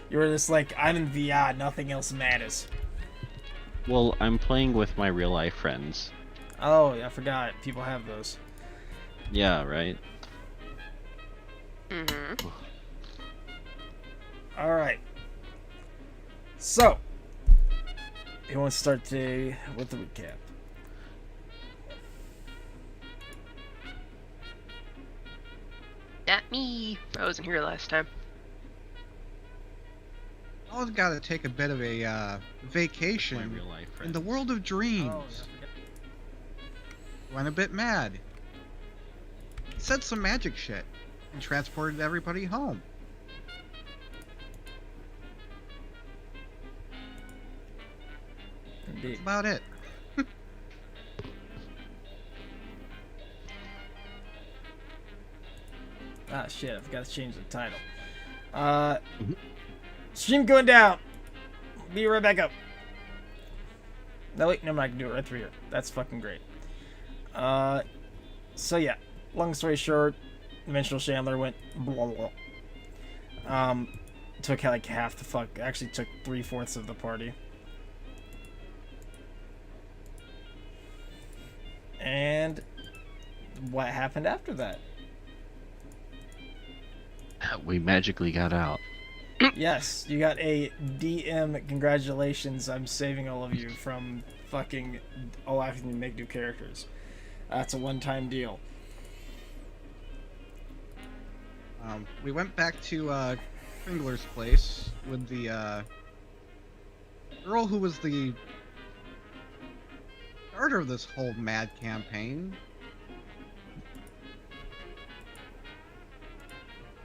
You were just like, I'm in VR, nothing else matters. Well, I'm playing with my real life friends. Oh, I forgot. People have those. Yeah, right? Mm-hmm. Alright. So, who wants to start today with the recap? Not me. I wasn't here last time. I was got to take a bit of a My vacation real life friends. in the world of dreams. Oh, I forgot. Went a bit mad. Said some magic shit and transported everybody home. Indeed. That's about it. Ah, shit, I forgot to change the title. Stream going down. Be right back up. No, wait, no, I can do it right through here. That's fucking great. So yeah, long story short, Dimensional Chandler went blah blah. Took like half the fuck, actually took 3/4 of the party. And what happened after that? We magically got out. Yes, you got a DM. Congratulations, I'm saving all of you from fucking. Oh, I can make new characters. That's a one-time deal. We went back to Kringler's place with the girl who was the starter of this whole mad campaign.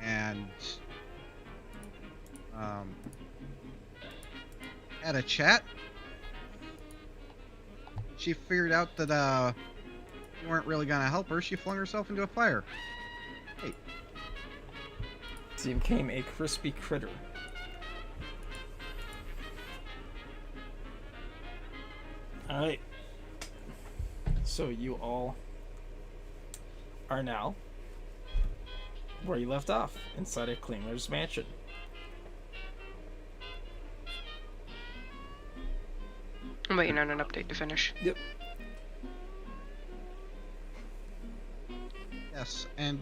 And had a chat. She figured out that you weren't really gonna help her. She flung herself into a fire. Hey, She became a crispy critter. Alright. So you all are now where you left off, inside of Klingler's mansion. I'm waiting on an update to finish. Yep. yes, and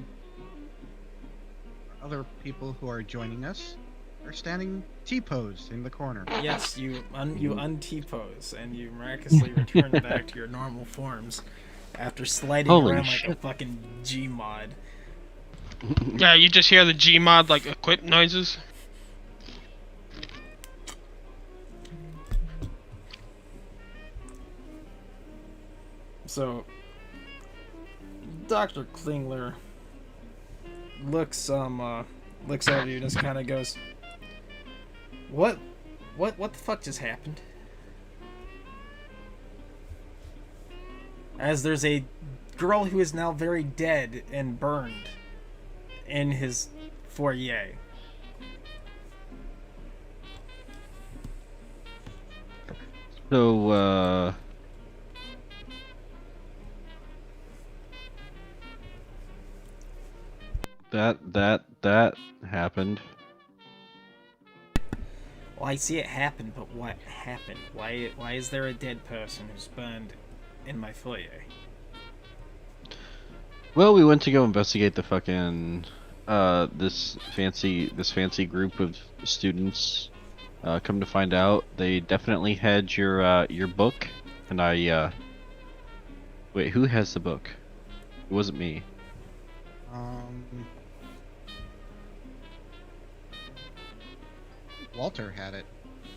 other people who are joining us are standing T-posed in the corner. Yes, you un-T-pose, and you miraculously return back to your normal forms after sliding Holy around like a shit. fucking G-mod. Yeah, you just hear the Gmod like equip noises. So, Dr. Klingler looks over you and just kind of goes, What the fuck just happened? As there's a girl who is now very dead and burned in his foyer. So, that happened. Well, I see it happen, but what happened? Why is there a dead person who's burned in my foyer? Well, we went to go investigate the fucking this fancy group of students. Come to find out, they definitely had your book, and wait, who has the book? It wasn't me. Walter had it.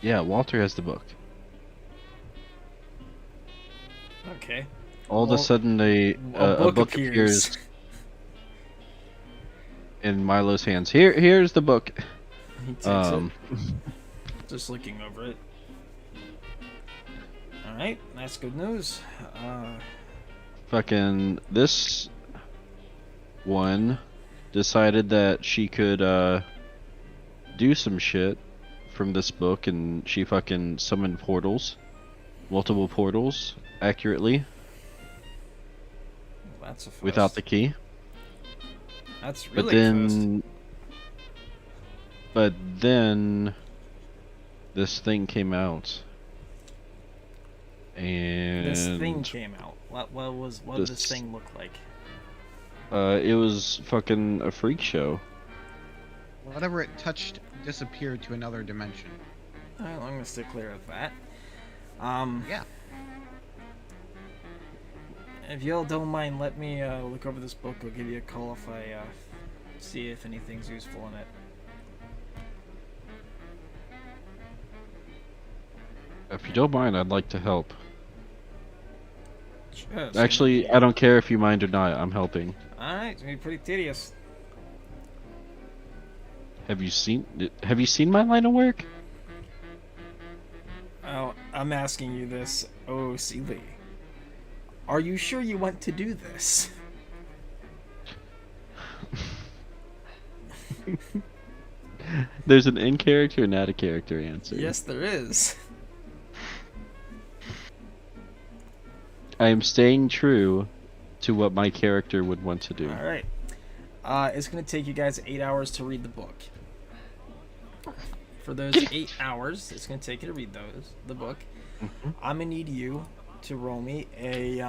Yeah, Walter has the book. Okay. All of Well, a sudden, a book appears in Milo's hands. Here's the book. He takes it, just looking over it. Alright, that's good news. Fucking this one decided that she could do some shit from this book, and she fucking summoned portals, multiple portals, accurately, That's a first. without the key. That's But really a first. then, but then, this thing came out. And This thing came out. What did this This- thing look like? it was fucking a freak show. Whatever it touched disappeared to another dimension. I'm gonna stay clear of that. Yeah. If y'all don't mind, let me look over this book. I'll give you a call if I see if anything's useful in it. If you don't mind, I'd like to help. Sure, Actually, I don't care if you mind or not. I'm helping. Alright, it's gonna be pretty tedious. Have you seen my line of work? Oh, I'm asking you this, O.C. Lee. Are you sure you want to do this? There's an in character and out of character answer. Yes, there is. I am staying true to what my character would want to do. Alright. It's gonna take you guys 8 hours to read the book. For those 8 hours, it's gonna take you to read the book. I'm gonna need you to roll me a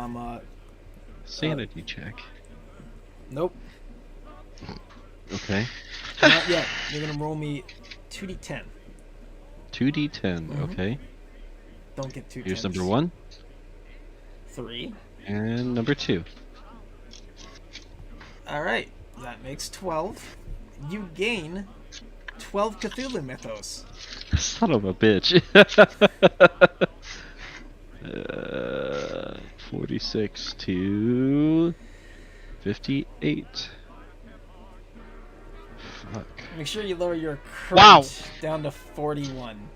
Sanity check. nope, Okay. not yet. You're gonna roll me 2d10. 2d10. Mhm. Okay. Don't get 2 Here's tens. number 1 3. and number 2. Alright, that makes 12. You gain 12 Cthulhu mythos. Son of a bitch. 46 to 58. Fuck. Make sure you lower your current Wow. down to 41.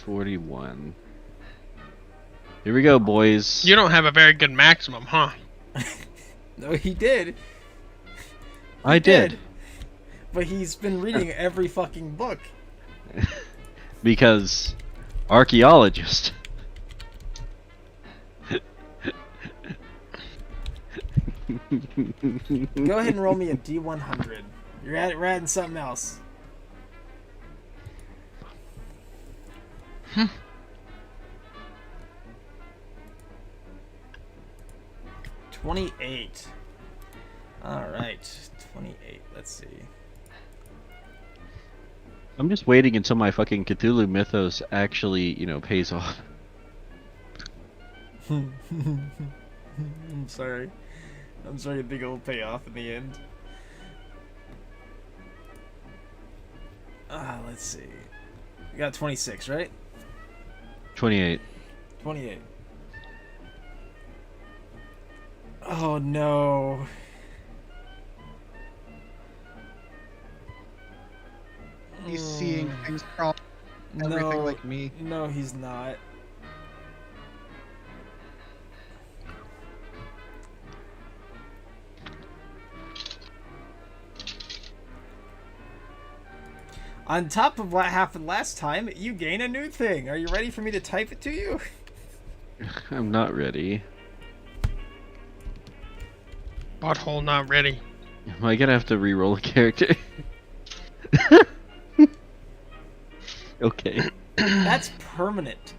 41. Here we go, boys. You don't have a very good maximum, huh? No, he did. I did. But he's been reading every fucking book. Because archaeologist. Go ahead and roll me a D100. We're adding something else. Hmm. 28. Alright, 28. Let's see. I'm just waiting until my fucking Cthulhu mythos actually, pays off. I'm sorry. I'm sorry you think it'll pay off in the end. Let's see. You got 26, right? 28. 28. Oh no. He's seeing things crawl, everything No, like me. no, he's not. On top of what happened last time, you gain a new thing. Are you ready for me to type it to you? I'm not ready. Butthole not ready. Am I gonna have to re-roll a character? Okay. That's permanent.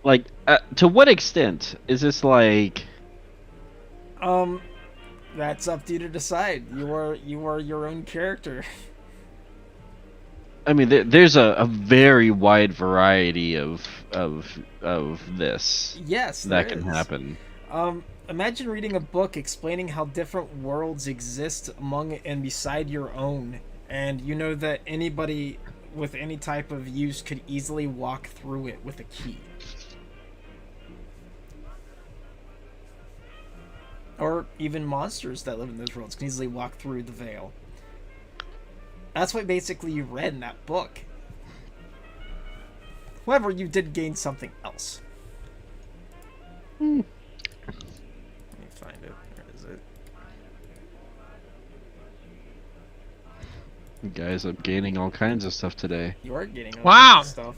Like, to what extent is this like? That's up to you to decide. You are your own character. I mean, there's a very wide variety of this Yes, that there can is. happen. Imagine reading a book explaining how different worlds exist among and beside your own, and you know that anybody with any type of use could easily walk through it with a key. Or even monsters that live in those worlds can easily walk through the veil. That's what basically you read in that book. However, you did gain something else. Let me find it. Where is it? Guys, I'm gaining all kinds of stuff today. You are getting all Wow. kinds of stuff.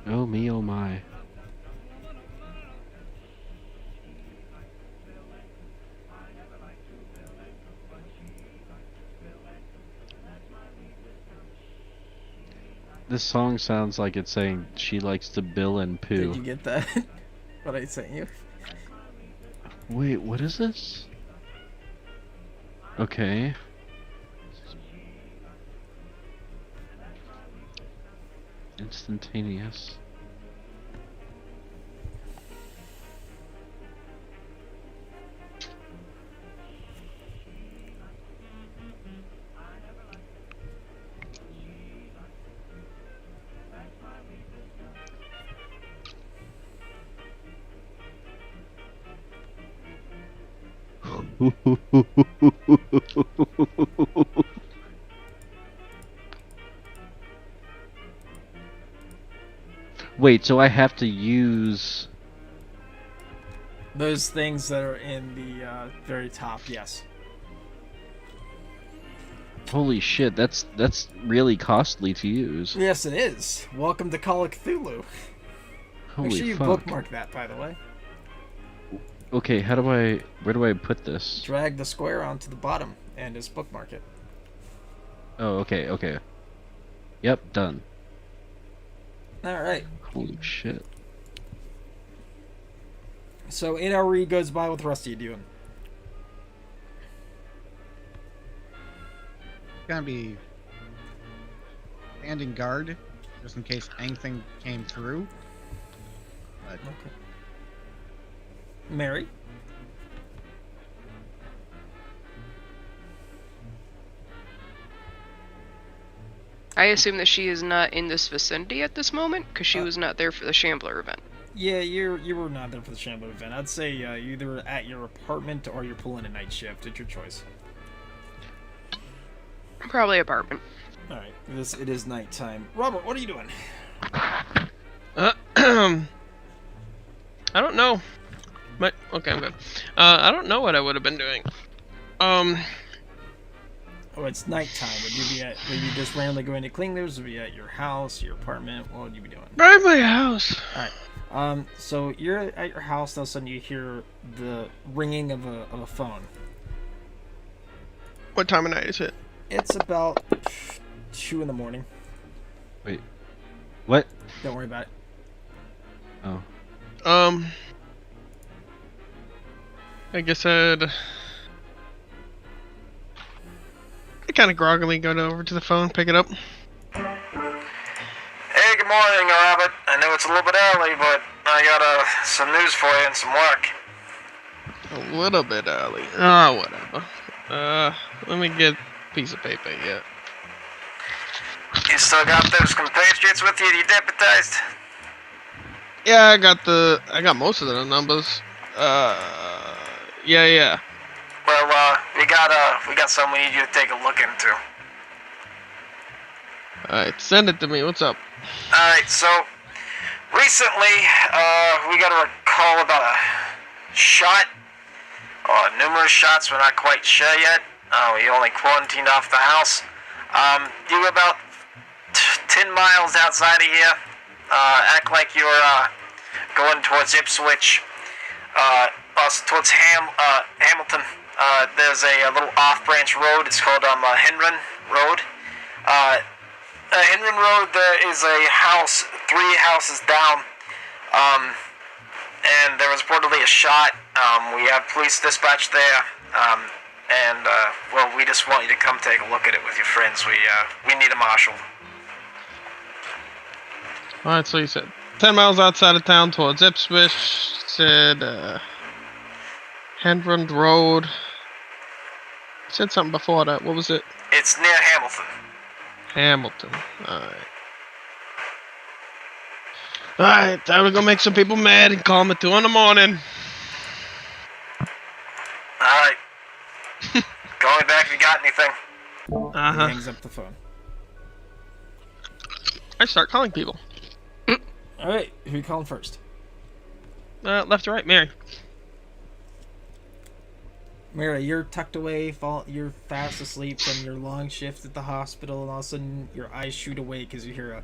Oh me, oh my. This song sounds like it's saying she likes to bill and Did you poo. get that? What I sent you? Wait, what is this? Okay. Instantaneous. Wait, so I have to use... Those things that are in the very top, yes. Holy shit, that's really costly to use. Yes, it is. Welcome to Call of Cthulhu. Holy Make sure you fuck. bookmark that, by the way. Okay, where do I put this? Drag the square onto the bottom and just bookmark it. Oh, okay. Yep, done. Alright. Holy shit. So 8-hour read goes by. What the rest of you doing? Gonna be standing guard just in case anything came through. But Okay. Mary? I assume that she is not in this vicinity at this moment, because she was not there for the Shambler event. Yeah, you were not there for the Shambler event. I'd say either at your apartment or you're pulling a night shift. It's your choice. Probably apartment. Alright, it is nighttime. Robert, what are you doing? I don't know. Okay, I'm good. I don't know what I would have been doing. Oh, it's nighttime. Would you just randomly going to Klingler's? Would you be at your house, your apartment? What would you be doing? Right at my house. Alright. So you're at your house, all of a sudden you hear the ringing of a phone. What time of night is it? It's about 2 in the morning. Wait. What? Don't worry about it. Oh. I guess I kind of groggily go over to the phone, pick it up. Hey, good morning, Robert. I know it's a little bit early, but I got some news for you and some work. A little bit early. Oh, whatever. Let me get a piece of paper, yeah. You still got those compatriots with you you deputized? Yeah, I got most of the numbers. Yeah. Well, we got something we need you to take a look into. Alright, send it to me. What's up? Alright, so recently, we got a call about a shot, or numerous shots, we're not quite sure yet. We only quarantined off the house. You were about 10 miles outside of here. Act like you're going towards Ipswich, also towards Hamilton. There's a little off-branch road. It's called Henron Road. Henron Road, there is a house, 3 houses down, and there was reportedly a shot. We have police dispatched there, and well, we just want you to come take a look at it with your friends. We need a marshal. Alright, so you said 10 miles outside of town towards Ipswich. Said, Henron Road. Said something before that. What was it? It's near Hamilton. Hamilton. Alright. Alright, time to go make some people mad and call them at 2 in the morning. Alright. Call me back if you got anything. He Uh-huh. hangs up the phone. I start calling people. Alright, who you calling first? Left to right, Mary. Mary, you're tucked away, you're fast asleep from your long shift at the hospital, and all of a sudden your eyes shoot away because you hear a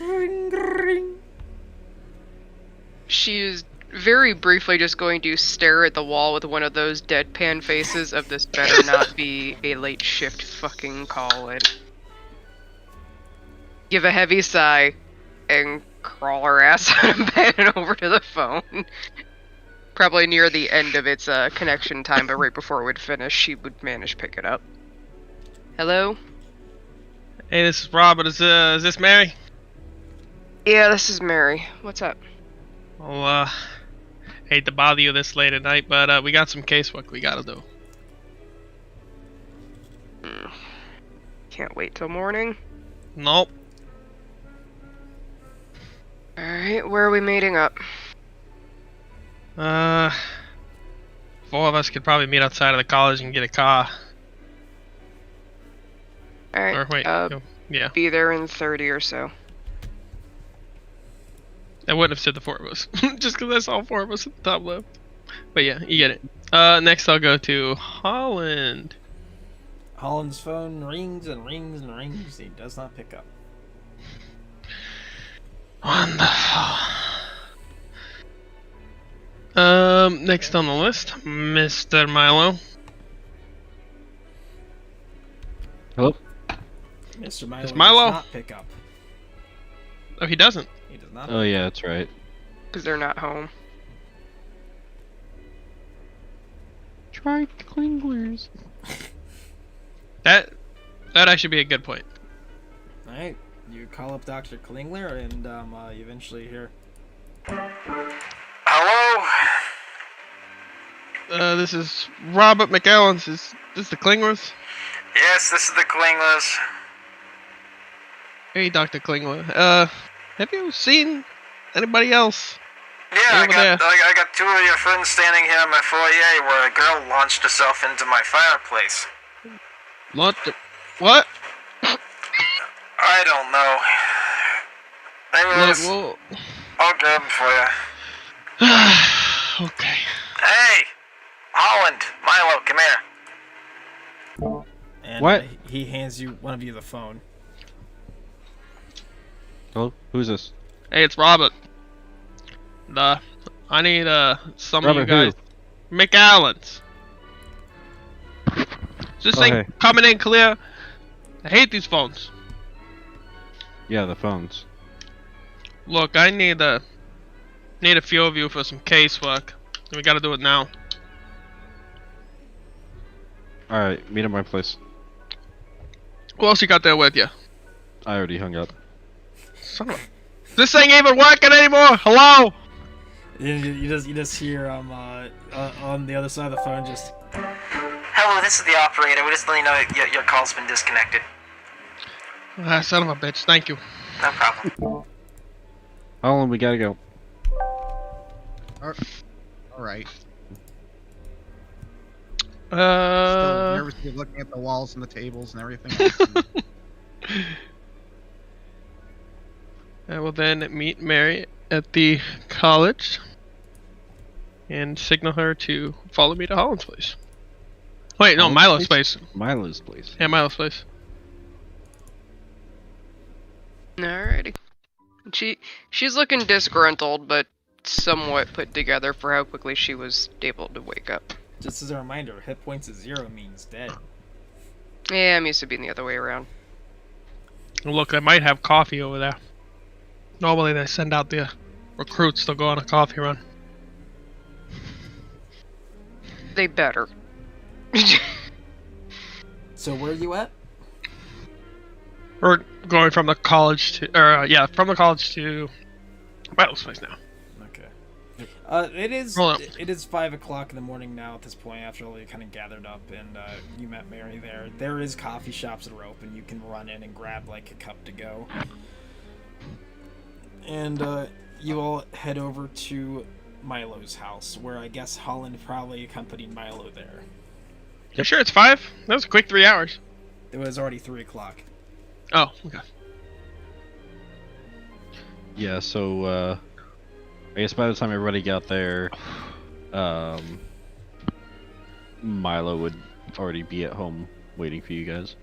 ring, ring. She is very briefly just going to stare at the wall with one of those deadpan faces of this better not be a late shift fucking call in. Give a heavy sigh and crawl her ass out of bed and over to the phone. Probably near the end of its connection time, but right before it would finish, she would manage to pick it up. Hello? Hey, this is Robert. Is this Mary? Yeah, this is Mary. What's up? Well, hate to bother you this late at night, but we got some casework we gotta do. Can't wait till morning. Nope. Alright, where are we meeting up? 4 of us could probably meet outside of the college and get a car. Alright, Or wait, yeah. be there in 30 or so. I wouldn't have said the 4 of us, just because I saw 4 of us at the top left. But yeah, you get it. Next I'll go to Holland. Holland's phone rings and rings and rings. He does not pick up. Wonderful. Next on the list, Mr. Milo. Hello? Mr. Milo, It's Milo. does not pick up. Oh, he doesn't. He does not. Oh yeah, that's right. Because they're not home. Try Klinglers. That'd actually be a good point. Alright, you call up Dr. Klingler and you eventually hear. Hello? This is Robert McAllen's. Is this the Klingworths? Yes, this is the Klinglers. Hey, Dr. Klingler. Have you seen anybody else? Yeah, I Over there. got 2 of your friends standing here in my foyer where a girl launched herself into my fireplace. What? I don't know. Anyways, Well, I'll grab them for you. okay. Hey! Holland! Milo, come here. And What? He hands you one of you the phone. Hello? Who's this? Hey, it's Robert. I need some Robert of you guys. who? McAllen's. This thing Okay. coming in clear. I hate these phones. Yeah, the phones. Look, I need a few of you for some casework. We gotta do it now. Alright, meet at my place. Who else you got there with you? I already hung up. Son of a... This thing ain't even working anymore. Hello. You just hear on the other side of the phone just. Hello, this is the operator. We just let you know that your call's been disconnected. Ah, son of a bitch. Thank you. No problem. Holland, we gotta go. Alright. Still Uh. nervously looking at the walls and the tables and everything. I will then meet Mary at the college and signal her to follow me to Holland's place. Wait, no, Holland's Milo's place? place. Milo's place. Yeah, Milo's place. Alrighty. She's looking disgruntled, but somewhat put together for how quickly she was able to wake up. Just as a reminder, hit points at 0 means dead. Yeah, I'm used to being the other way around. Look, I might have coffee over there. Normally they send out the recruits to go on a coffee run. They better. So where are you at? We're going from the college to, from the college to Milo's place now. Okay. It is Roll up. 5 o'clock in the morning now at this point after all you kind of gathered up and you met Mary there. There is coffee shops that are open. You can run in and grab like a cup to go. And you all head over to Milo's house, where I guess Holland probably accompanied Milo there. You sure it's 5? That was a quick 3 hours. It was already 3 o'clock. Oh, okay. Yeah, so, I guess by the time everybody got there, Milo would already be at home waiting for you guys.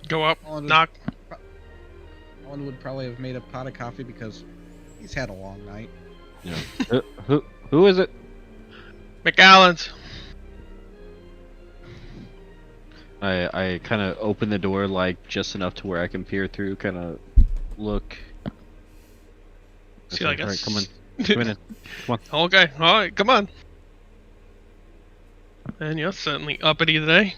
Go up, Colin would- knock. Colin would probably have made a pot of coffee because he's had a long night. Yeah. Who is it? McAllen's. I kind of open the door like just enough to where I can peer through, kind of look. See, like a Alright, come on, come in. Okay, alright, come on. And you're certainly uppity today.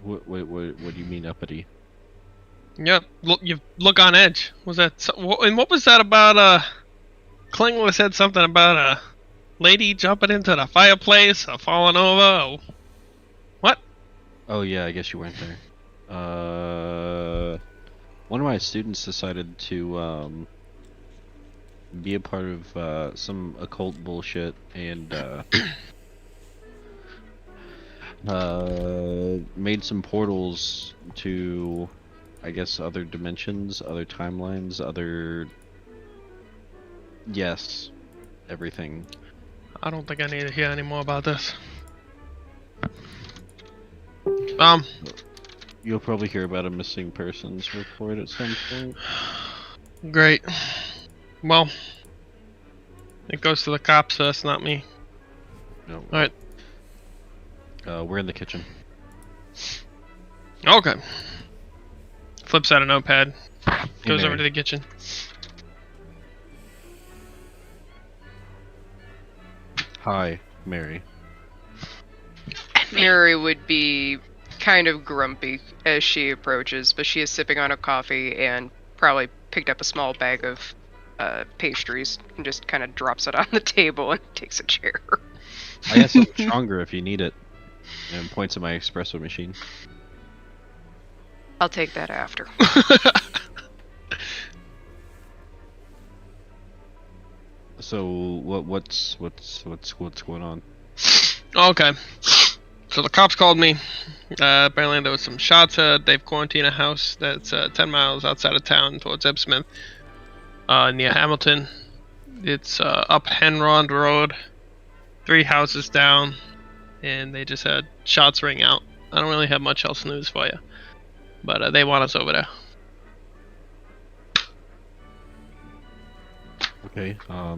What do you mean uppity? Yep, you look on edge. Was that and what was that about? Klingler said something about a lady jumping into the fireplace or falling over. Or... What? Oh yeah, I guess you weren't there. One of my students decided to be a part of some occult bullshit and made some portals to, I guess, other dimensions, other timelines, other... Yes, everything. I don't think I need to hear any more about this. You'll probably hear about a missing persons report at some point. Great. Well, it goes to the cops first, not me. No. Alright. We're in the kitchen. Okay. Flips out a notepad. Hey, Goes over Mary. to the kitchen. Hi, Mary. Mary would be kind of grumpy as she approaches, but she is sipping on a coffee and probably picked up a small bag of pastries and just kind of drops it on the table and takes a chair. I got something stronger if you need it. And points at my espresso machine. I'll take that after. So what's going on? Okay. So the cops called me. Apparently there was some shots. They've quarantined a house that's 10 miles outside of town towards Epsmith, near Hamilton. It's up Henrond Road, 3 houses down, and they just had shots ring out. I don't really have much else news for you, but they want us over there. Okay, I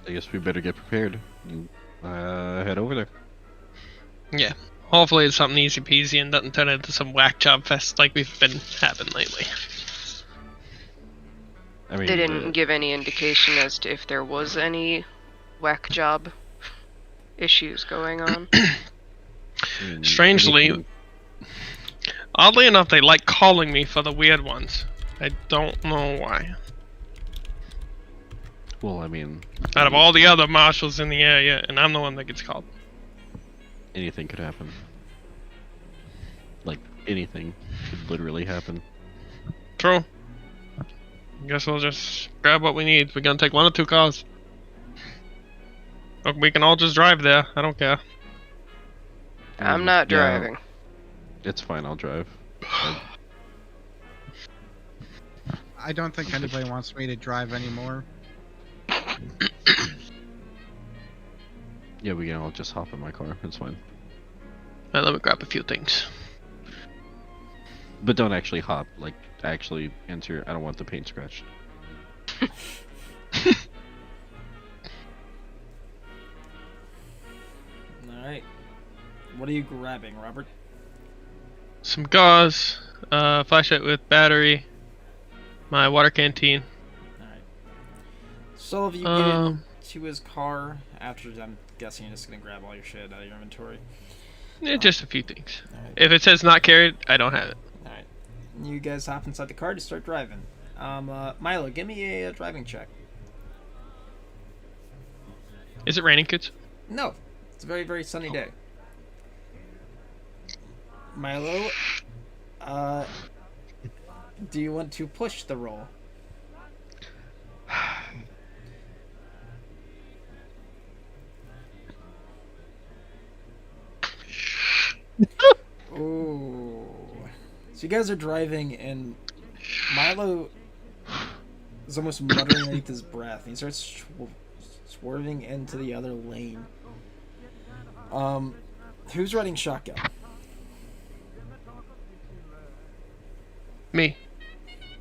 guess we better get prepared and head over there. Yeah. Hopefully it's something easy peasy and doesn't turn into some whack job fest like we've been having lately. I mean, They didn't give any indication as to if there was any whack job issues going on. I mean, Strangely, anything- oddly enough, they like calling me for the weird ones. I don't know why. Well, I mean, Out of all the other marshals in the area, and I'm the one that gets called. anything could happen. Like anything could literally happen. True. Guess we'll just grab what we need. We're gonna take 1 or 2 cars. Or we can all just drive there. I don't care. I'm not Yeah, driving. It's fine. I'll drive. I don't think anybody wants me to drive anymore. Yeah, we can all just hop in my car. It's fine. Let me grab a few things. But don't actually hop. Like, actually enter. I don't want the paint scratched. Alright. What are you grabbing, Robert? Some gauze, flashlight with battery, my water canteen. Alright. So if you get Um, into his car, after I'm guessing you're just gonna grab all your shit out of your inventory. Just a few things. Alright. If it says not carried, I don't have it. Alright. You guys hop inside the car to start driving. Milo, give me a driving check. Is it raining, kids? No. It's a very, very sunny day. Milo, do you want to push the roll? Ooh. So you guys are driving, and Milo is almost muttering underneath his breath. He starts swerving into the other lane. Who's riding shotgun? Me.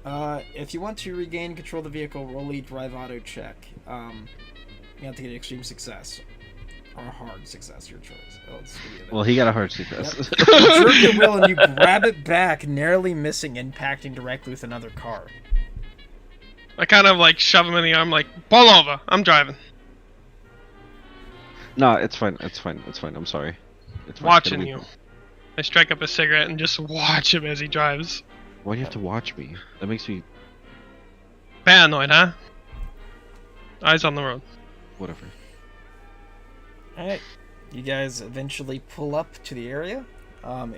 If you want to regain control of the vehicle, roll a drive auto check. You have to get extreme success. Or hard success, your choice. Oh, let's give you that. Well, he got a hard success. Yep. You jerk the wheel and you grab it back, narrowly missing, impacting directly with another car. I kind of like shove him in the arm, like, pull over. I'm driving. No, it's fine. It's fine. It's fine. I'm sorry. It's fine. Watching It'll be you. fine. I strike up a cigarette and just watch him as he drives. Why do you have to watch me? That makes me Paranoid, huh? Eyes on the road. whatever. Alright, you guys eventually pull up to the area.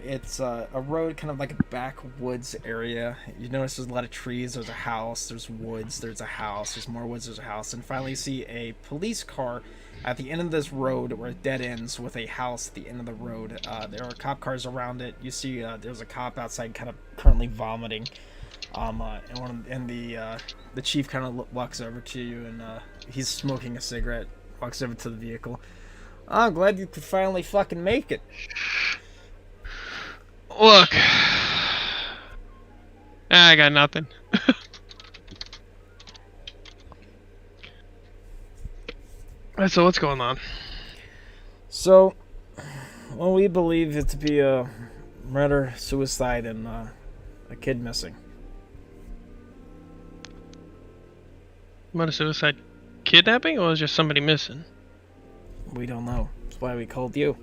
It's a road, kind of like a backwoods area. You notice there's a lot of trees, there's a house, there's woods, there's a house, there's more woods, there's a house, and finally you see a police car at the end of this road where it dead ends with a house at the end of the road. There are cop cars around it. You see there's a cop outside kind of currently vomiting. And the chief kind of walks over to you and he's smoking a cigarette, walks over to the vehicle. I'm glad you could finally fucking make it. Look. I got nothing. Alright, so what's going on? So, well, we believe it to be a murder, suicide, and a kid missing. Murder, suicide, kidnapping, or is just somebody missing? We don't know. That's why we called you.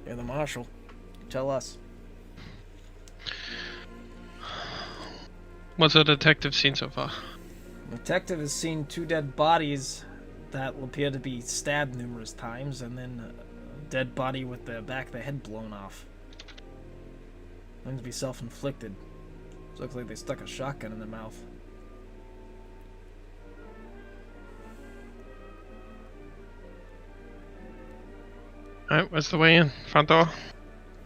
You're the marshal. Tell us. What's the detective seen so far? The detective has seen 2 dead bodies that will appear to be stabbed numerous times, and then a dead body with the back of the head blown off. Seems to be self-inflicted. Looks like they stuck a shotgun in their mouth. Alright, where's the way in? Front door?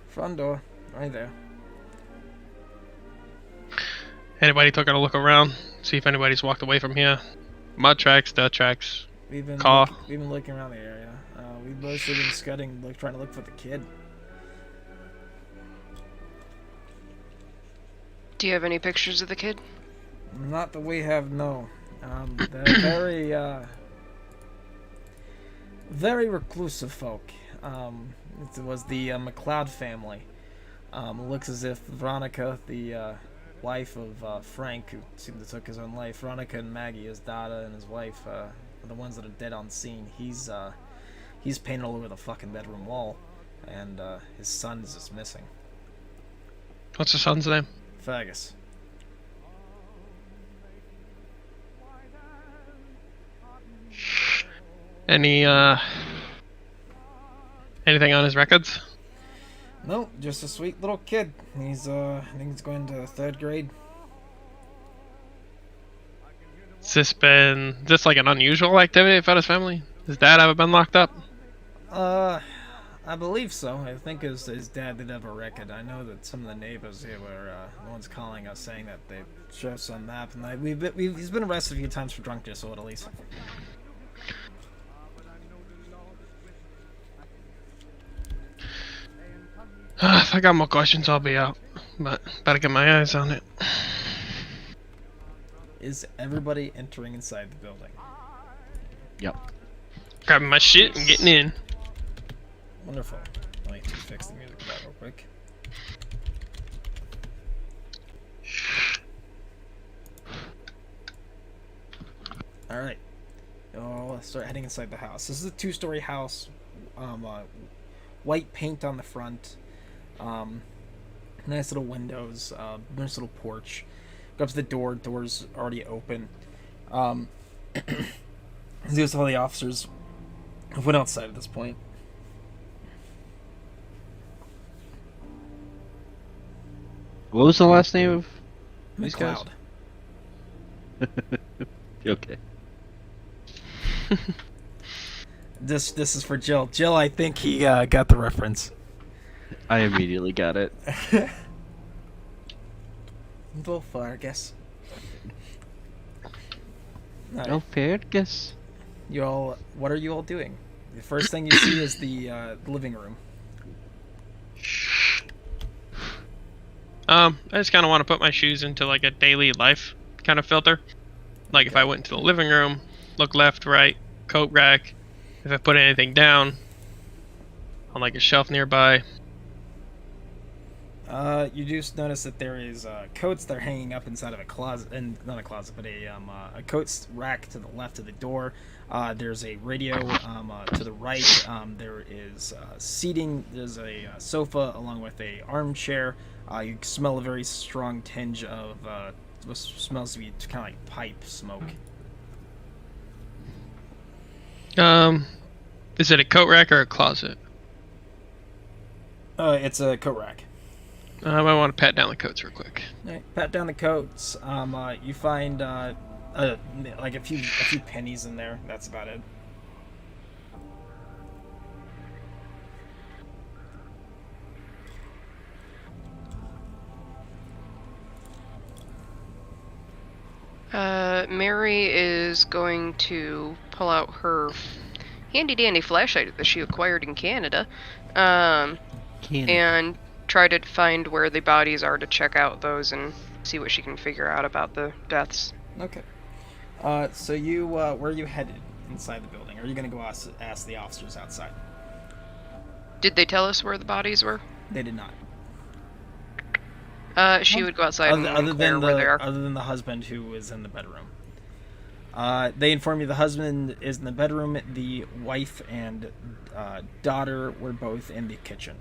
Front door, right there. Anybody took a look around? See if anybody's walked away from here? Mud tracks, dirt tracks. We've been Car. we've been looking around the area. We've mostly been scudding, trying to look for the kid. Do you have any pictures of the kid? Not that we have, no. They're very, very reclusive folk. It was the McLeod family. Looks as if Veronica, the wife of Frank, who seemed to took his own life, Veronica and Maggie, his daughter and his wife, are the ones that are dead on scene. He's painted all over the fucking bedroom wall, and his son is just missing. What's the son's name? Fergus. Any, anything on his records? No, just a sweet little kid. He's, I think he's going to 3rd grade. Is this like an unusual activity for his family? His dad ever been locked up? I believe so. I think his dad did have a record. I know that some of the neighbors here were, the ones calling us saying that they showed us on the map, and he's been arrested a few times for drunk disorderlies. If I got more questions, I'll be out. But better get my eyes on it. Is everybody entering inside the building? Yep. Grabbing my shit and getting in. Wonderful. Let me fix the music for that real quick. Alright. Let's start heading inside the house. This is a 2-story house. White paint on the front. Nice little windows. Nice little porch. Go up to the door. Door's already open. There's all the officers have went outside at this point. What was the last name of these guys? McLeod. Okay. This is for Jill. Jill, I think he got the reference. I immediately got it. Little Fergus. Alright, Oh, Fergus. you all. What are you all doing? The first thing you see is the living room. I just kind of want to put my shoes into like a daily life kind of filter. Like if I went into the living room, look left, right, coat rack. If I put anything down on like a shelf nearby. You do notice that there is coats that are hanging up inside of a closet, and not a closet, but a coats rack to the left of the door. There's a radio to the right. There is seating. There's a sofa along with a armchair. You smell a very strong tinge of what smells to be kind of like pipe smoke. Is it a coat rack or a closet? It's a coat rack. I want to pat down the coats real quick. All right, pat down the coats. You find like a few pennies in there. That's about it. Mary is going to pull out her handy-dandy flashlight that she acquired in Canada, and try to find where the bodies are to check out those and see what she can figure out about the deaths. Okay. So you, where are you headed inside the building? Are you gonna go ask the officers outside? Did they tell us where the bodies were? They did not. She would go outside and inquire where they are. Other than the husband who is in the bedroom. They inform you the husband is in the bedroom. The wife and daughter were both in the kitchen.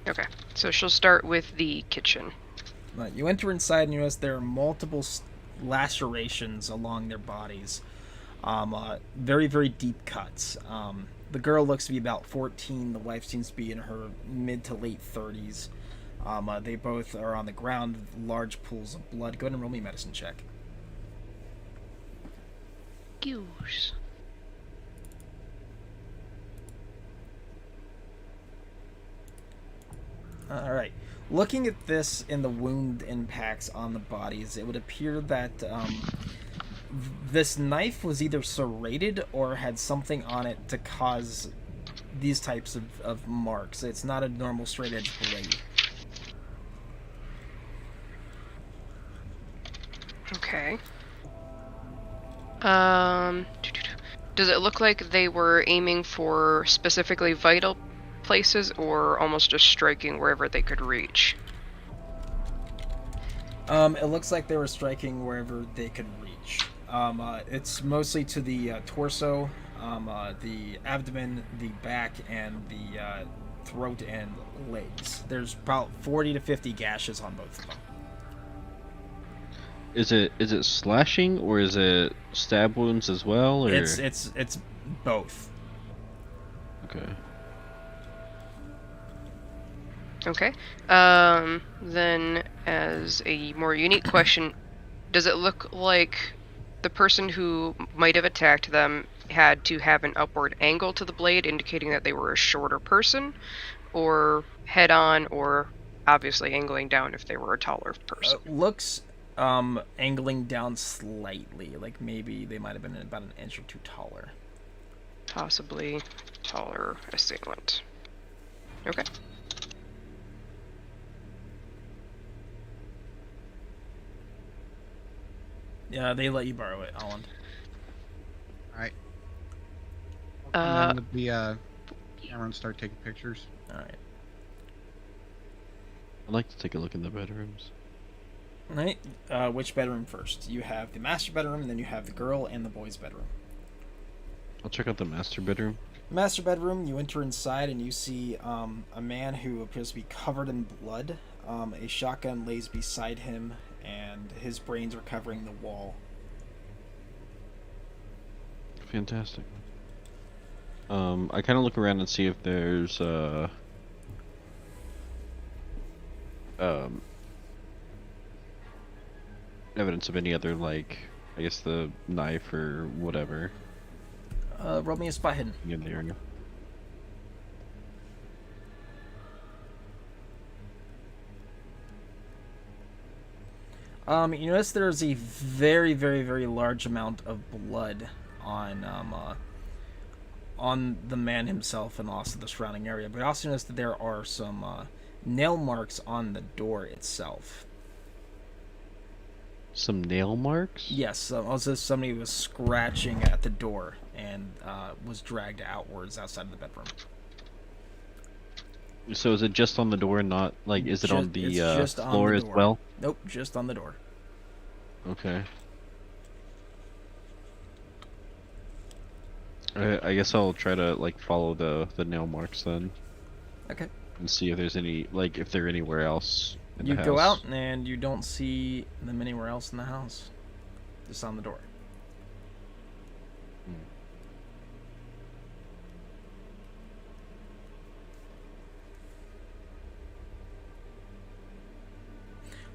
Okay, so she'll start with the kitchen. You enter inside and you notice there are multiple lacerations along their bodies. Very, very deep cuts. The girl looks to be about 14. The wife seems to be in her mid to late 30s. They both are on the ground with large pools of blood. Go ahead and roll me a medicine check. Goose. Alright. Looking at this in the wound impacts on the bodies, it would appear that this knife was either serrated or had something on it to cause these types of marks. It's not a normal straight edge blade. Okay. Does it look like they were aiming for specifically vital places or almost just striking wherever they could reach? It looks like they were striking wherever they could reach. It's mostly to the torso, the abdomen, the back, and the throat and legs. There's about 40 to 50 gashes on both of them. Is it slashing or is it stab wounds as well? Or? It's both. Okay. Okay. Then, as a more unique question, does it look like the person who might have attacked them had to have an upward angle to the blade, indicating that they were a shorter person, or head-on, or obviously angling down if they were a taller person? Looks angling down slightly, like maybe they might have been about an inch or two taller. Possibly taller assailant. Okay. Yeah, they let you borrow it, Holland. Alright. I'll come down with the camera and start taking pictures. Alright. I'd like to take a look in the bedrooms. Alright, which bedroom first? You have the master bedroom, and then you have the girl and the boy's bedroom. I'll check out the master bedroom. Master bedroom, you enter inside and you see a man who appears to be covered in blood. A shotgun lays beside him, and his brains are covering the wall. Fantastic. I kind of look around and see if there's evidence of any other, like, I guess the knife or whatever. Roll me a spot hidden. In the area. You notice there's a very, very, very large amount of blood on the man himself and also the surrounding area. But you also notice that there are some nail marks on the door itself. Some nail marks? Yes, also somebody was scratching at the door and was dragged outwards outside of the bedroom. So is it just on the door, not like is it on the It's just on floor the as door. well? Nope, just on the door. Okay. I guess I'll try to like follow the nail marks then Okay. and see if there's any like if they're anywhere else in You the go house. out and you don't see them anywhere else in the house. Just on the door.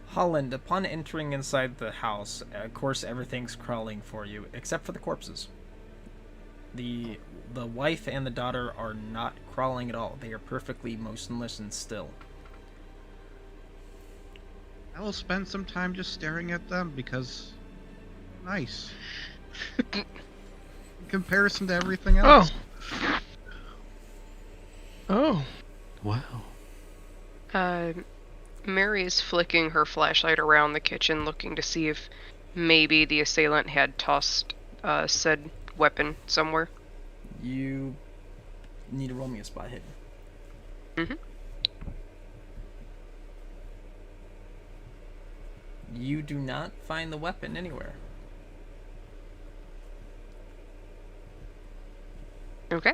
Holland, upon entering inside the house, of course everything's crawling for you, except for the corpses. The wife and the daughter are not crawling at all. They are perfectly motionless and still. I will spend some time just staring at them because nice. In comparison to everything Oh. else. Oh. Wow. Mary is flicking her flashlight around the kitchen, looking to see if maybe the assailant had tossed said weapon somewhere. You need to roll me a spot hidden. Mhm. You do not find the weapon anywhere. Okay.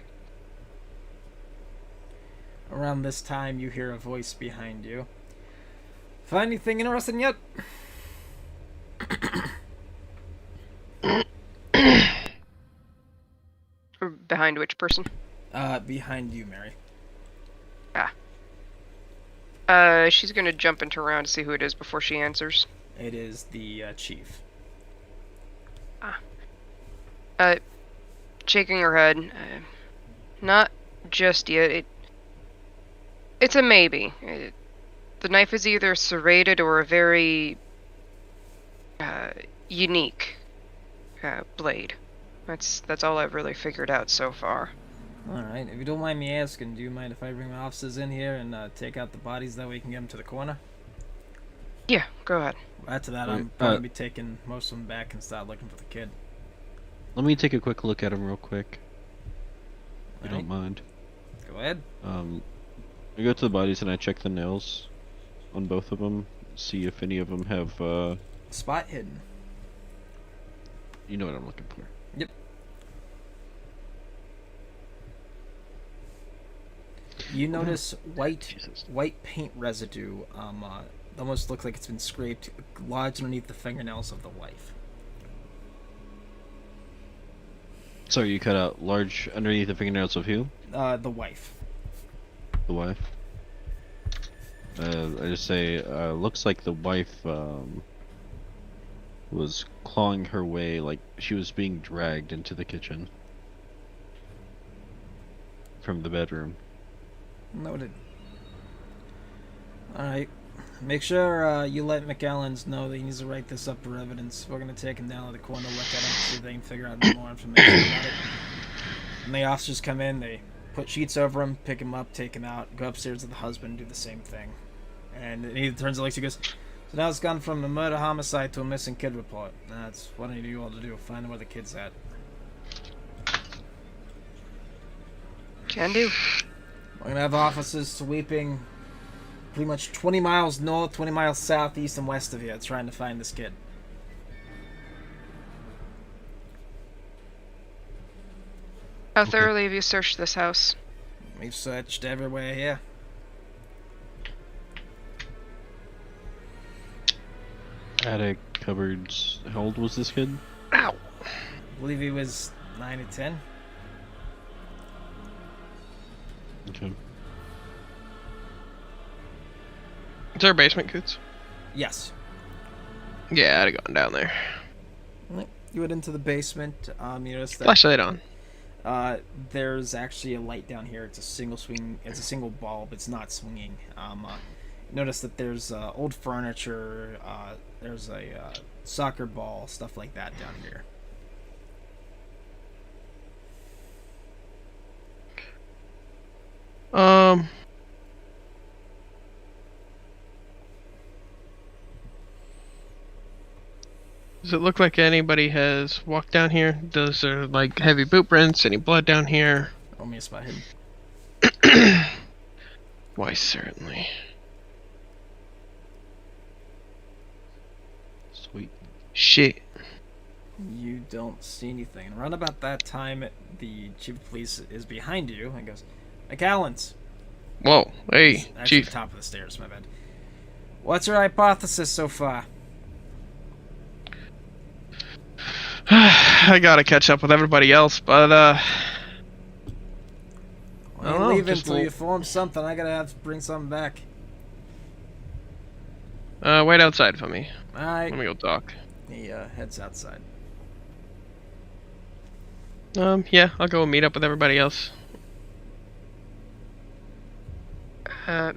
Around this time, you hear a voice behind you. Find anything interesting yet? Or behind which person? Behind you, Mary. She's gonna jump into around to see who it is before she answers. It is the chief. Shaking her head. Not just yet. It's a maybe. The knife is either serrated or a very unique blade. That's all I've really figured out so far. Alright, if you don't mind me asking, do you mind if I bring my officers in here and take out the bodies, that way we can get them to the coroner? Yeah, go ahead. After that, I'm probably going to be taking most of them back and start looking for the kid. Let me take a quick look at them real quick. If you Alright. don't mind. Go ahead. I go to the bodies and I check the nails on both of them, see if any of them have Spot hidden. you know what I'm looking for. Yep. You notice white paint residue. Almost looks like it's been scraped, lodged underneath the fingernails of the wife. Sorry, you cut out large underneath the fingernails of who? The wife. The wife. I just say, looks like the wife was clawing her way, like she was being dragged into the kitchen from the bedroom. Noted. Alright. Make sure you let McAllens know that he needs to write this up for evidence. We're going to take him down to the corner, look at him, see if they can figure out more information about it. When the officers come in, they put sheets over him, pick him up, take him out, go upstairs to the husband, do the same thing. And he turns to Lexi and goes, so now it's gone from a murder homicide to a missing kid report. That's what I need you all to do. Find out where the kid's at. Can do. We're going to have officers sweeping pretty much 20 miles north, 20 miles south, east, and west of here trying to find this kid. How thoroughly have you searched this house? We've searched everywhere here. Attic, cupboards. How old was this kid? Ow! I believe he was 9 to 10. Okay. Is there a basement, Coots? Yes. Yeah, I'd have gone down there. You went into the basement. You notice that Flashlight on. there's actually a light down here. It's a single swing. It's a single bulb. It's not swinging. Notice that there's old furniture. There's a soccer ball, stuff like that down here. Does it look like anybody has walked down here? Does there like heavy boot prints? Any blood down here? Roll me a spot hidden. Why, certainly. Sweet. Shit. You don't see anything. And around about that time, the chief of police is behind you and goes, McAllens. Whoa. Hey, He's actually Chief. at the top of the stairs, my bad. What's your hypothesis so far? I gotta catch up with everybody else, but Well, I don't know, leave just until we'll- you form something. I gotta have to bring something back. wait outside for me. Alright. Let me go talk. He heads outside. Yeah, I'll go meet up with everybody else.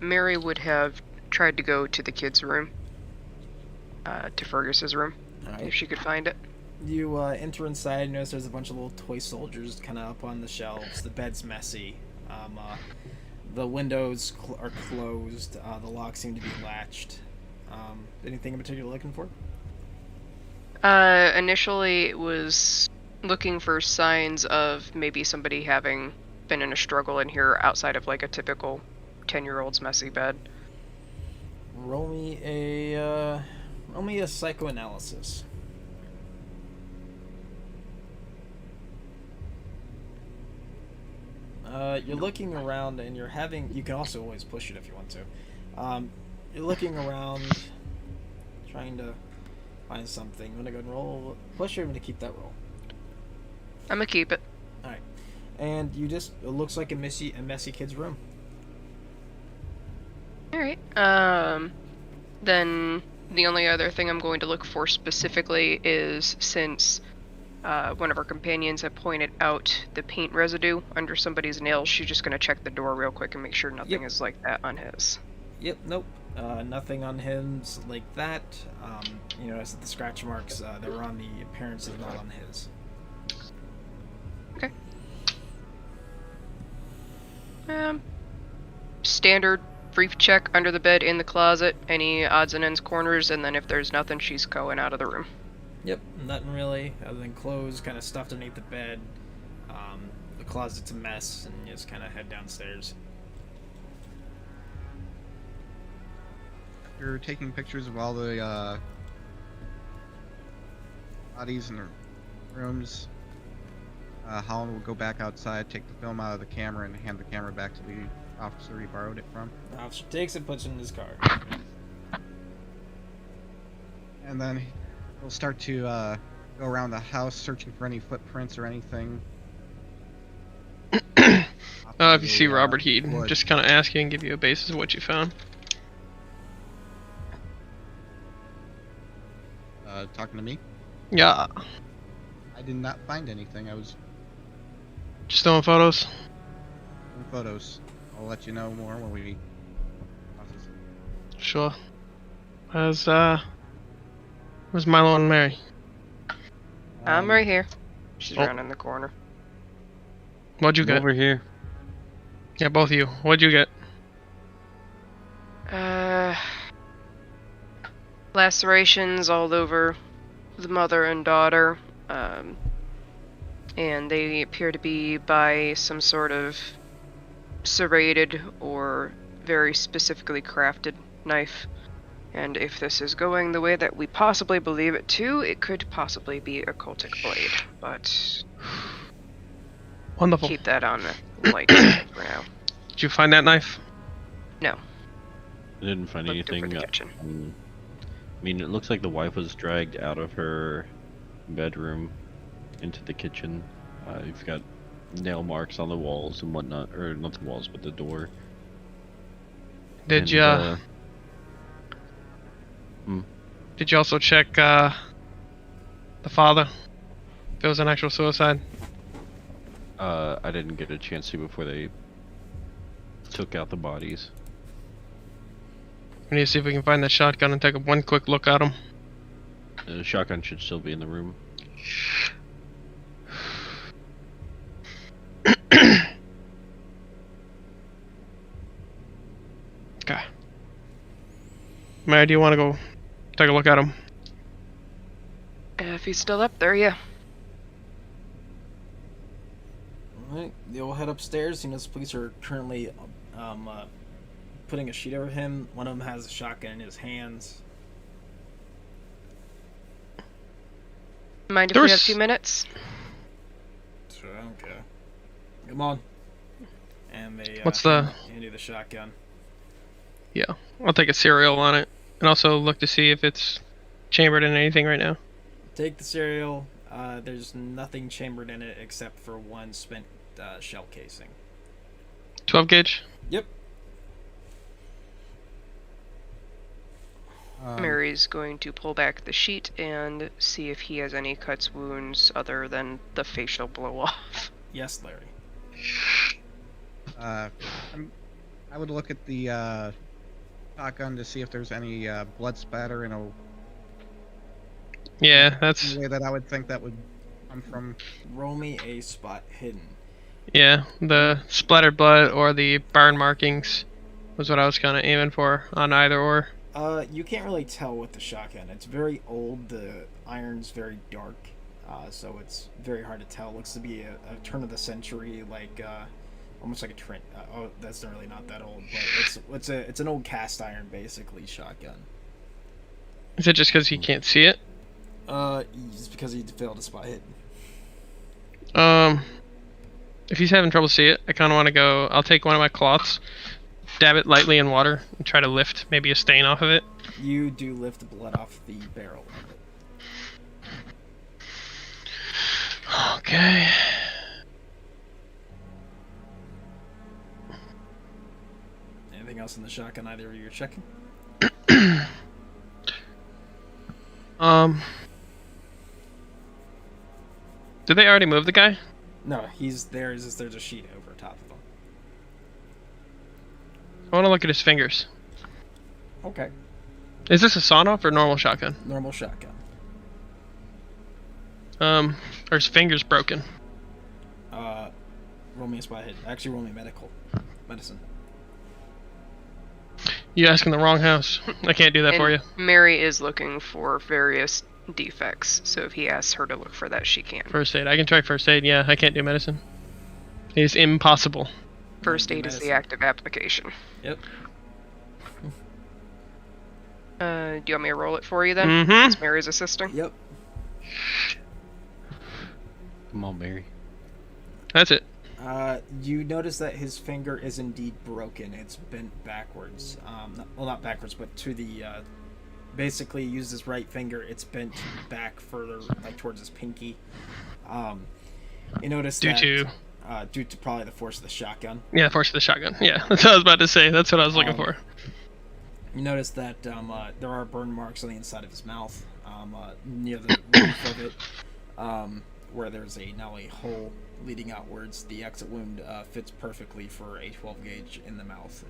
Mary would have tried to go to the kids' room. To Fergus's room, Alright. if she could find it. You enter inside and notice there's a bunch of little toy soldiers kind of up on the shelves. The bed's messy. The windows are closed. The locks seem to be latched. Anything in particular you're looking for? Initially it was looking for signs of maybe somebody having been in a struggle in here outside of like a typical 10-year-old's messy bed. Roll me a psychoanalysis. You're looking around and you can also always push it if you want to. You're looking around, trying to find something. You want to go and roll push or you want to keep that roll? I'm gonna keep it. Alright. And it looks like a messy kid's room. Alright. Then the only other thing I'm going to look for specifically is since one of our companions had pointed out the paint residue under somebody's nails, she's just going to check the door real quick and make sure nothing is like that on his. Yep, nope. Nothing on him's like that. You notice that the scratch marks that were on the appearance is not on his. Okay. Standard brief check under the bed, in the closet, any odds and ends corners, and then if there's nothing, she's going out of the room. Yep, nothing really, other than clothes kind of stuffed underneath the bed. The closet's a mess, and you just kind of head downstairs. After taking pictures of all the bodies in the rooms, Holland will go back outside, take the film out of the camera, and hand the camera back to the officer he borrowed it from. The officer takes it, puts it in his car. And then he'll start to go around the house searching for any footprints or anything. If you see Robert Heed, wood. just kind of ask you and give you a basis of what you found. Talking to me? Yeah, I did not find anything. I was just throwing photos. in photos. I'll let you know more when we... Sure. Where's Milo and Mary? I'm right here. She's Oh. around in the corner. What'd you get? Over here. Yeah, both of you. What'd you get? Lacerations all over the mother and daughter, and they appear to be by some sort of serrated or very specifically crafted knife. And if this is going the way that we possibly believe it to, it could possibly be a cultic blade. But Wonderful. keep that on the light side for now. Did you find that knife? No. I didn't find Looked over anything. the kitchen. I mean, it looks like the wife was dragged out of her bedroom into the kitchen. You've got nail marks on the walls and whatnot, or not the walls, but the door. Did And, you? Did you also check the father? If it was an actual suicide. I didn't get a chance to before they took out the bodies. We need to see if we can find that shotgun and take one quick look at him. The shotgun should still be in the room. Okay. Mary, do you want to go take a look at him? If he's still up there, yeah. Alright, you'll head upstairs. You know, the police are currently putting a sheet over him. One of them has a shotgun in his hands. Mind if we have 2 minutes? Sure, I don't care. Come on. And they What's the- hand you the shotgun. Yeah, I'll take a serial on it, and also look to see if it's chambered in anything right now. Take the cereal. There's nothing chambered in it except for one spent shell casing. 12 gauge. Yep. Mary's going to pull back the sheet and see if he has any cuts, wounds, other than the facial blow-off. Yes, Larry. I would look at the shotgun to see if there's any blood spatter in a Yeah, that's way that I would think that would come from. Roll me a spot hidden. yeah. The splattered blood or the burn markings was what I was kind of aiming for on either or. You can't really tell with the shotgun. It's very old. The iron's very dark, so it's very hard to tell. Looks to be a turn of the century, like almost like a Trent. Oh, that's not really not that old, but it's an old cast iron basically shotgun. Is it just because he can't see it? Just because he failed to spot hidden. If he's having trouble see it, I kind of want to go. I'll take one of my cloths, dab it lightly in water, and try to lift maybe a stain off of it. You do lift the blood off the barrel of it. Okay. Anything else in the shotgun either of you are checking? Did they already move the guy? No, he's there. Is there's a sheet over top of him. I want to look at his fingers. Okay. Is this a sawn-off or normal shotgun? Normal shotgun. Are his fingers broken? Roll me a spot hidden. Actually, roll me medicine. You asking the wrong house. I can't do that for you. Mary is looking for various defects, so if he asks her to look for that, she can. First aid. I can try first aid. Yeah, I can't do medicine. It is impossible. First aid is the active application. Yep. Do you want me to roll it for you then? Mm-hmm. Since Mary's assisting? Yep. Come on, Mary. That's it. You notice that his finger is indeed broken. It's bent backwards. Well, not backwards, but to the, basically used his right finger. It's bent back further, like towards his pinky. You notice Due to probably the force of the shotgun. Yeah, force of the shotgun. Yeah, that's what I was about to say. That's what I was looking for. You notice that there are burn marks on the inside of his mouth, near the roof of it, where there's not only hole leading outwards. The exit wound fits perfectly for a 12 gauge in the mouth.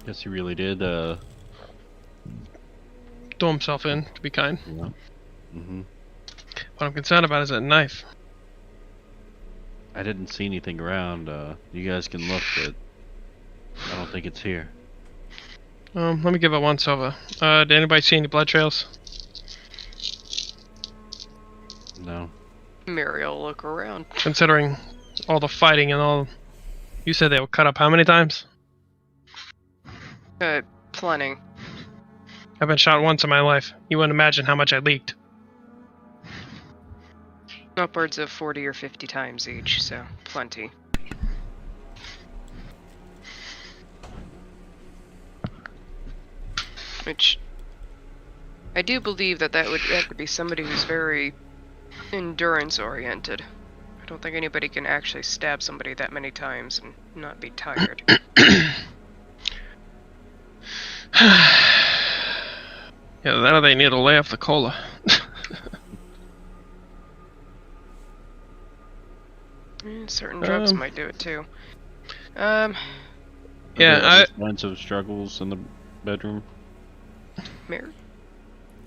Guess he really did. Throw himself in, to be kind. Yeah. Mhm. What I'm concerned about is that knife. I didn't see anything around. You guys can look, but I don't think it's here. Let me give it once over. Did anybody see any blood trails? No. Mary will look around. Considering all the fighting and all... You said they were cut up how many times? Plenty. I've been shot once in my life. You wouldn't imagine how much I leaked. Upwards of 40 or 50 times each, so plenty. Which, I do believe that would have to be somebody who's very endurance-oriented. I don't think anybody can actually stab somebody that many times and not be tired. Yeah, that or they need to lay off the cola. Certain drugs might do it too. Yeah, Signs of struggles in the bedroom. Mary?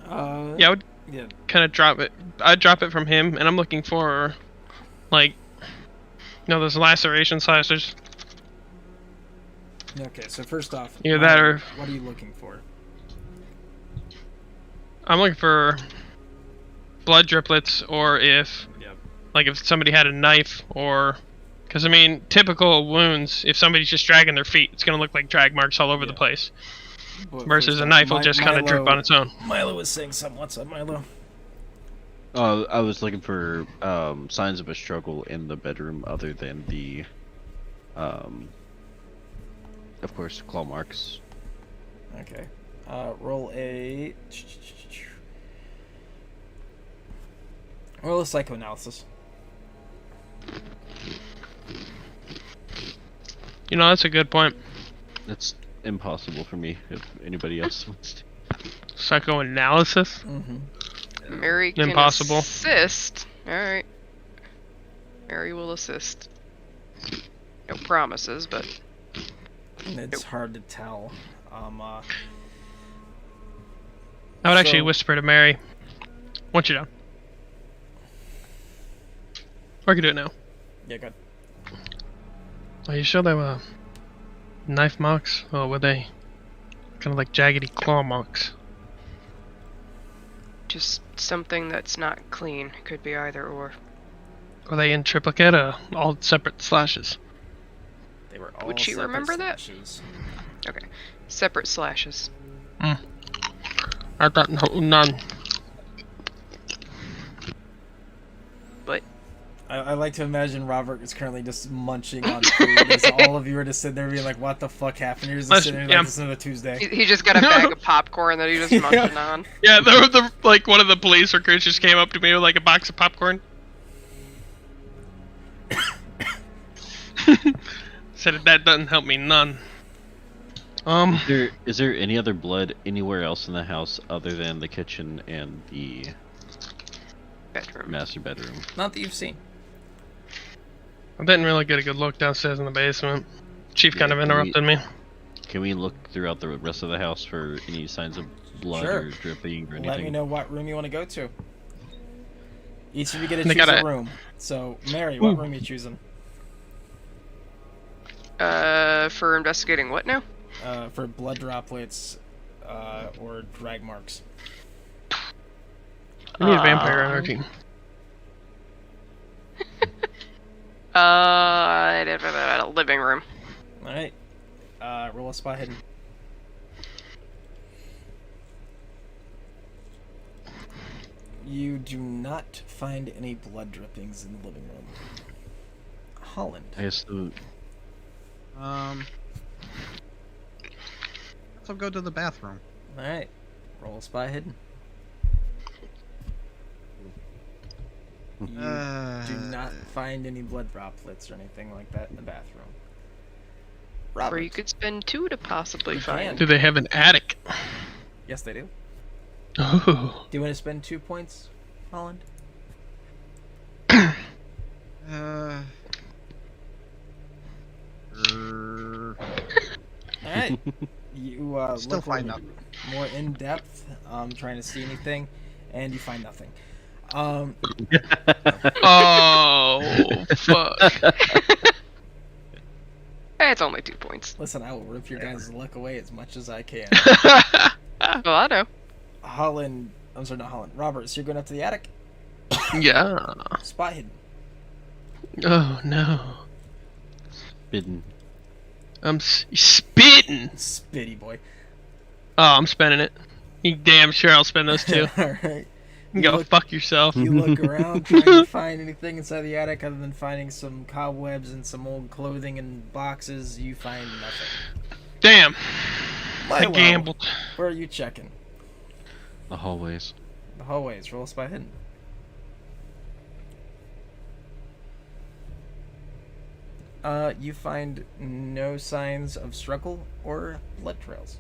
Yeah, I would Yeah. kind of drop it. I'd drop it from him, and I'm looking for, like, those laceration sizes. Okay, so first off, Either that or what are you looking for? I'm looking for blood driplets, or if Yep. like if somebody had a knife, or because I mean, typical wounds, if somebody's just dragging their feet, it's gonna look like drag marks all over the place. But Versus first a off, knife will just kind of drip on its own. Milo was saying something. What's up, Milo? I was looking for signs of a struggle in the bedroom other than the, of course, claw marks. Okay. Roll a psychoanalysis. You know, that's a good point. It's impossible for me if anybody else wants to. Psychoanalysis? Mm-hmm. Mary can Impossible. assist. Alright. Mary will assist. No promises, but It's hard to tell. I would actually So- whisper to Mary. Want you down. Or I can do it now. Yeah, good. Are you sure they were knife marks? Or were they kind of like jaggedy claw marks? just something that's not clean. Could be either or. Are they in triplicate or all separate slashes? They were all Would she separate remember that? slashes. Okay. Separate slashes. I thought none. But I like to imagine Robert is currently just munching on food as all of you are just sitting there being like, what the fuck happened? You're just sitting there like, this is another Tuesday. he just got a bag of popcorn that he just munching on. Yeah, like one of the police recruits just came up to me with like a box of popcorn. Said that doesn't help me none. Is there any other blood anywhere else in the house other than the kitchen and the Bedroom. master bedroom? Not that you've seen. I didn't really get a good look downstairs in the basement. Chief kind Yeah, of interrupted me. Can we look throughout the rest of the house for any signs of blood Sure. or dripping or anything? Let me know what room you want to go to. Each of you get to They choose gotta- a room. So, Mary, what room are you choosing? For investigating what now? For blood droplets or drag marks. I need a vampire on our team. Living room. Alright. Roll a spot hidden. You do not find any blood drippings in the living room. Holland. I guess Let's go to the bathroom. Alright. Roll a spot hidden. You do not find any blood droplets or anything like that in the bathroom. Robert. Or you could spend 2 to possibly You find. can. Do they have an attic? Yes, they do. Oh. Do you want to spend 2 points, Holland? Alright. You Still look find a little nothing. more in depth, trying to see anything, and you find nothing. Oh, fuck. It's only 2 points. Listen, I will rip your guys' luck away as much as I can. Well, I know. Holland, I'm sorry, not Holland. Robert, so you're going up to the attic? Yeah. Spot hidden. Oh, no. bidden. I'm spitting. Spitty boy. Oh, I'm spending it. You damn sure I'll spend those two. Alright. You go fuck yourself. You look around trying to find anything inside the attic other than finding some cobwebs and some old clothing and boxes. You find nothing. Damn. I Milo, gambled. where are you checking? The hallways. The hallways. Roll a spot hidden. You find no signs of struggle or blood trails.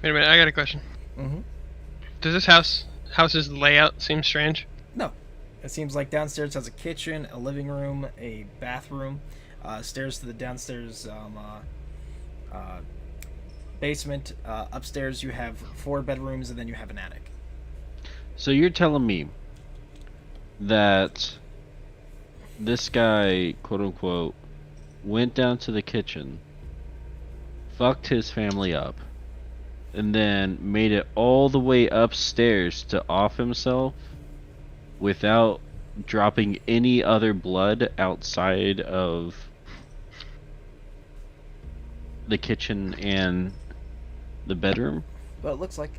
Wait a minute, I got a question. Mm-hmm. Does this house's layout seem strange? No. It seems like downstairs has a kitchen, a living room, a bathroom, stairs to the downstairs basement. Upstairs you have 4 bedrooms, and then you have an attic. So you're telling me that this guy, quote unquote, went down to the kitchen fucked his family up, and then made it all the way upstairs to off himself without dropping any other blood outside of the kitchen and the bedroom? Well, it looks like.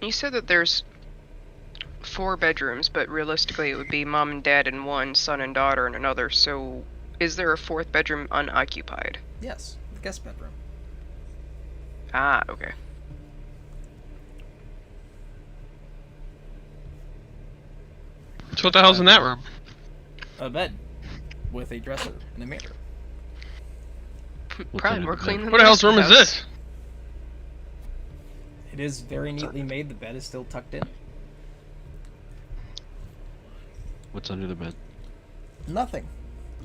You said that there's 4 bedrooms, but realistically it would be mom and dad in one, son and daughter in another, so is there a 4th bedroom unoccupied? Yes, the guest bedroom. Ah, okay. So what the hell's in that room? A bed with a dresser and a mirror. Probably under more the clean bed? than What the the hell's rest of room the is house. this? It is very neatly made. The bed is still tucked in. What's under the bed? Nothing.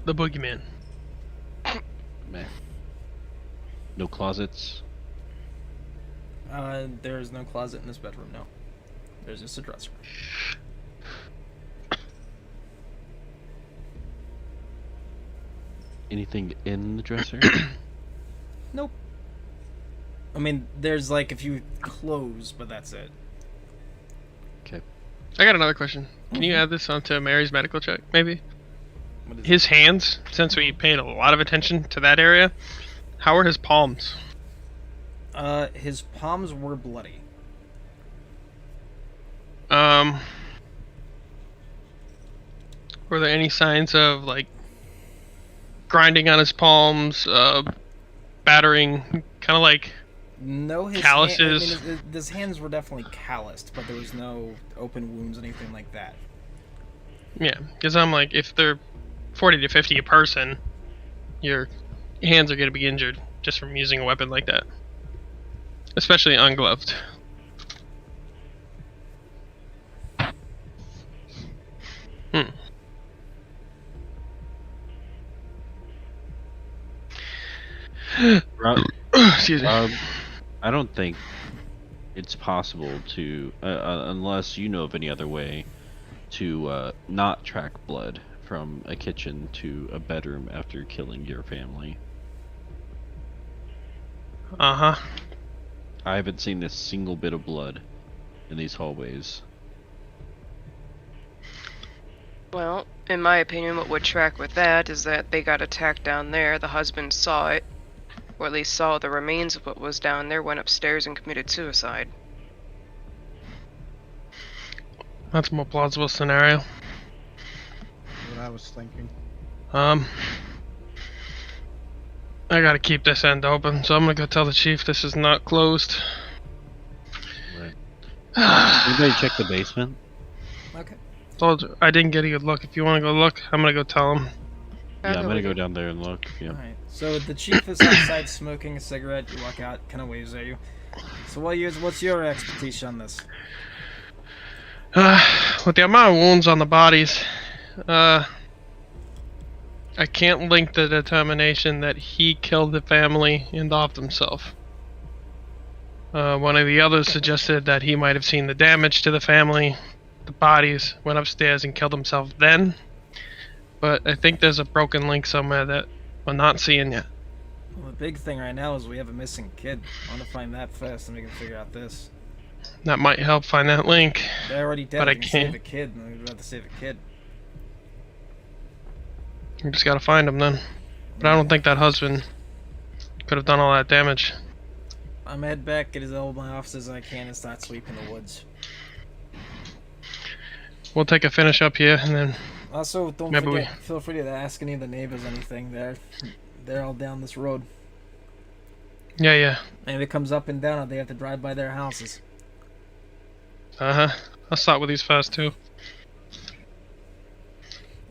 The boogeyman. Man. No closets? There's no closet in this bedroom, no. There's just a dresser. Anything in the dresser? Nope. I mean, there's like a few clothes, but that's it. Okay. I got another question. Can you add this onto Mary's medical check, maybe? What is His hands, since we paid a lot of attention to that area, how are his palms? His palms were bloody. Were there any signs of, like, grinding on his palms, battering, kind of like... No, his Calluses. his hands were definitely calloused, but there was no open wounds, anything like that. Yeah, because I'm like, if they're 40 to 50 a person, your hands are going to be injured just from using a weapon like that. Especially ungloved. Excuse me. I don't think it's possible to, unless you know of any other way, to not track blood from a kitchen to a bedroom after killing your family. Uh-huh. I haven't seen a single bit of blood in these hallways. Well, in my opinion, what would track with that is that they got attacked down there, the husband saw it, or at least saw the remains of what was down there, went upstairs and committed suicide. That's a more plausible scenario. What I was thinking. I gotta keep this end open, so I'm gonna go tell the chief this is not closed. Right. Anybody check the basement? Okay. Told you, I didn't get a good look. If you wanna go look, I'm gonna go tell him. Yeah, I'm gonna go down there and look. Yeah. Alright. So the chief is outside smoking a cigarette. You walk out, kind of waves at you. So what's your expectation on this? With the amount of wounds on the bodies, I can't link the determination that he killed the family and offed himself. One of the others suggested that he might have seen the damage to the family, the bodies, went upstairs and killed himself then. But I think there's a broken link somewhere that we're not seeing yet. Well, the big thing right now is we have a missing kid. I want to find that first, and we can figure out this. That might help find that link. They're already dead. But We I can can't. save a kid, and we'd rather save a kid. We just gotta find him then. But I don't think that husband could have done all that damage. I'm gonna head back, get as all my officers as I can, and start sweeping the woods. We'll take a finish up here and then Also, don't Maybe forget, feel free to ask any of the neighbors anything. They're all down this road. yeah. And if it comes up and down, they have to drive by their houses. Uh-huh. I'll start with these first two.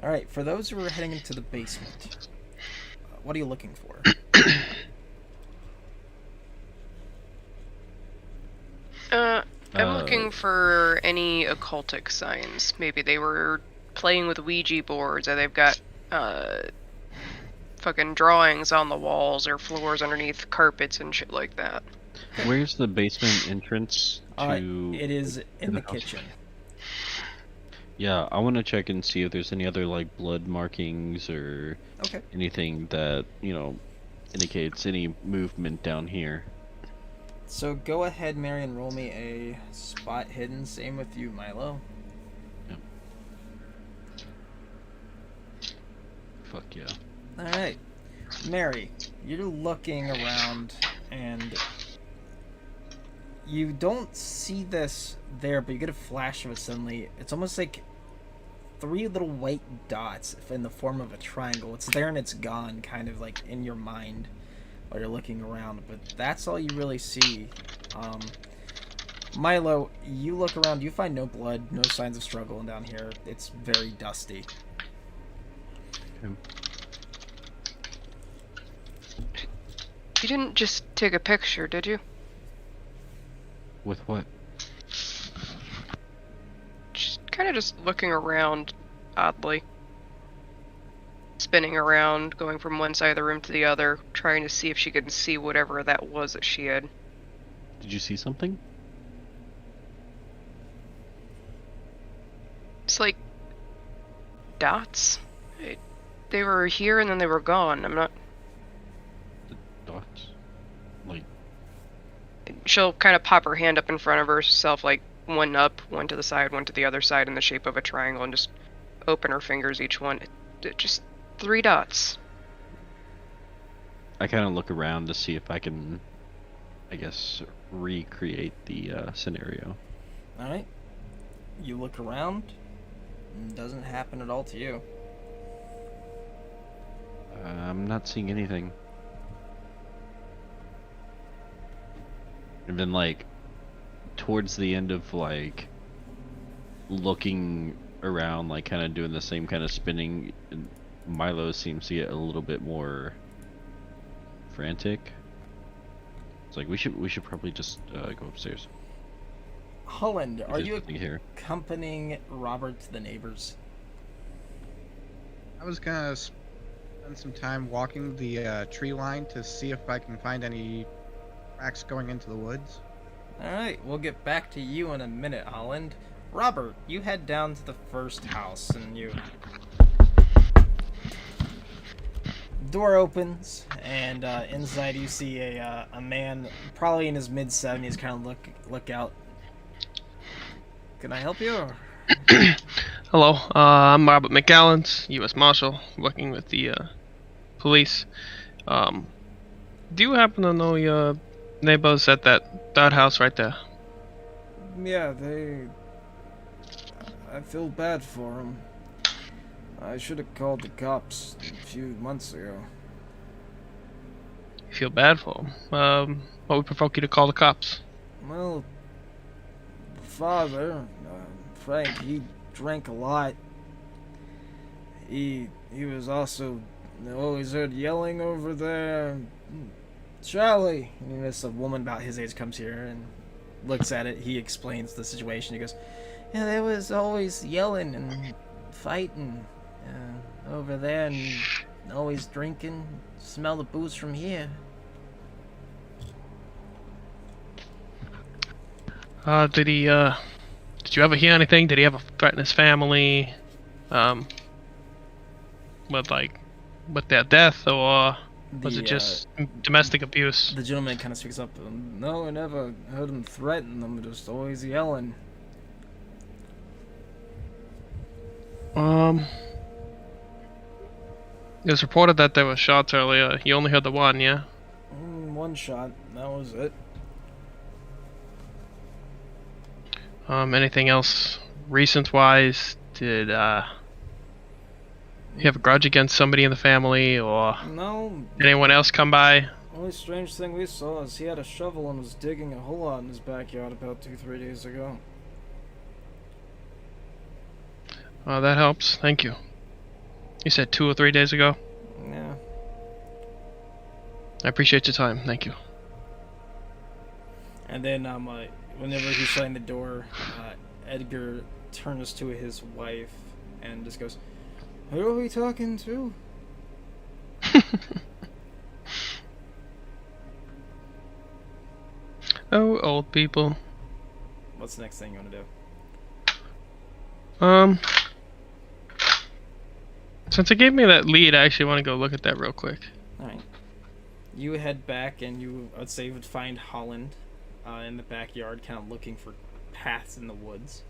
Alright, for those who are heading into the basement, what are you looking for? I'm looking for any occultic signs. Maybe they were playing with Ouija boards, or they've got fucking drawings on the walls or floors underneath carpets and shit like that. Where's the basement entrance to? It is in the the house? kitchen. Yeah, I want to check and see if there's any other like blood markings or Okay. anything that, indicates any movement down here. So go ahead, Mary, and roll me a spot hidden. Same with you, Milo. Yep. Fuck yeah. Alright. Mary, you're looking around and you don't see this there, but you get a flash of it suddenly. It's almost like 3 little white dots in the form of a triangle. It's there and it's gone, kind of like in your mind while you're looking around, but that's all you really see. Milo, you look around, you find no blood, no signs of struggle down here. It's very dusty. Okay. You didn't just take a picture, did you? With what? Just looking around oddly. Spinning around, going from one side of the room to the other, trying to see if she could see whatever that was that she had. Did you see something? It's like dots. They were here and then they were gone. I'm not. The dots? Like, She'll kind of pop her hand up in front of herself, like one up, one to the side, one to the other side in the shape of a triangle, and just open her fingers each one. Just 3 dots. I kind of look around to see if I can, I guess, recreate the scenario. Alright. You look around, and it doesn't happen at all to you. I'm not seeing anything. And then, like, towards the end of, like, looking around, like, kind of doing the same kind of spinning, Milo seems to get a little bit more frantic. It's like, we should probably just go upstairs. Holland, are There's you nothing here. accompanying Robert to the neighbors? I was gonna spend some time walking the tree line to see if I can find any tracks going into the woods. Alright, we'll get back to you in a minute, Holland. Robert, you head down to the first house and you... Door opens, and inside you see a man, probably in his mid-70s, kind of look out. Can I help you? Or... Hello, I'm Robert McGallants, U.S. Marshal, working with the police. Do you happen to know your neighbors at that third house right there? Yeah, I feel bad for him. I should have called the cops a few months ago. You feel bad for them? What would provoke you to call the cops? Well, the father, Frank, he drank a lot. He was also always heard yelling over there. Charlie! And this a woman about his age comes here and looks at it. He explains the situation. He goes, yeah, there was always yelling and fighting over there and always drinking. Smell the booze from here. Did you ever hear anything? Did he ever threaten his family? With their death, or was it just domestic abuse? The gentleman kind of speaks up. No, I never heard him threaten them, just always yelling. It was reported that there were shots earlier. You only heard the one, yeah? One shot, that was it. Anything else recent-wise? Did you have a grudge against somebody in the family, or No, anyone else come by? only strange thing we saw is he had a shovel and was digging a hole out in his backyard about 2-3 days ago. That helps. Thank you. You said 2 or 3 days ago? Yeah. I appreciate your time. Thank you. And then, whenever he's shutting the door, Edgar turns to his wife and just goes, "Who are we talking to?" Oh, old people. What's the next thing you want to do? Um, since it gave me that lead, I actually want to go look at that real quick. All right. You head back, and you, I'd say, would find Holland in the backyard, kind of looking for paths in the woods.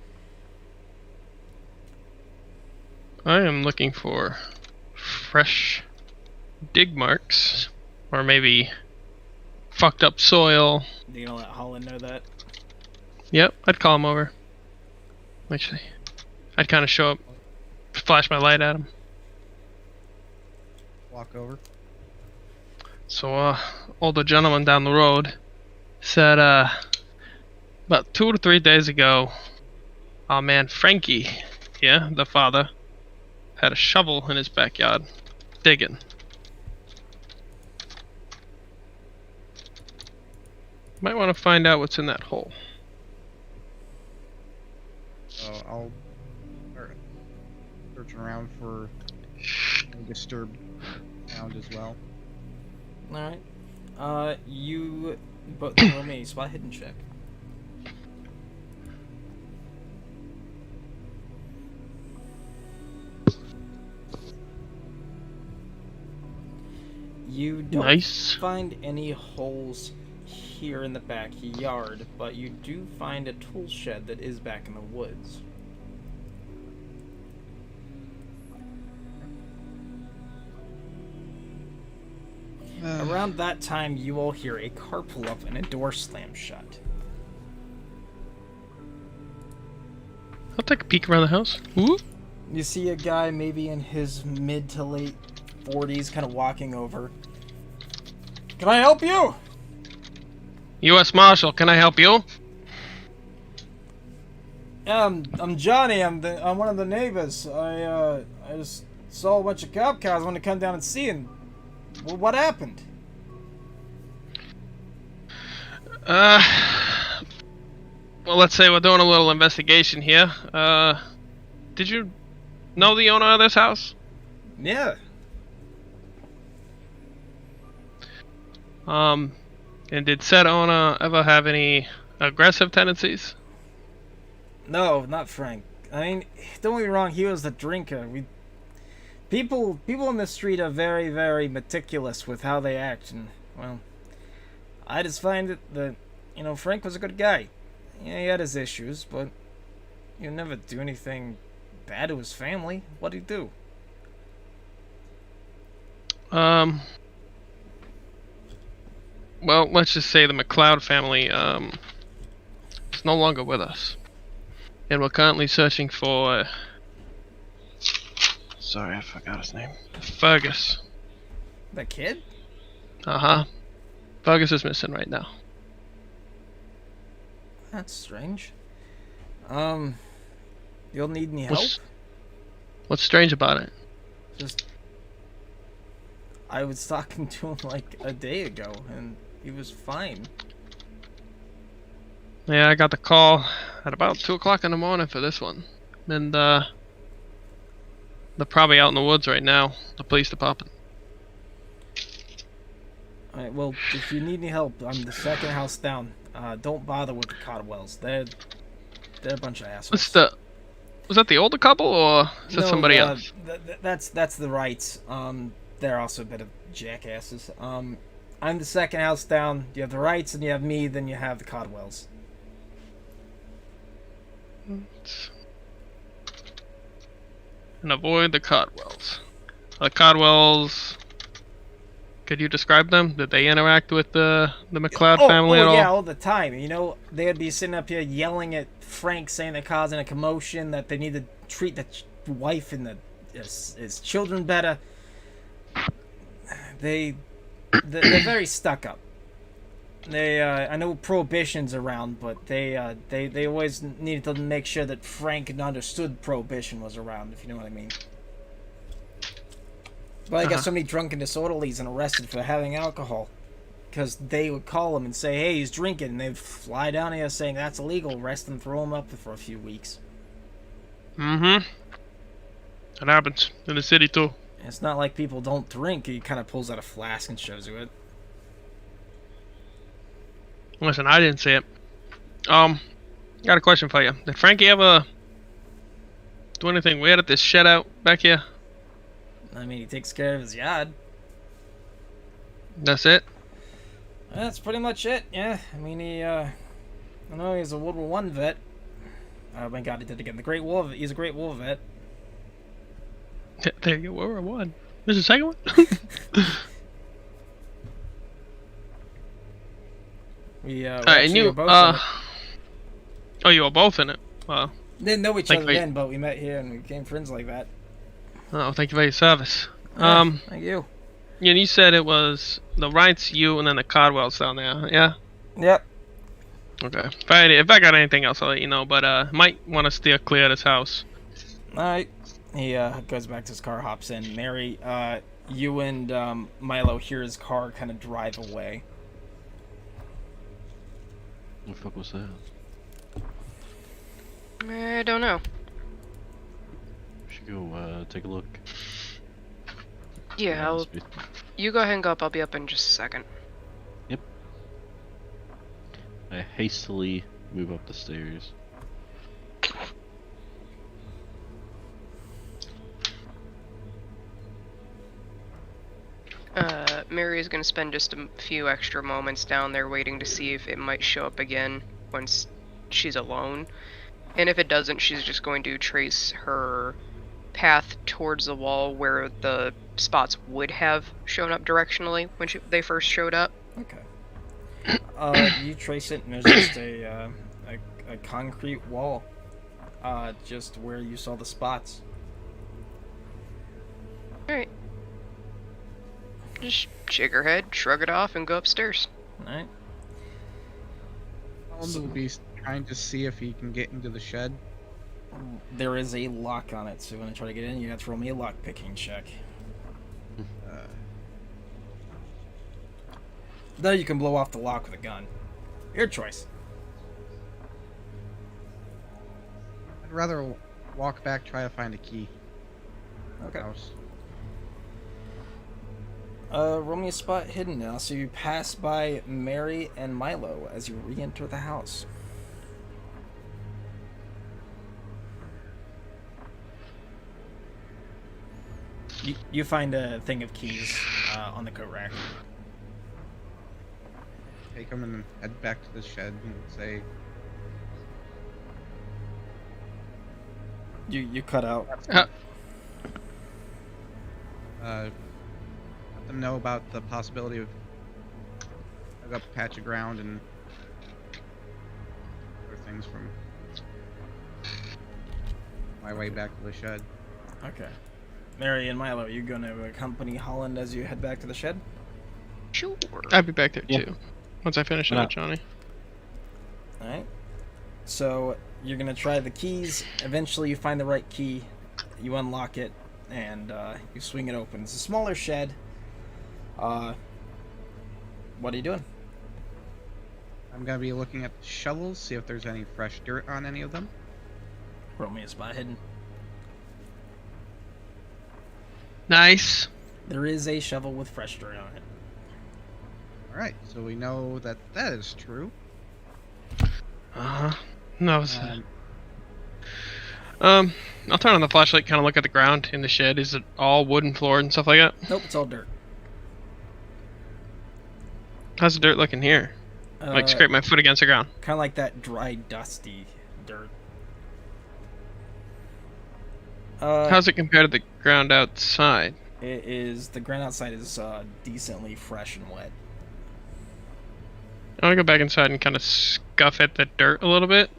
I am looking for fresh dig marks, or maybe fucked up soil. You gonna let Holland know that? Yep, I'd call him over. Actually, I'd kind of show up, flash my light at him. Walk over. So, older gentleman down the road said, about 2 to 3 days ago, our man Frankie, yeah, the father, had a shovel in his backyard, digging. Might want to find out what's in that hole. So I'll start searching around for a disturbed sound as well. All right. You both roll me a spot hidden check. You don't Nice. find any holes here in the backyard, but you do find a tool shed that is back in the woods. Around that time, you all hear a car pull up and a door slam shut. I'll take a peek around the house. Ooh. You see a guy maybe in his mid to late 40s kind of walking over. Can I help you? U.S. Marshal, can I help you? I'm Johnny. I'm one of the neighbors. I just saw a bunch of cop cars. I want to come down and see. And what happened? Well, let's say we're doing a little investigation here. Did you know the owner of this house? Yeah. And did said owner ever have any aggressive tendencies? No, not Frank. I mean, don't get me wrong. He was a drinker. People in the street are very, very meticulous with how they act, and well, I just find that Frank was a good guy. Yeah, he had his issues, but he'd never do anything bad to his family. What'd he do? Well, let's just say the McLeod family is no longer with us, and we're currently searching for. Sorry, I forgot his name. Fergus. The kid? Uh-huh. Fergus is missing right now. That's strange. You'll need any help? What's strange about it? Just, I was talking to him like a day ago, and he was fine. Yeah, I got the call at about 2 o'clock in the morning for this one. And, they're probably out in the woods right now, the police department. Alright, well, if you need any help, I'm the second house down. Don't bother with the Codwells. They're a bunch of assholes. Was that the older couple, or is that somebody else? That's the Wrights. They're also a bit of jackasses. I'm the second house down. You have the Wrights, and you have me, then you have the Codwells. And avoid the Codwells. The Codwells, could you describe them? Did they interact with the McLeod family at all? Yeah, all the time. They'd be sitting up here yelling at Frank, saying they're causing a commotion, that they need to treat the wife and his children better. They're very stuck up. I know Prohibition's around, but they always needed to make sure that Frank understood Prohibition was around, if you know what I mean. But I got so many drunken disorderlies and arrested for having alcohol, because they would call him and say, "Hey, he's drinking," and they'd fly down here saying that's illegal, arrest him, throw him up for a few weeks. Mm-hmm. That happens in the city too. It's not like people don't drink. He kind of pulls out a flask and shows you it. Listen, I didn't see it. Got a question for you. Did Frankie ever do anything weird at this shed out back here? I mean, he takes care of his yard. That's it? That's pretty much it, yeah. I mean, I know he's a World War One vet. Oh my god, he did it again. He's a Great War vet. There you go, World War One. There's a second one? Alright, and you, oh, you were both in it? Wow. didn't know each Thank other you. then, but we met here and we became friends like that. Oh, thank you for your service. Thank you. Yeah, you said it was the Wrights, you, and then the Cardwells down there, yeah? Yep. Okay. If I got anything else, I'll let you know, but, might want to steer clear of this house. Alright. He goes back to his car, hops in. Mary, you and Milo hear his car kind of drive away. What the fuck was that? I don't know. We should go take a look. Yeah, Must be- you go ahead and go up. I'll be up in just a second. I hastily move up the stairs. Mary is going to spend just a few extra moments down there waiting to see if it might show up again once she's alone. And if it doesn't, she's just going to trace her path towards the wall where the spots would have shown up directionally when they first showed up. Okay. You trace it, and there's just a concrete wall, just where you saw the spots. Alright. Just shake her head, shrug it off, and go upstairs. Alright. Holmes will be trying to see if he can get into the shed. There is a lock on it, so when I try to get in, you have to roll me a lock picking check. Though you can blow off the lock with a gun. Your choice. I'd rather walk back, try to find a key. Okay. House. Roll me a spot hidden now, so you pass by Mary and Milo as you re-enter the house. You find a thing of keys on the coat rack. Take them and head back to the shed and say, You cut out. let them know about the possibility of dug up a patch of ground and other things from my way back to the shed. Okay. Mary and Milo, you gonna accompany Holland as you head back to the shed? Sure. I'll be back there, Yeah. too. Once I finish it Why with Johnny. Alright. So, you're gonna try the keys. Eventually, you find the right key. You unlock it, and you swing it open. It's a smaller shed. What are you doing? I'm gonna be looking at the shovels, see if there's any fresh dirt on any of them. Roll me a spot hidden. Nice. There is a shovel with fresh dirt on it. Alright, so we know that that is true. Uh-huh. No, it's, Um, I'll turn on the flashlight, kind of look at the ground in the shed. Is it all wooden floor and stuff like that? Nope, it's all dirt. How's the dirt looking here? Like scrape my foot against the ground. Kind of like that dry, dusty dirt. How's it compared to the ground outside? It is, the ground outside is decently fresh and wet. I want to go back inside and kind of scuff at the dirt a little bit.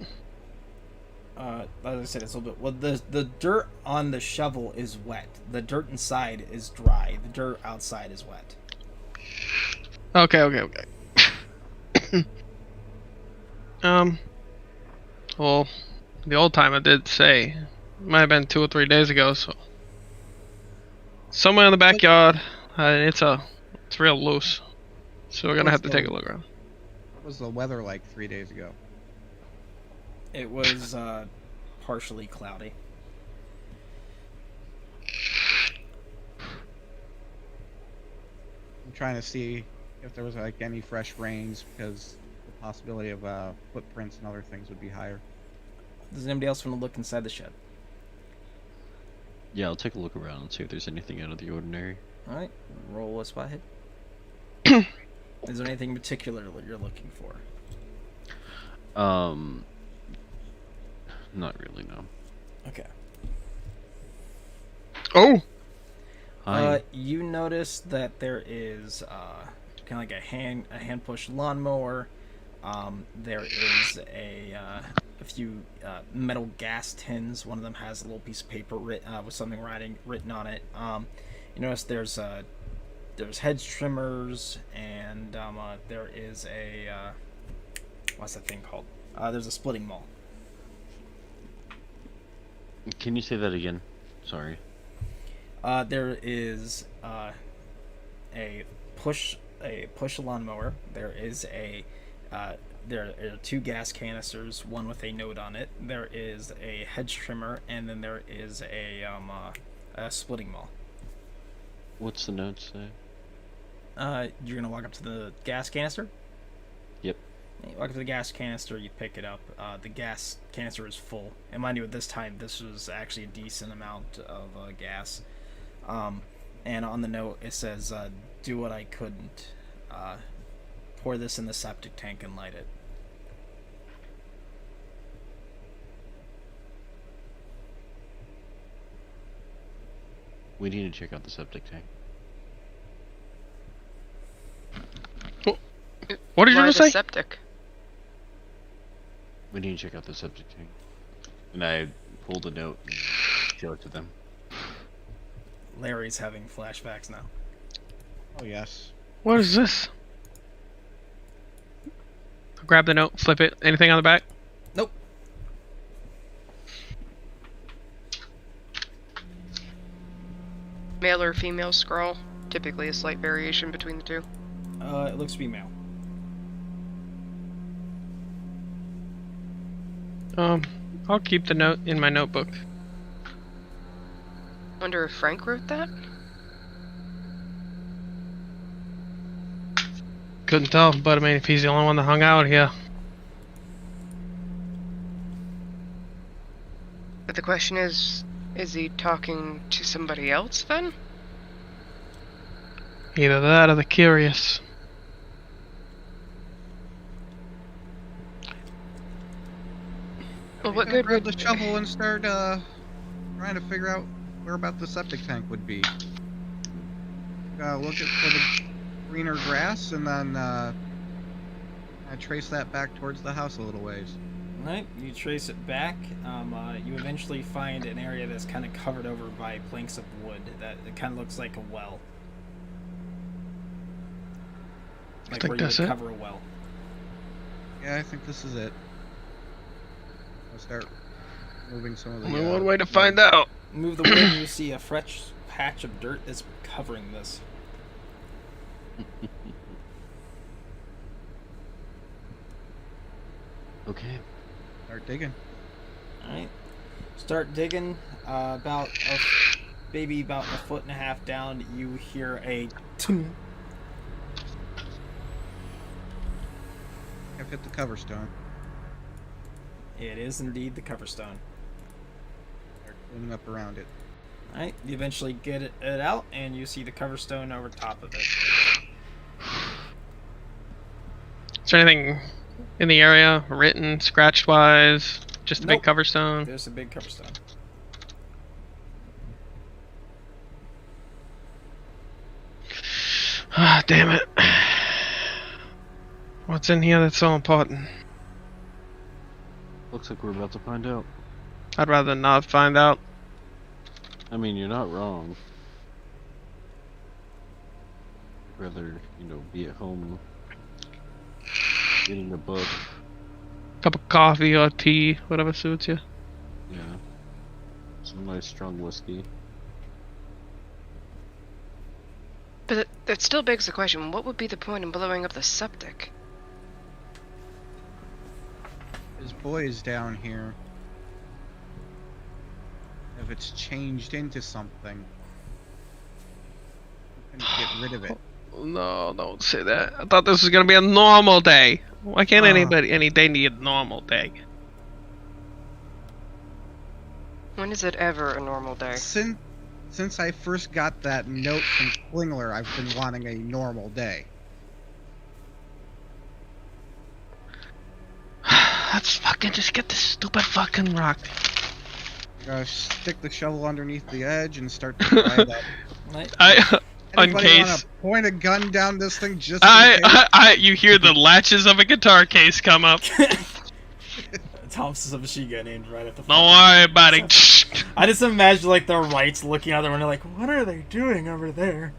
As I said, it's a little bit. Well, the dirt on the shovel is wet. The dirt inside is dry. The dirt outside is wet. Okay. Well, the old timer did say, it might have been 2 or 3 days ago, so somewhere in the backyard, it's real loose, so we're gonna have to take a look around. what was the weather like 3 days ago? It was partially cloudy. I'm trying to see if there was like any fresh rains because the possibility of footprints and other things would be higher. Does anybody else want to look inside the shed? Yeah, I'll take a look around and see if there's anything out of the ordinary. All right, roll a spot hit. Is there anything particular that you're looking for? Not really, no. Okay. Oh! Hi. You notice that there is kind of like a hand push lawnmower. There is a few metal gas tins. One of them has a little piece of paper with something written on it. You notice there's hedge trimmers, and there is a what's that thing called? There's a splitting maul. Can you say that again? Sorry. There is a push lawnmower. There is there are 2 gas canisters, one with a note on it. There is a hedge trimmer, and then there is a splitting maul. What's the note say? You're gonna walk up to the gas canister. Yep. You walk up to the gas canister, you pick it up. The gas canister is full, and mind you, at this time, this was actually a decent amount of gas. And on the note, it says, "Do what I couldn't. Pour this in the septic tank and light it." We need to check out the septic tank. What did you Why just the say? septic? We need to check out the septic tank. And I pulled a note and show it to them. Larry's having flashbacks now. Oh yes. What is this? Grab the note, flip it. Anything on the back? Nope. Male or female scroll? Typically a slight variation between the two. It looks to be male. I'll keep the note in my notebook. Wonder if Frank wrote that? Couldn't tell, but I mean, if he's the only one that hung out here. But the question is he talking to somebody else then? Either that or the curious. Well, what Maybe good grab would the shovel and start trying to figure out where about the septic tank would be. Look for the greener grass and then trace that back towards the house a little ways. Alright, you trace it back. You eventually find an area that's kind of covered over by planks of wood. That it kind of looks like a well. Like think where you that's would it. cover a well. Yeah, I think this is it. I'll start moving some of the. Only one way to find out. Move the wood and you see a fresh patch of dirt that's covering this. Okay. Start digging. Alright. Start digging. Maybe about a foot and a half down, you hear a tung. I've hit the cover stone. It is indeed the cover stone. Start cleaning up around it. Alright, you eventually get it out, and you see the cover stone over top of it. Is there anything in the area written, scratched wise? Just a big Nope. cover stone? There's a big cover stone. Ah, damn it. What's in here that's so important? Looks like we're about to find out. I'd rather not find out. I mean, you're not wrong. I'd rather, be at home reading a book. Cup of coffee or tea, whatever suits you. Yeah. Some nice strong whiskey. But that still begs the question, what would be the point in blowing up the septic? His boys down here. If it's changed into something, we can get rid of it. No, don't say that. I thought this was gonna be a normal day. Why can't any day need a normal day? When is it ever a normal day? Since I first got that note from Klingler, I've been wanting a normal day. Let's fucking just get this stupid fucking rock. Stick the shovel underneath the edge and start to dry it up. I, on Anybody case. want to point a gun down this thing just in case? You hear the latches of a guitar case come up. Thompson's a machine gun aimed right at the. Don't worry about it. I just imagine like the Wrights looking out the window, like, what are they doing over there?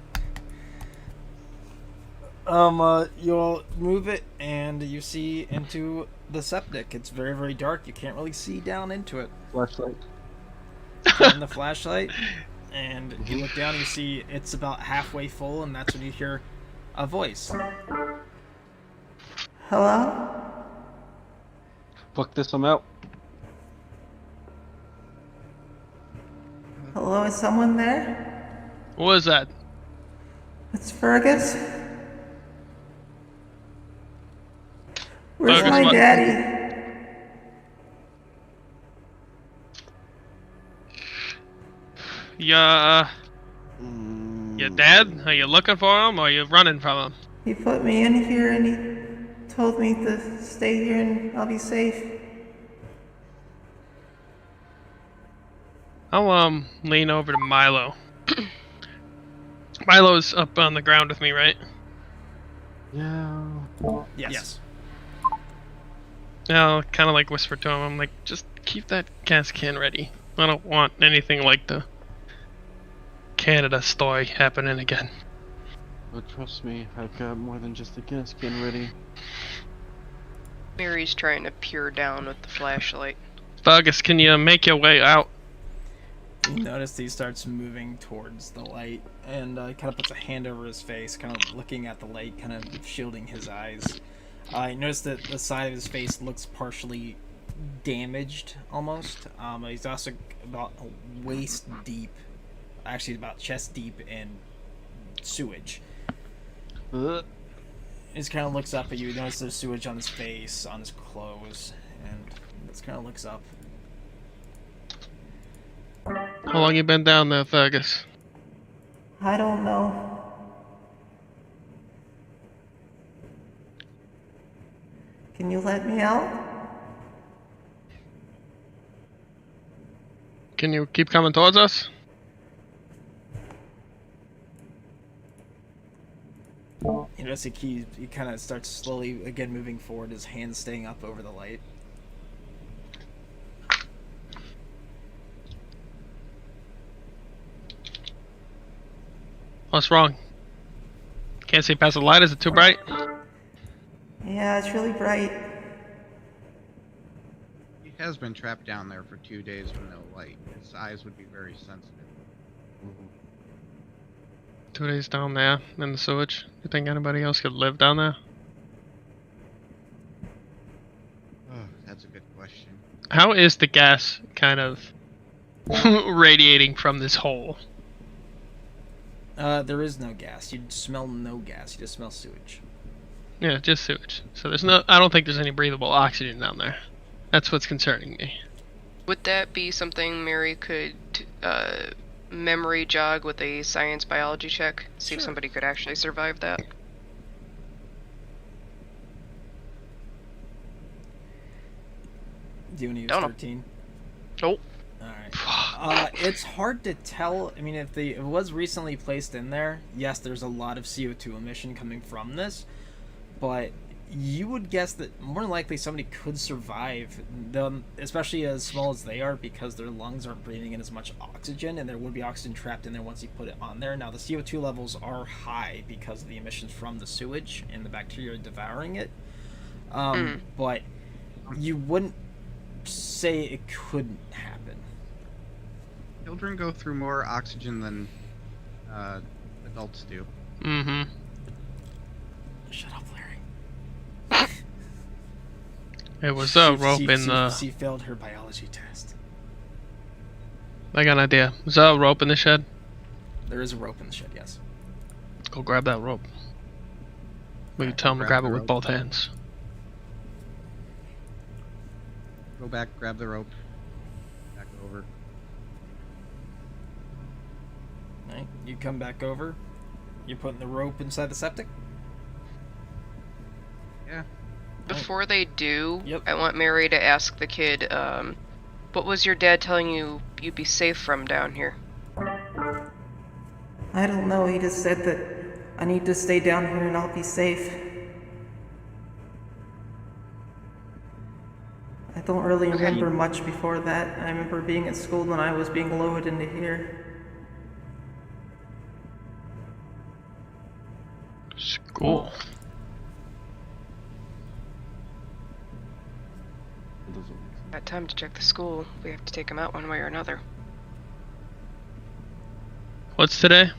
You'll move it, and you see into the septic. It's very, very dark. You can't really see down into it. Flashlight. Turn the flashlight, and you look down and you see it's about halfway full, and that's when you hear a voice. Hello? Fuck this, I'm out. Hello, is someone there? What was that? It's Fergus? Where's Fergus, my what? daddy? Your dad? Are you looking for him, or are you running from him? He put me in here and he told me to stay here and I'll be safe. I'll lean over to Milo. Milo's up on the ground with me, right? Yeah. Yes. I'll kind of like whisper to him. I'm like, just keep that gas can ready. I don't want anything like the Canada story happening again. But trust me, I've got more than just a gas can ready. Mary's trying to peer down with the flashlight. Fergus, can you make your way out? You notice he starts moving towards the light, and kind of puts a hand over his face, kind of looking at the light, kind of shielding his eyes. You notice that the side of his face looks partially damaged, almost. He's also about waist deep, actually about chest deep in sewage. He just kind of looks up at you. You notice there's sewage on his face, on his clothes, and just kind of looks up. How long you been down there, Fergus? I don't know. Can you let me out? Can you keep coming towards us? You notice he kind of starts slowly again moving forward, his hands staying up over the light. What's wrong? Can't see past the light? Is it too bright? Yeah, it's really bright. He has been trapped down there for 2 days with no light. His eyes would be very sensitive. 2 days down there in the sewage. You think anybody else could live down there? Oh, that's a good question. How is the gas kind of radiating from this hole? There is no gas. You smell no gas. You just smell sewage. Yeah, just sewage. So there's no. I don't think there's any breathable oxygen down there. That's what's concerning me. Would that be something Mary could memory jog with a science biology check? See if Sure. somebody could actually survive that. Do you want to use Don't know. 13? Nope. Alright. It's hard to tell. I mean, if it was recently placed in there, yes, there's a lot of CO2 emission coming from this, but you would guess that more than likely somebody could survive, them, especially as small as they are, because their lungs aren't breathing in as much oxygen, and there would be oxygen trapped in there once you put it on there. Now, the CO2 levels are high because of the emissions from the sewage and the bacteria devouring it, but you wouldn't say it couldn't happen. Children go through more oxygen than adults do. Mm-hmm. Shut up, Larry. It was a rope in the. She failed her biology test. I got an idea. Was there a rope in the shed? There is a rope in the shed, yes. Go grab that rope. We can tell him to grab it with both hands. Go back, grab the rope. Back over. You come back over. You're putting the rope inside the septic. Yeah. Before they do, Yep. I want Mary to ask the kid, what was your dad telling you you'd be safe from down here? I don't know, he just said that I need to stay down here and I'll be safe. I don't really Okay. remember much before that. I remember being at school when I was being lowered into here. School. Got time to check the school. We have to take him out one way or another. What's today?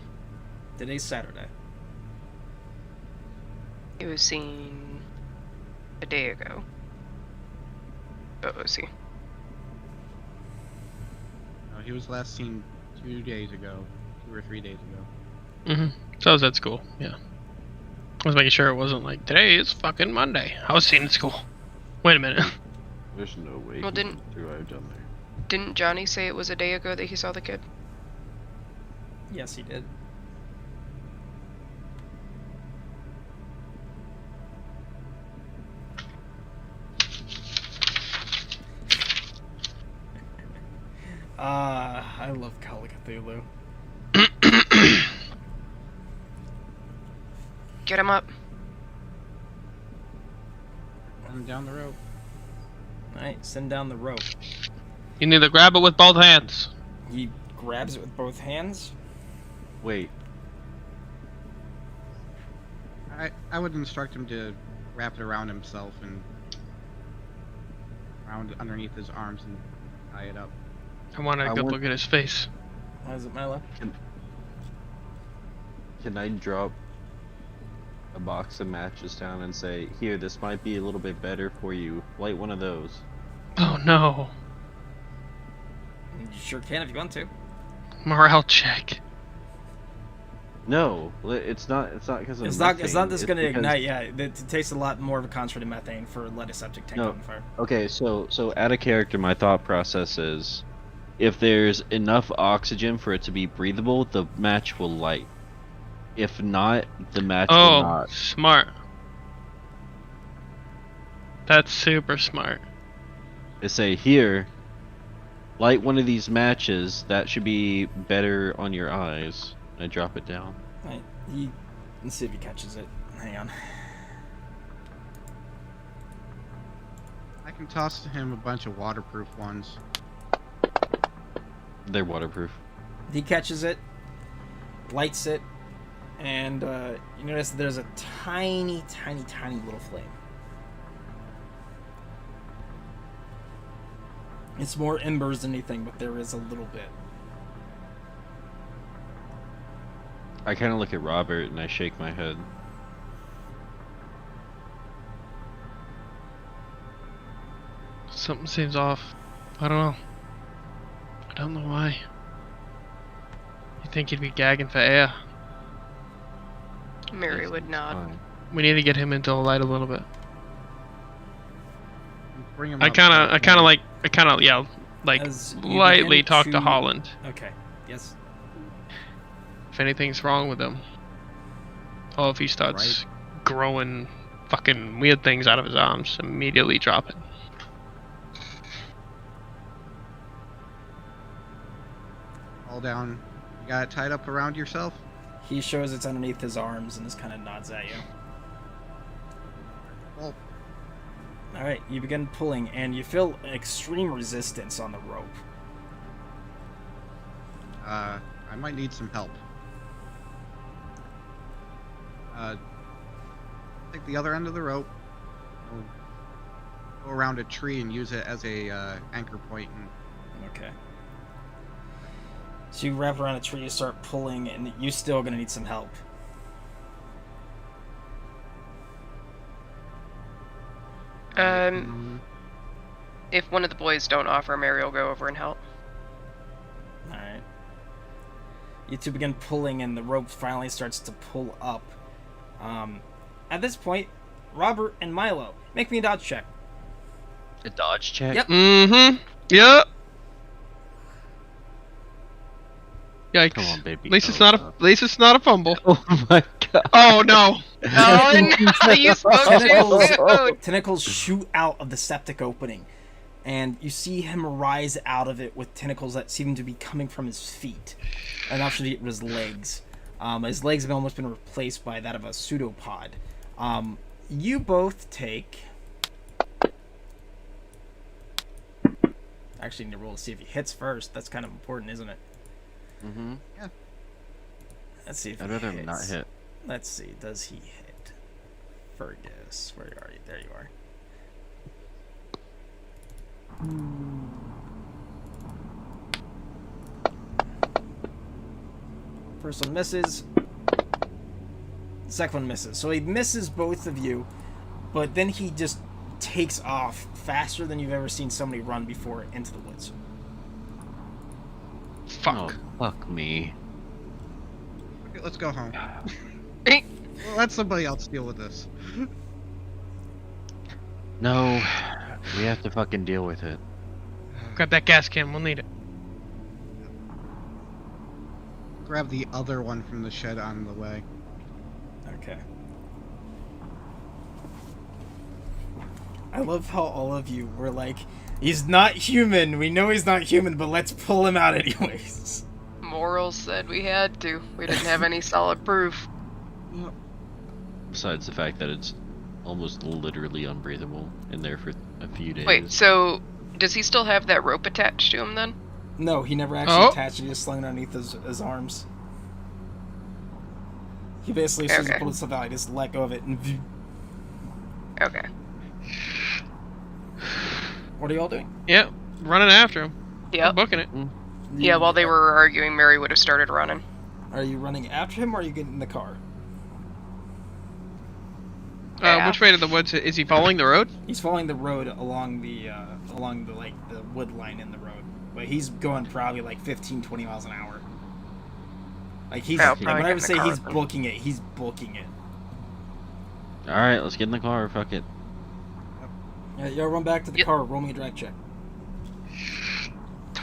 Today's Saturday. He was seen a day ago. What was he? No, he was last seen 2 days ago. 2 or 3 days ago. Mm-hmm. So I was at school, yeah. I was making sure it wasn't like, today is fucking Monday. I was seen at school. Wait a minute. There's no way. Well, he didn't- could drive down there. Didn't Johnny say it was a day ago that he saw the kid? Yes, he did. I love Call of Cthulhu. Get him up. Run down the rope. Alright, send down the rope. You need to grab it with both hands. He grabs it with both hands. Wait, I would instruct him to wrap it around himself and around underneath his arms and tie it up. I want a I good want- look at his face. How is it, Milo? can I drop a box of matches down and say, here, this might be a little bit better for you. Light one of those. Oh no. You sure can if you want to. Morale check. No, it's not because of It's the not. It's methane, not just gonna because- ignite. Yeah, it takes a lot more of a concentrated methane for let a septic tank No. on fire. Okay, so out of character, my thought process is, if there's enough oxygen for it to be breathable, the match will light. If not, the match will Oh, not. smart. That's super smart. They say, here, light one of these matches. That should be better on your eyes. I drop it down. Right. Let's see if he catches it. Hang on. I can toss to him a bunch of waterproof ones. They're waterproof. He catches it, lights it, and you notice there's a tiny, tiny, tiny little flame. It's more embers than anything, but there is a little bit. I kind of look at Robert and I shake my head. Something seems off. I don't know. I don't know why. You think he'd be gagging for air? Mary would nod. Fine. We need to get him into the light a little bit. Bring him I up kind to- of, yeah, like As you lightly begin talk to to- Holland Okay. Yes. if anything's wrong with him, or if he starts growing fucking weird things out of his arms, immediately drop it. All down. You got it tied up around yourself? He shows it's underneath his arms and just kind of nods at you. Well, All right. You begin pulling, and you feel extreme resistance on the rope. I might need some help. Take the other end of the rope. Go around a tree and use it as a anchor point. And Okay. So you wrap around a tree, you start pulling, and you're still gonna need some help. If one of the boys don't offer, Mary will go over and help. Alright. You two begin pulling, and the rope finally starts to pull up. At this point, Robert and Milo, make me a dodge check. A dodge check? Yep. Mm-hmm. Yep. Yikes. Come on, baby. At least it's not a fumble. Oh my god. Oh no. Oh no, you spoke too soon. Tentacles shoot out of the septic opening, and you see him rise out of it with tentacles that seem to be coming from his feet, and actually it was legs. His legs have almost been replaced by that of a pseudopod. You both take. Actually, need to roll to see if he hits first. That's kind of important, isn't it? Mm-hmm. Yeah. Let's see if I'd he rather hits. him not hit. Let's see. Does he hit? Fergus, where are you? There you are. First one misses. Second one misses. So he misses both of you, but then he just takes off faster than you've ever seen somebody run before into the woods. Fuck. Oh, fuck me. Okay, let's go home. Eh. Well, let somebody else deal with this. No, we have to fucking deal with it. Grab that gas can. We'll need it. Grab the other one from the shed on the way. Okay. I love how all of you were like, he's not human. We know he's not human, but let's pull him out anyways. Morals said we had to. We didn't have any solid proof. Besides the fact that it's almost literally unbreathable in there for a few days. Wait, so does he still have that rope attached to him then? No, he never actually attached it. He just slung it underneath his arms. He basically, as soon as he Okay. pulled himself out, he just let go of it and... Okay. What are y'all doing? Yep. Running after him. Yep. Booking it. Yeah, while they were arguing, Mary would have started running. Are you running after him, or are you getting in the car? Yeah. Which way to the woods? Is he following the road? He's following the road along the the wood line in the road, but he's going probably like 15, 20 miles an hour. Like he's Yeah, like, probably when I get would in say the car he's with him. booking it, he's booking it. Alright, let's get in the car. Fuck it. Yeah, y'all run back to the Yep. car. Roll me a drive check.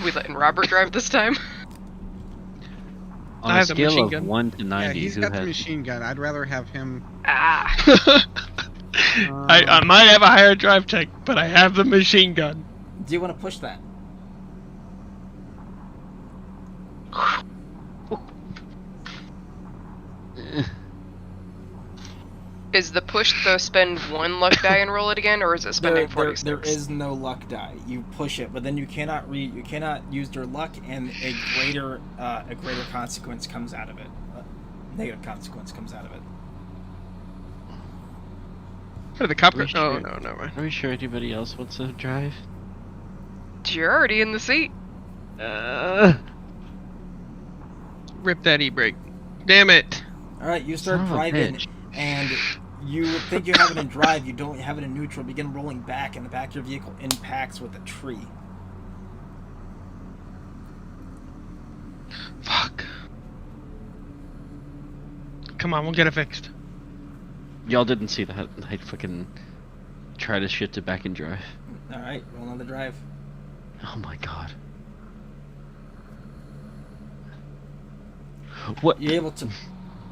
We letting Robert drive this time? On I a have the scale machine of gun. 1 to 90, Yeah, he's who got the has... machine gun. I'd rather have him. Ah. I might have a higher drive check, but I have the machine gun. Do you want to push that? Is the push to spend one luck die and roll it again, or is it spending 46? There is no luck die. You push it, but then you cannot use your luck, and a greater consequence comes out of it. Negative consequence comes out of it. For the cop. Are we Oh sure? no, never mind. Are we sure anybody else wants to drive? You're already in the seat. Rip that e-brake. Damn it. All right, you start Son of a driving, bitch. and you think you have it in drive. You don't have it in neutral. Begin rolling back, and the back of your vehicle impacts with a tree. Fuck. Come on, we'll get it fixed. Y'all didn't see that. I fucking try to shift it back in drive. All right, roll another drive. Oh my god. What? You're able to.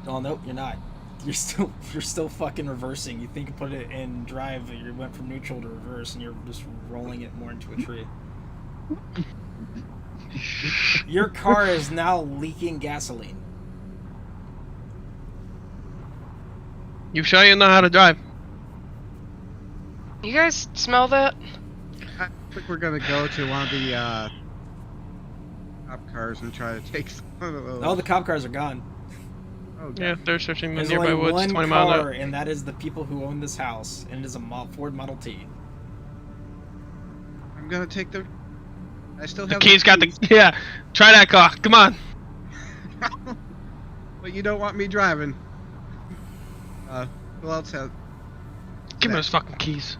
Oh no, you're not. You're still fucking reversing. You think you put it in drive, but you went from neutral to reverse, and you're just rolling it more into a tree. Your car is now leaking gasoline. You sure you know how to drive? You guys smell that? I think we're gonna go to one of the cop cars and try to take some of those. All the cop cars are gone. Oh, God. Yeah, they're searching the There's nearby only woods one 20 miles car, out. and that is the people who own this house, and it is a Ford Model T. I'm gonna take the. I still The have key's got the. keys. Yeah, try that car. Come on. But you don't want me driving. Who else has? Give me those fucking keys.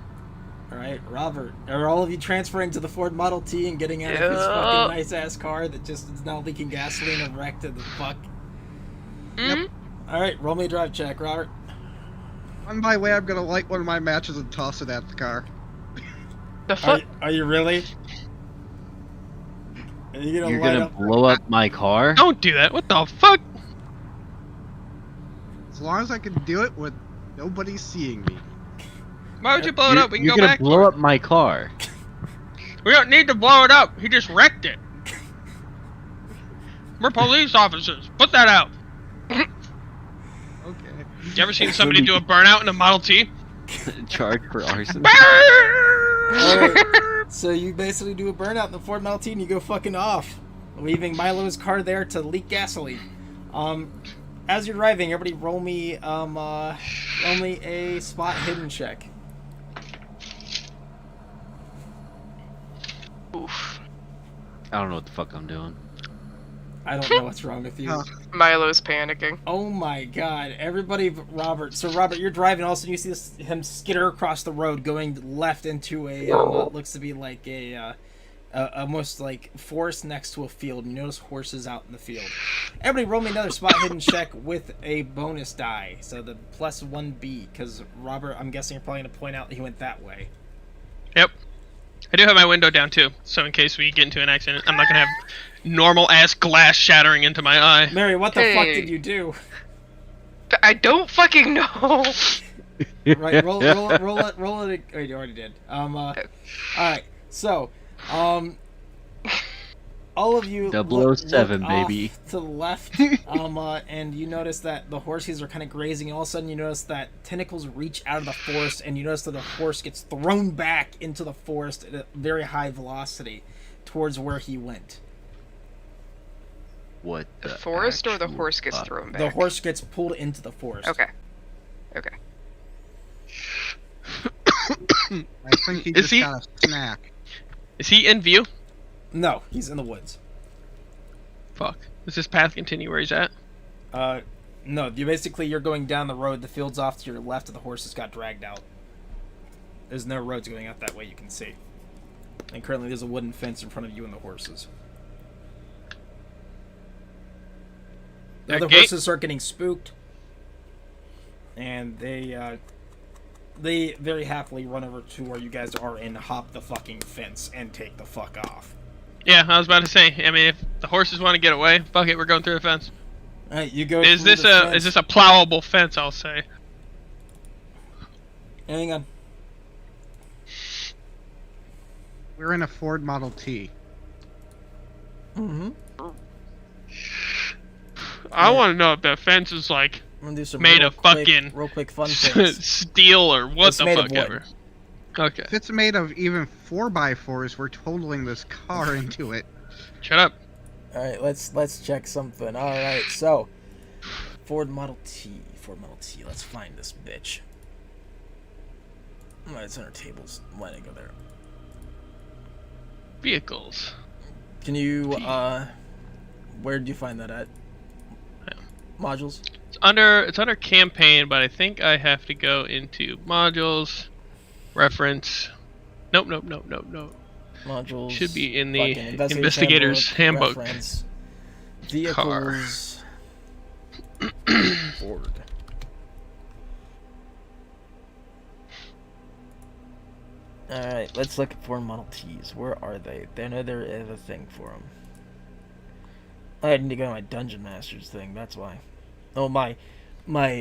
All right, Robert. Are all of you transferring to the Ford Model T and getting out of his Yeah. fucking nice ass car that just is now leaking gasoline and wrecked to the fuck? Mm-hmm. All right, roll me a drive check, Robert. On my way, I'm gonna light one of my matches and toss it at the car. The fuck? Are you really? Are you gonna You're light gonna up? blow up my car? Don't do that. What the fuck? As long as I can do it with nobody seeing me. Why would you blow it You're, up? We can you're go gonna back. blow up my car. We don't need to blow it up. He just wrecked it. We're police officers. Put that out. Okay. You ever seen somebody do a burnout in a Model T? Charged for arson. Alright, so you basically do a burnout in the Ford Model T and you go fucking off, leaving Milo's car there to leak gasoline. As you're driving, everybody roll me only a spot hidden check. Oof. I don't know what the fuck I'm doing. I don't know what's wrong with you. Huh. Milo's panicking. Oh my god, everybody but Robert. So Robert, you're driving, all of a sudden you see him skitter across the road going left into a, what looks to be like a almost like forest next to a field. You notice horses out in the field. Everybody roll me another spot hidden check with a bonus die. So the plus 1B, because Robert, I'm guessing you're probably going to point out that he went that way. Yep. I do have my window down too, so in case we get into an accident, I'm not gonna have normal ass glass shattering into my eye. Mary, what the fuck Hey. did you do? I don't fucking know. Right, roll it. Oh, you already did. Alright, so, all of you 007, look baby. off to the left, and you notice that the horses are kind of grazing, and all of a sudden you notice that tentacles reach out of the forest, and you notice that the horse gets thrown back into the forest at a very high velocity towards where he went. What The forest or the actual horse gets fuck? thrown back? The horse gets pulled into the forest. Okay. Okay. I think he Is just he- got a snack. Is he in view? No, he's in the woods. Fuck. Does this path continue where he's at? No, you're going down the road, the field's off to your left, and the horses got dragged out. There's no roads going out that way you can see. And currently there's a wooden fence in front of you and the horses. The other Okay. horses start getting spooked, and they very happily run over to where you guys are and hop the fucking fence and take the fuck off. Yeah, I was about to say. I mean, if the horses want to get away, fuck it, we're going through the fence. Alright, you go Is through this the fence. is this a plowable fence? I'll say. Hang on. We're in a Ford Model T. Mm-hmm. I want to know if that fence is like I'm gonna do some Made real of quick, fucking real quick fun things. steel or what It's the made of fuck wood. ever. Okay, If it's made of even 4x4s, we're totaling this car into it. shut up. Alright, let's check something. Alright, so Ford Model T. Let's find this bitch. Alright, it's on our tables. Why did I go there? Vehicles. Can you where did you find that at? Modules? It's under campaign, but I think I have to go into modules, reference. Nope. Modules. Should be in the fucking investigator's handbook. Reference, vehicles. Ford. Alright, let's look at Ford Model Ts. Where are they? I know there is a thing for them. I need to go to my Dungeon Masters thing, that's why. Oh, my Call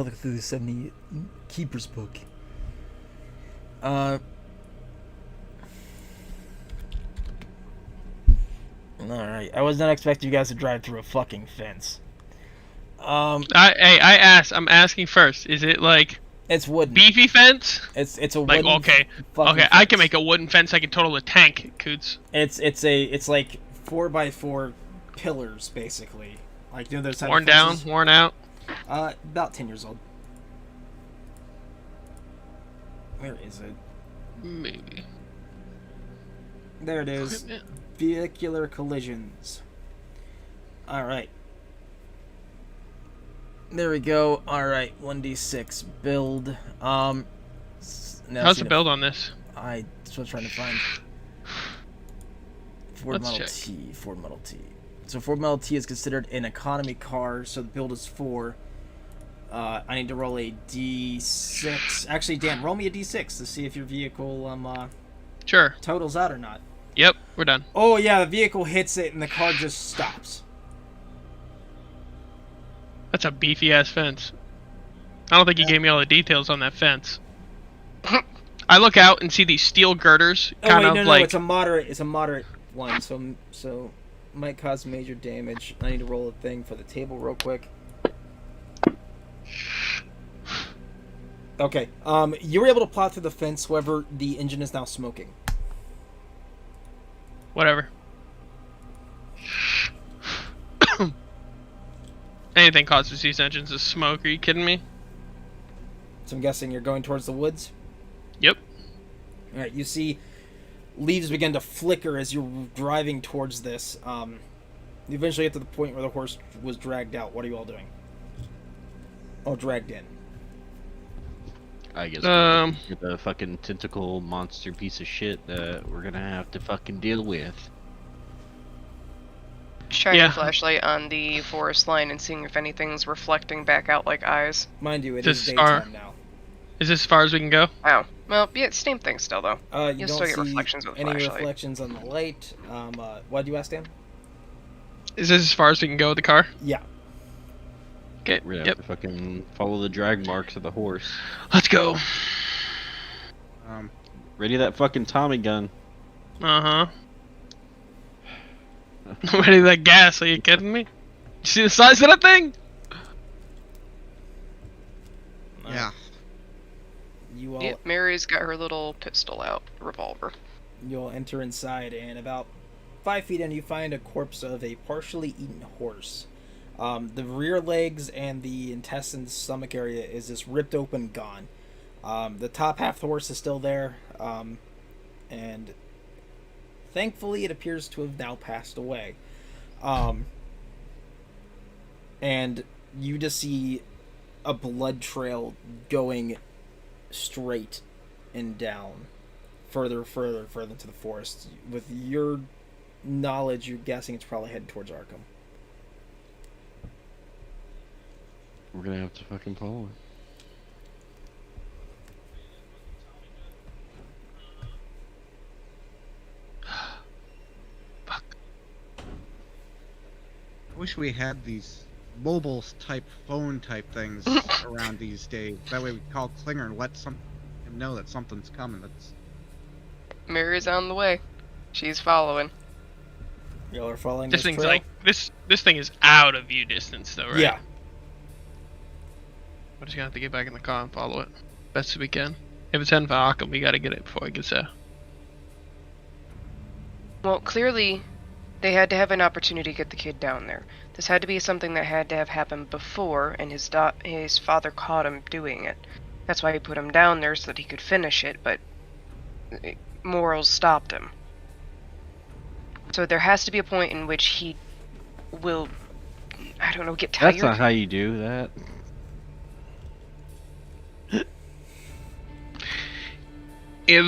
of Cthulhu 70 Keeper's book. Alright, I was not expecting you guys to drive through a fucking fence. I'm asking first. Is it like It's wooden. beefy fence? It's a Like wooden. okay, fucking I can fence. make a wooden fence. I can total a tank, Coots. It's like 4x4 pillars basically. Like you know those type Worn of down, fences? worn out. About 10 years old. Where is it? Maybe. There it is. Okay, Vehicular collisions. Alright. There we go. Alright, 1d6 build. Now How's the build on this? That's what I'm trying to find. Ford Let's Model check. T. Ford Model T. So Ford Model T is considered an economy car, so the build is 4. I need to roll a d6. Actually, Dan, roll me a d6 to see if your vehicle Sure. totals out or not. Yep, we're done. Oh yeah, the vehicle hits it and the car just stops. That's a beefy ass fence. I don't think you gave me all the details on that fence. I look out and see these steel girders, Oh kind wait, of no, like. it's a moderate one, so might cause major damage. I need to roll a thing for the table real quick. Okay, you were able to plot through the fence, however, the engine is now smoking. Whatever. Anything causes these engines to smoke. Are you kidding me? So I'm guessing you're going towards the woods? Yep. Alright, you see leaves begin to flicker as you're driving towards this. You eventually get to the point where the horse was dragged out. What are you all doing? Oh, dragged in. I guess we're the fucking tentacle monster piece of shit that we're gonna have to fucking deal with. Shining Yeah. flashlight on the forest line and seeing if anything's reflecting back out like eyes. Mind you, it This is are- daytime now. Is this as far as we can go? Oh. Well, yeah, same thing still, though. You You'll don't still get see reflections with a any flashlight. reflections on the light. What did you ask, Dan? Is this as far as we can go with the car? Yeah. Okay. We're gonna Yep. have to fucking follow the drag marks of the horse. Let's go. Ready that fucking Tommy gun. Uh huh. Ready that gas? Are you kidding me? You see the size of that thing? Yeah. You all Yep, Mary's got her little pistol out, revolver. You'll enter inside, and about 5 feet in, you find a corpse of a partially eaten horse. The rear legs and the intestines, stomach area is just ripped open, gone. The top half of the horse is still there, and thankfully it appears to have now passed away. And you just see a blood trail going straight and down. Further into the forest. With your knowledge, you're guessing it's probably heading towards Arkham. We're gonna have to fucking follow it. Fuck. I wish we had these mobile type phone type things around these days. That way we could call Klinger and let him know that something's coming. That's Mary's on the way. She's following. Y'all are following This this thing's trail? like this thing is out of view distance though, right? Yeah. We're just gonna have to get back in the car and follow it best we can. If it's heading for Arkham, we gotta get it before it gets there. Well, clearly, they had to have an opportunity to get the kid down there. This had to be something that had to have happened before, and his father caught him doing it. That's why he put him down there so that he could finish it, but morals stopped him. So there has to be a point in which he will, I don't know, get tired. That's not how you do that. Yeah,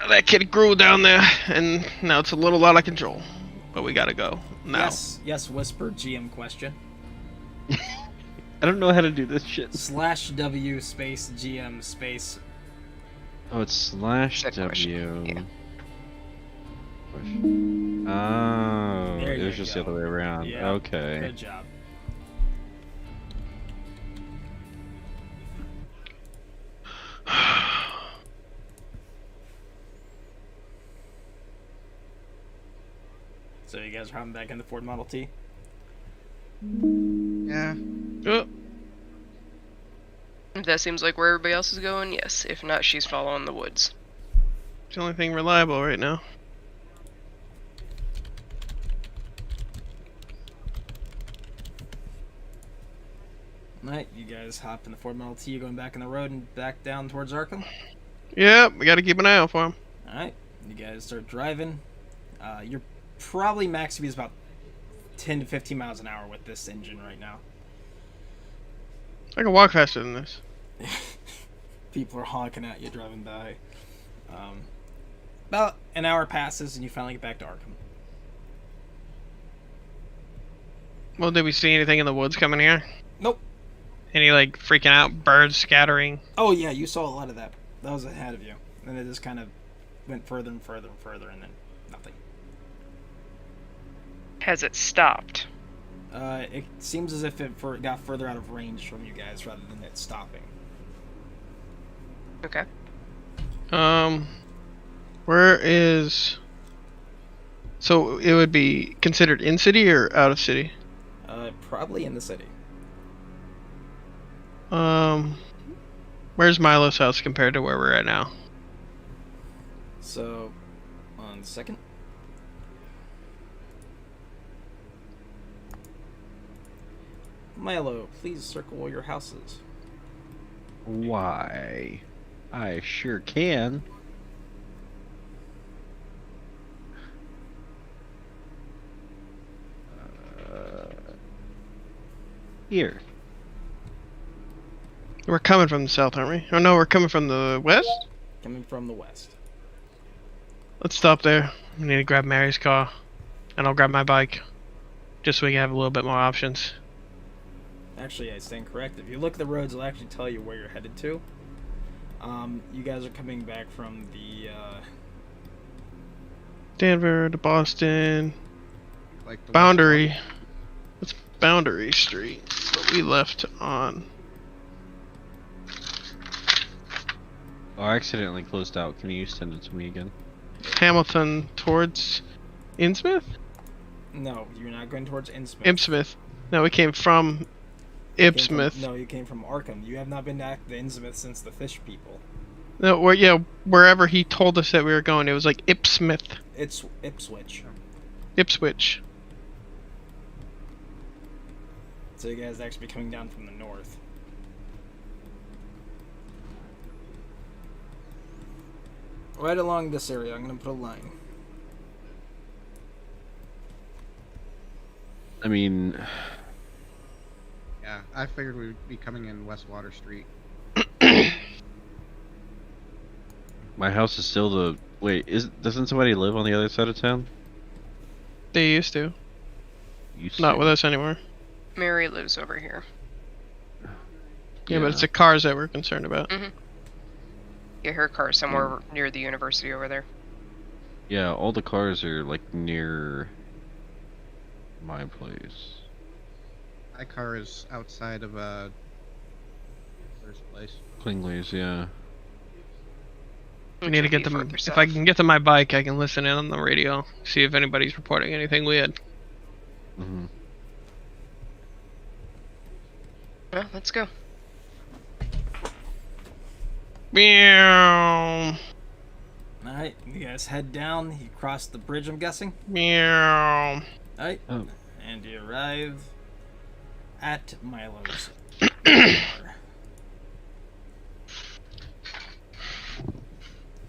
that kid grew down there, and now it's a little out of control. But we gotta go now. Yes, whisper GM question. I don't know how to do this shit. /W space GM space. Oh, it's slash Said question, W. yeah. Oh, There it you was just the go. other way around. Yeah, Okay. Good job. So you guys are hopping back in the Ford Model T? yeah. Oh, If that seems like where everybody else is going, yes. If not, she's following the woods. it's the only thing reliable right now. Alright, you guys hop in the Ford Model T, you're going back in the road and back down towards Arkham? Yep, we gotta keep an eye out for him. Alright, you guys start driving. You're probably max speed is about 10 to 15 miles an hour with this engine right now. I can walk faster than this. People are honking at you driving by. About an hour passes and you finally get back to Arkham. Well, did we see anything in the woods coming here? Nope. Any like freaking out birds scattering? Oh yeah, you saw a lot of that. That was ahead of you. And it just kind of went further and further and further and then nothing. Has it stopped? It seems as if it got further out of range from you guys rather than it stopping. Okay. Where is? So it would be considered in city or out of city? Probably in the city. Where's Milo's house compared to where we're at now? So, 1 second. Milo, please circle your houses. Why? I sure can. Here. We're coming from the south, aren't we? Oh no, we're coming from the west? Coming from the west. Let's stop there. We need to grab Mary's car. And I'll grab my bike. Just so we can have a little bit more options. Actually, I stand corrected. If you look at the roads, it'll actually tell you where you're headed to. You guys are coming back from the, Denver to Boston. Like the Boundary. It's Boundary Street. But we left on. Oh, I accidentally closed out. Can you send it to me again? Hamilton towards Innsmouth? No, you're not going towards Innsmouth. Ipsmouth. No, we came from Ipsmouth. No, you came from Arkham. You have not been to Innsmouth since the fish people. No, wherever he told us that we were going, it was like Ipsmouth. It's Ipswich. Ipswich. So you guys actually be coming down from the north. Right along this area, I'm going to put a line. I mean, Yeah, I figured we'd be coming in West Water Street. my house is still the. Wait, doesn't somebody live on the other side of town? They used to. Used Not to. with us anymore. Mary lives over here. Yeah, but it's the cars that we're concerned about. Yeah, her car's somewhere near the university over there. Yeah, all the cars are like near my place. My car is outside of first place. Klingler's, yeah. We need to get them. If I can get to my bike, I can listen in on the radio, see if anybody's reporting anything weird. Mm-hmm. Well, let's go. Meow. Alright, you guys head down. You cross the bridge, I'm guessing. Meow. Alright. Oh. And you arrive at Milo's bar.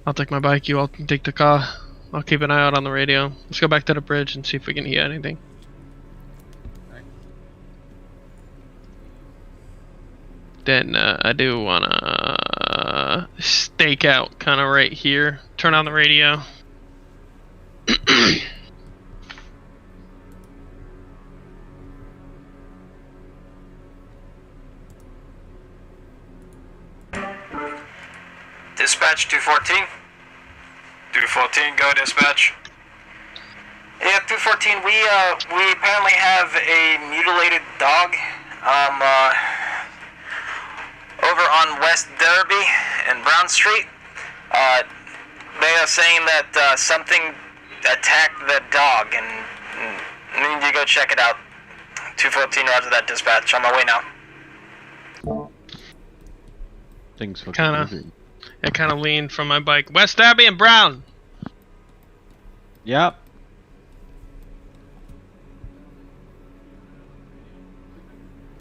I'll take my bike. You all can take the car. I'll keep an eye out on the radio. Let's go back to the bridge and see if we can hear anything. Then I do wanna stake out kind of right here. Turn on the radio. Dispatch 214. 214, go dispatch. Yeah, 214. We apparently have a mutilated dog. Over on West Derby and Brown Street. They are saying that something attacked the dog, and I need to go check it out. 214, roger that dispatch. On my way now. Things fucking Kinda. moving. I kind of leaned from my bike. West Derby and Brown. Yep.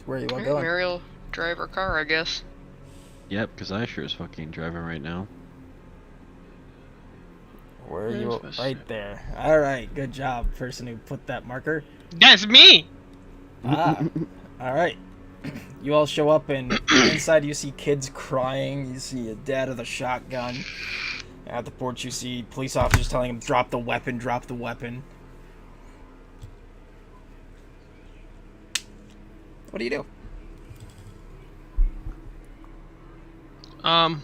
Where are you all Alright, going? Mary will drive her car, I guess. Yep, because I sure is fucking driving right now. Where are you? Yes, Right there. Alright, good job, person who put that marker. That's me. Ah, alright. You all show up, and inside you see kids crying. You see a dad with a shotgun. At the porch, you see police officers telling him, drop the weapon, drop the weapon. What do you do? I'm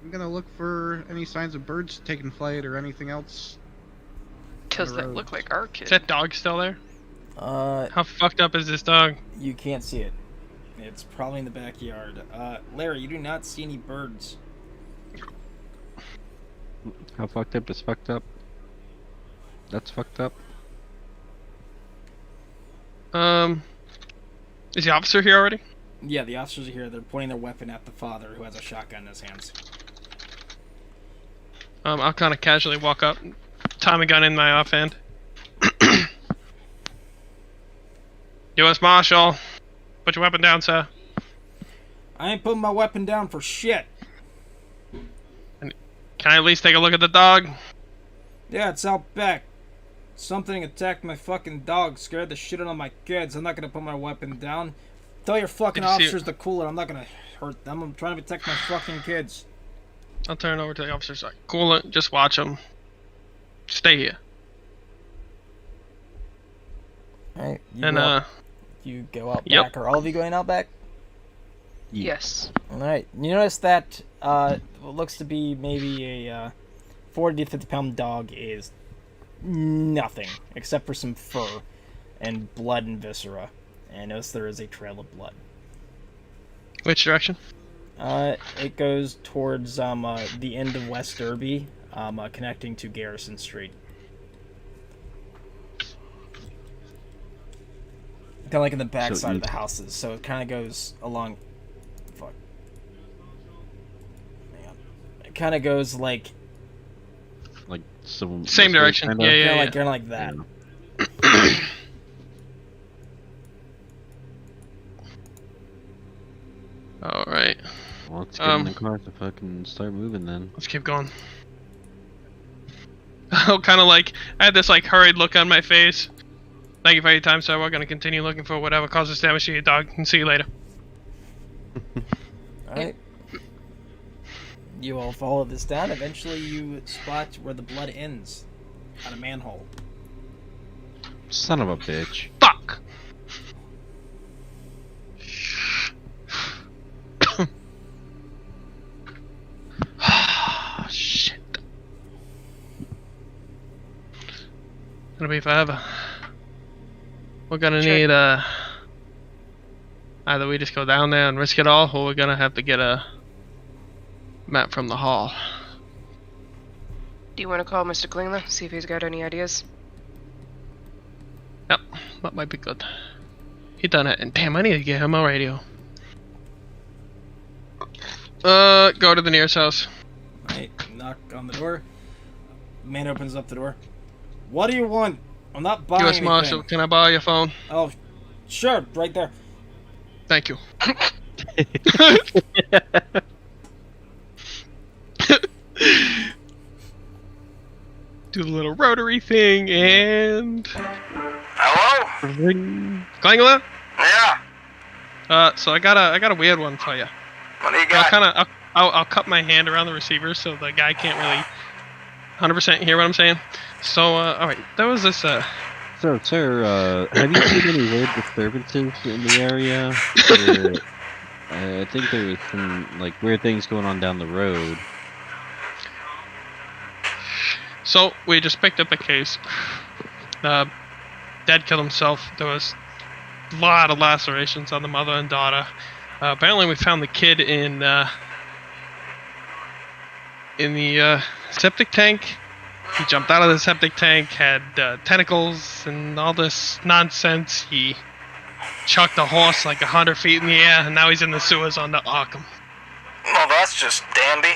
gonna look for any signs of birds taking flight or anything else. Does that look like our kid? Is that dog still there? Uh, How fucked up is this dog? you can't see it. It's probably in the backyard. Larry, you do not see any birds. How fucked up is fucked up? That's fucked up. Is the officer here already? Yeah, the officers are here. They're pointing their weapon at the father, who has a shotgun in his hands. I'll kind of casually walk up, Tommy gun in my offhand. U.S. Marshal, put your weapon down, sir. I ain't putting my weapon down for shit. Can I at least take a look at the dog? Yeah, it's out back. Something attacked my fucking dog, scared the shit out of my kids. I'm not gonna put my weapon down. Tell your fucking Did you see officers to cool it. I'm not gonna hurt them. I'm trying to protect my fucking kids. I'll turn it over to the officer's like, cool it, just watch him. Stay here. Alright, And, you go out Yep. back. Are all of you going out back? Yes. Alright, you notice that what looks to be maybe a 40 to 50 pound dog is nothing except for some fur and blood and viscera. And notice there is a trail of blood. which direction? It goes towards the end of West Derby, connecting to Garrison Street. Kind of like in the back side of the houses, so it kind of goes along. Fuck. Hang on. It kind of goes like. Like some Same direction. Kinda. Yeah. Kind of like that. All right, Well, let's get in the car to fucking start moving then. let's keep going. Oh, kind of like I had this like hurried look on my face. Thank you for your time, sir. We're gonna continue looking for whatever causes damage to your dog, and see you later. Alright. You all follow this down. Eventually, you spot where the blood ends on a manhole. Son of a bitch. Fuck. Shit. Gonna be forever. We're gonna need either we just go down there and risk it all, or we're gonna have to get a map from the hall. Do you want to call Mr. Klingler, see if he's got any ideas? Yep, that might be good. He done it, and damn, I need to get him a radio. Go to the nearest house. Alright, knock on the door. Man opens up the door. What do you want? I'm not buying U.S. anything. Marshal, can I borrow your phone? Oh, sure, right there. Thank you. Do the little rotary thing and Hello? Klingler? Yeah. So I got a weird one for you. What do you got? I'll cut my hand around the receiver so the guy can't really 100% hear what I'm saying. So all right, there was this So, sir, have you seen any weird disturbances in the area? Or, I think there was some like weird things going on down the road. So we just picked up a case. Dad killed himself. There was a lot of lacerations on the mother and daughter. Apparently, we found the kid in the septic tank. He jumped out of the septic tank, had tentacles and all this nonsense. He chucked a horse like 100 feet in the air, and now he's in the sewers under Arkham. Well, that's just dandy.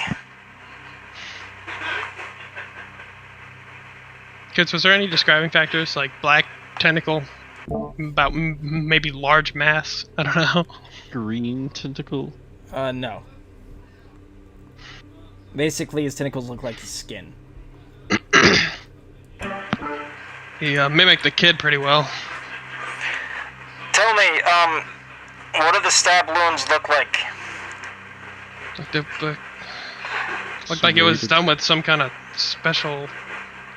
Kids, was there any describing factors like black tentacle, about maybe large mass? I don't know. Green tentacle. No. Basically, his tentacles look like his skin. He mimicked the kid pretty well. Tell me, what do the stab wounds look like? Looked like it was done with some kind of special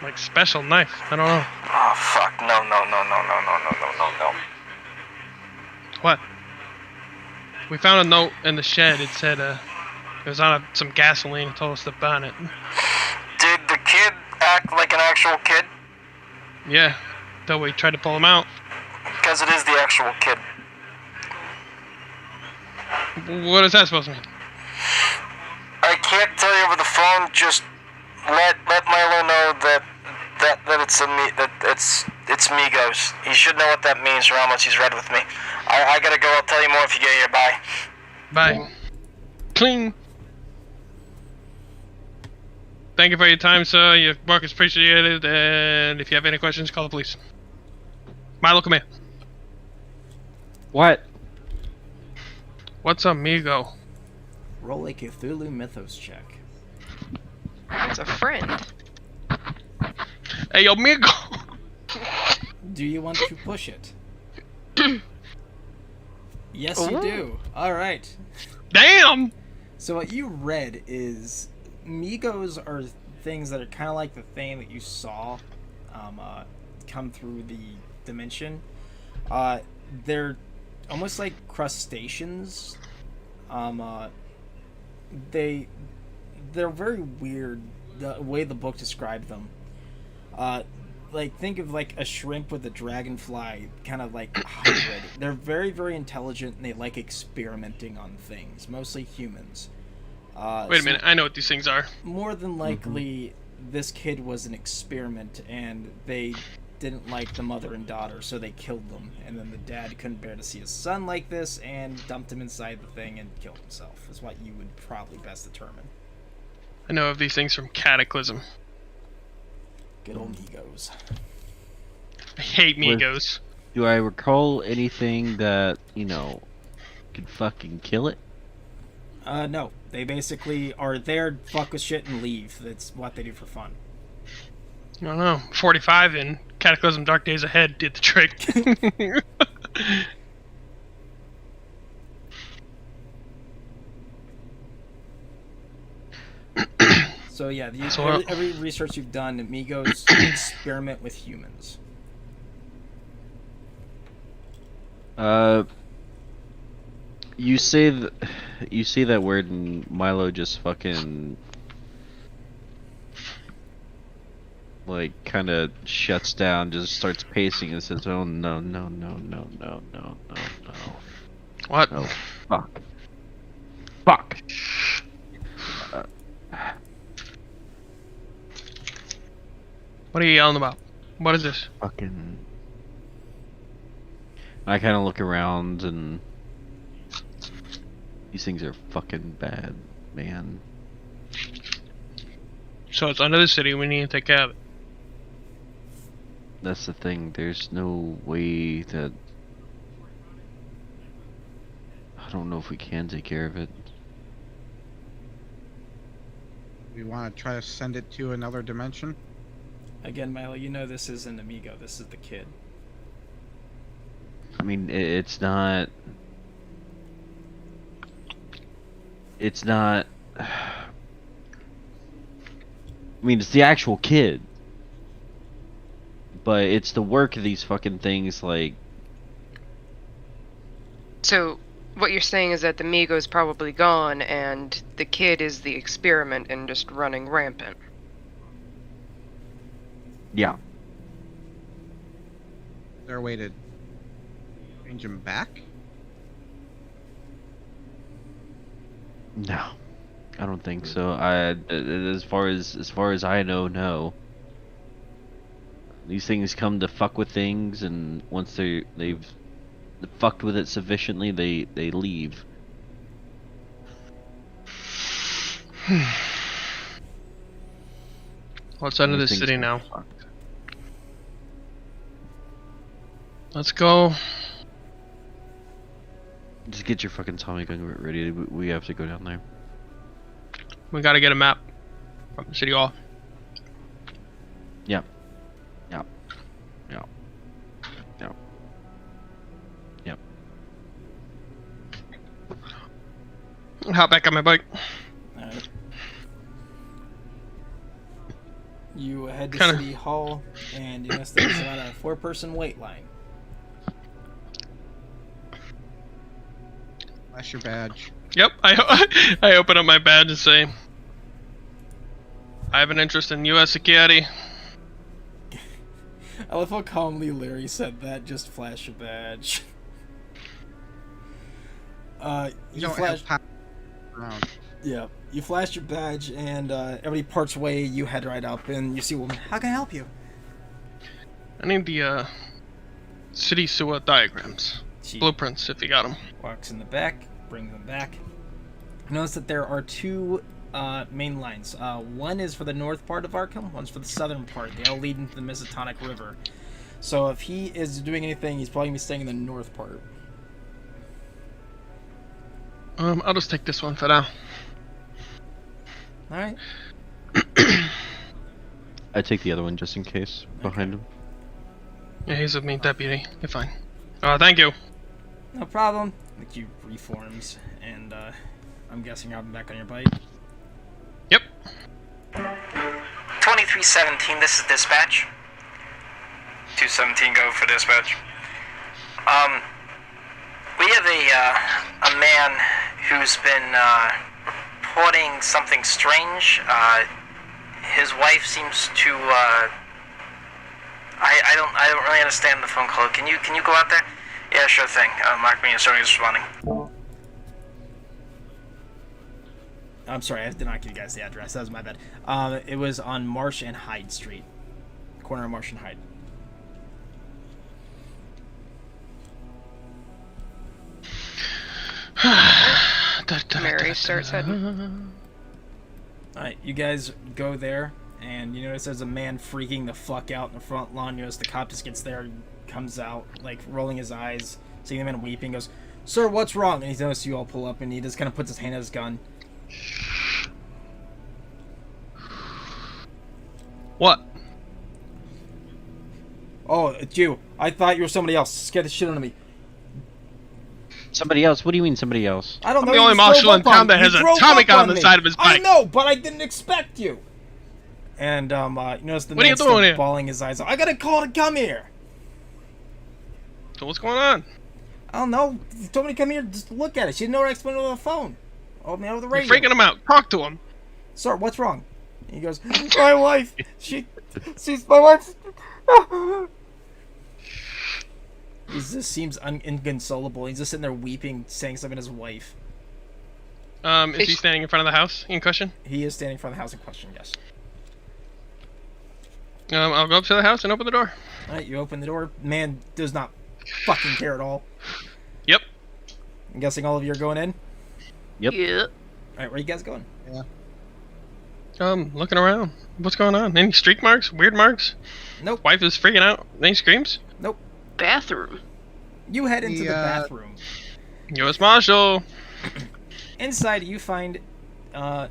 knife. I don't know. Oh, fuck. No. What? We found a note in the shed. It said it was on some gasoline and told us to burn it. Did the kid act like an actual kid? Yeah. Though we tried to pull him out. Because it is the actual kid. What is that supposed to mean? I can't tell you over the phone. Just let Milo know that it's Migos. He should know what that means for how much he's read with me. I gotta go. I'll tell you more if you get here. Bye. Bye. Clean. Thank you for your time, sir. Your work is appreciated, and if you have any questions, call the police. Milo, come here. What? What's amigo? Roll a Cthulhu Mythos check. It's a friend. Hey, amigo! Do you want to push it? Yes, you Ooh. do. All right. Damn! So what you read is Migos are things that are kind of like the thing that you saw come through the dimension. They're almost like crustaceans. They're very weird the way the book described them. Like think of like a shrimp with a dragonfly kind of like hybrid. They're very, very intelligent and they like experimenting on things, mostly humans. Wait a minute, I know what these things are. More than likely, this kid was an experiment, and they didn't like the mother and daughter, so they killed them. And then the dad couldn't bear to see his son like this, and dumped him inside the thing and killed himself. Is what you would probably best determine. I know of these things from Cataclysm. Good old Migos. I hate Migos. Do I recall anything that, could fucking kill it? No. They basically are there, fuck with shit, and leave. That's what they do for fun. I don't know. 45 in Cataclysm Dark Days Ahead did the trick. So yeah, So, every research you've done, Migos experiment with humans. You say that word and Milo just fucking like kind of shuts down, just starts pacing and says, "Oh no, no, no, no, no, no, no, no. What? Oh, fuck. Fuck." What are you yelling about? What is this? Fucking. I kind of look around and these things are fucking bad, man. So it's under the city, we need to take care of it. That's the thing. There's no way that. I don't know if we can take care of it. We want to try to send it to another dimension. Again, Milo, you know this isn't Amigo. This is the kid. I mean, it's not. It's not. I mean, it's the actual kid. But it's the work of these fucking things, like. So, what you're saying is that the Migo's probably gone, and the kid is the experiment and just running rampant. Yeah. Is there a way to change him back? No, I don't think so. As far as I know, no. These things come to fuck with things, and once they've fucked with it sufficiently, they leave. What's under the These things city are now? fucked. Let's go. Just get your fucking Tommy gun ready. We have to go down there. We gotta get a map from the city hall. Yep. Yep. Yep. Yep. Yep. Hop back on my bike. Alright. You head to Kinda- City Hall, and you notice there's about a 4-person wait line. Flash your badge. Yep, I open up my badge and say, I have an interest in U.S. security. I love how calmly Larry said that. Just flash your badge. You You don't flash. have power around. Yeah, you flash your badge, and everybody parts way. You head right up, and you see a woman. How can I help you? I need the city sewer diagrams, She blueprints, if you got them. walks in the back, brings them back. Notice that there are two main lines. One is for the north part of Arkham, one's for the southern part. They all lead into the Miskatonic River. So if he is doing anything, he's probably going to be staying in the north part. I'll just take this one for now. Alright. I take the other one just in case behind him. Yeah, he's with me, deputy. You're fine. Thank you. No problem. The cube reforms, and I'm guessing I'll be back on your bike. Yep. 2317, this is dispatch. 217, go for dispatch. We have a man who's been reporting something strange. His wife seems to I don't really understand the phone call. Can you go out there? Yeah, sure thing. Mark me as soon as responding. I'm sorry, I did not give you guys the address. That was my bad. It was on Marsh and Hyde Street. Corner of Marsh and Hyde. Mary starts heading. Alright, you guys go there, and you notice there's a man freaking the fuck out in the front lawn. You notice the cop just gets there, comes out, like, rolling his eyes, seeing the man weeping, goes, "Sir, what's wrong?" And he notices you all pull up, and he just kind of puts his hand on his gun. What? "Oh, it's you. I thought you were somebody else. Scared the shit out of me." Somebody else? What do you mean somebody else? I don't know. I'm the you only drove marshal in up on town me. that has You an drove atomic up on the me. side of his I bike. know, but I didn't expect you. And you notice the What are man you still doing here? bawling his eyes out. "I got a call to come here." So what's going on? "I don't know. You told me to come here just to look at it. She didn't know where to explain it over the phone. Oh, man, over the You're radio." freaking him out. Talk to him. "Sir, what's wrong?" And he goes, "My wife. She's my wife." He just seems inconsolable. He's just sitting there weeping, saying something to his wife. Is he standing in front of the house in question? He is standing in front of the house in question, yes. I'll go up to the house and open the door. Alright, you open the door. Man does not fucking care at all. Yep. I'm guessing all of you are going in? Yep. Yeah. Alright, where are you guys going? Looking around. What's going on? Any streak marks? Weird marks? Nope. Wife is freaking out. Any screams? Nope. Bathroom. You head into the bathroom. U.S. Marshal. Inside, you find a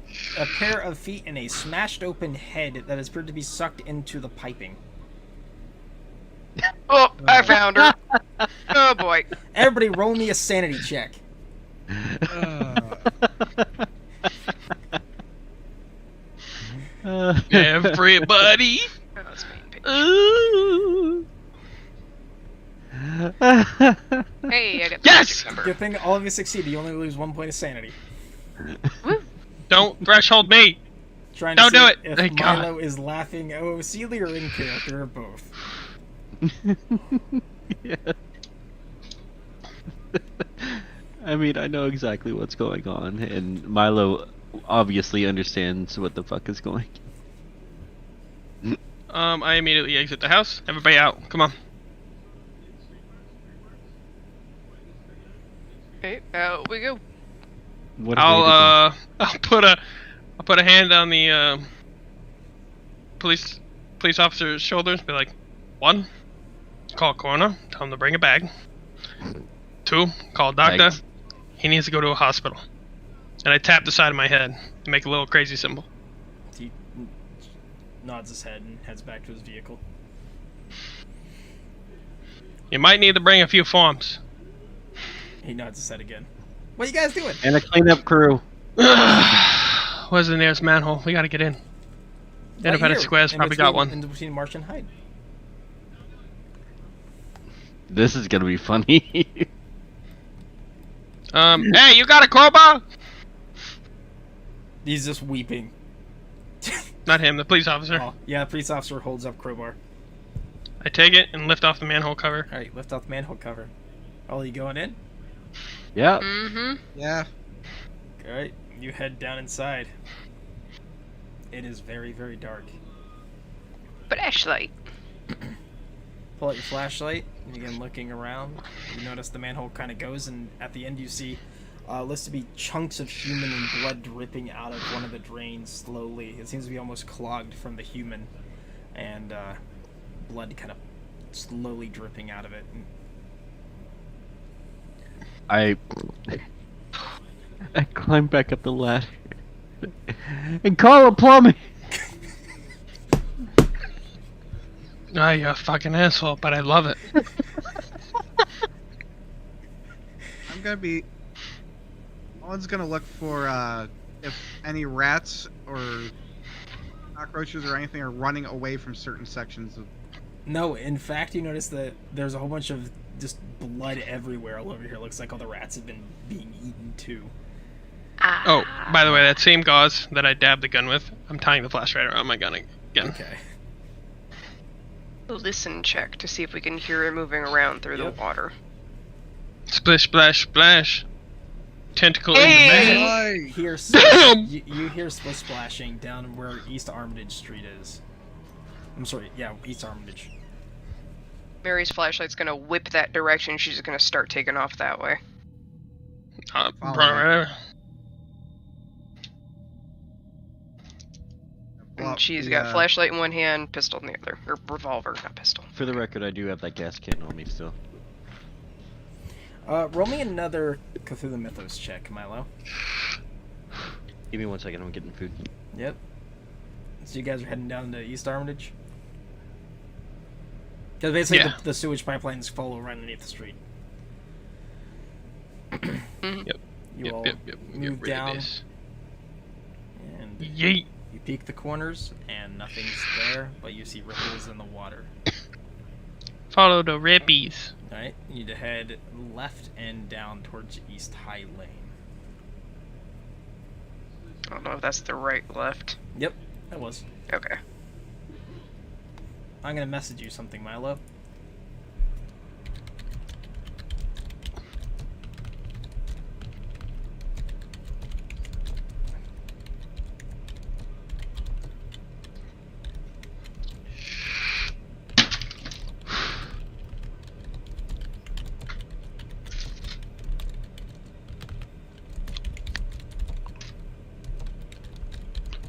pair of feet and a smashed open head that has appeared to be sucked into the piping. Oh, I found her. Oh boy. Everybody roll me a sanity check. Everybody. Oh, that's main page. Ooh. Hey, I got the Yes! magic number. Good thing all of you succeeded. You only lose 1 point of sanity. Don't threshold me. Trying to Don't see do it. if Thank God. Milo is laughing OCD or in character or both. Yeah. I mean, I know exactly what's going on, and Milo obviously understands what the fuck is going. I immediately exit the house. Everybody out. Come on. Okay, out we go. What a way to I'll put a hand on the police officer's shoulders. Be like, 1, call coroner. Tell him to bring a bag. 2, call doctor. Thanks. He needs to go to a hospital. And I tap the side of my head and make a little crazy symbol. He nods his head and heads back to his vehicle. You might need to bring a few forms. He nods his head again. What are you guys doing? And a cleanup crew. Where's the nearest manhole? We gotta get in. Right Independence here, Square's in probably between- got one. In between Marsh and Hyde. This is gonna be funny. Hey, you got a crowbar? He's just weeping. Not him, the police officer. Oh, yeah, the police officer holds up crowbar. I take it and lift off the manhole cover. All right, lift off the manhole cover. Oh, you going in? Yeah. Mm-hmm. Yeah. All right, you head down inside. It is very, very dark. Flashlight. Pull out your flashlight and begin looking around. You notice the manhole kind of goes, and at the end you see looks to be chunks of human and blood dripping out of one of the drains slowly. It seems to be almost clogged from the human, and blood kind of slowly dripping out of it. I climb back up the ladder and call a plumbing. Oh, you're a fucking asshole, but I love it. I'm gonna be. Owen's gonna look for if any rats or cockroaches or anything are running away from certain sections of. No, in fact, you notice that there's a whole bunch of just blood everywhere all over here. Looks like all the rats have been being eaten too. Oh, by the way, that same gauze that I dabbed the gun with, I'm tying the flashlight around my gun again. Okay. Listen check to see if we can hear it moving around through Yep. the water. Splish, splash, splash. Tentacle Hey! in the bag. Hey! Hear Damn! you hear split splashing down where East Armitage Street is. I'm sorry, yeah, East Armitage. Mary's flashlight's gonna whip that direction. She's just gonna start taking off that way. Run Follow right over. Well, And she's the, got flashlight in one hand, pistol in the other. Or revolver, not pistol. For the record, I do have that gas can on me still. Roll me another Cthulhu Mythos check, Milo. Give me 1 second, I'm getting food. Yep. So you guys are heading down to East Armitage? Because basically Yeah. the sewage pipelines follow right underneath the street. Yep. You all Yep. move Get rid of down, this. and Yeet. you peek the corners, and nothing's there, but you see ripples in the water. Follow the rippies. Alright, you need to head left and down towards East High Lane. I don't know if that's the right left. Yep, that was. Okay. I'm gonna message you something, Milo.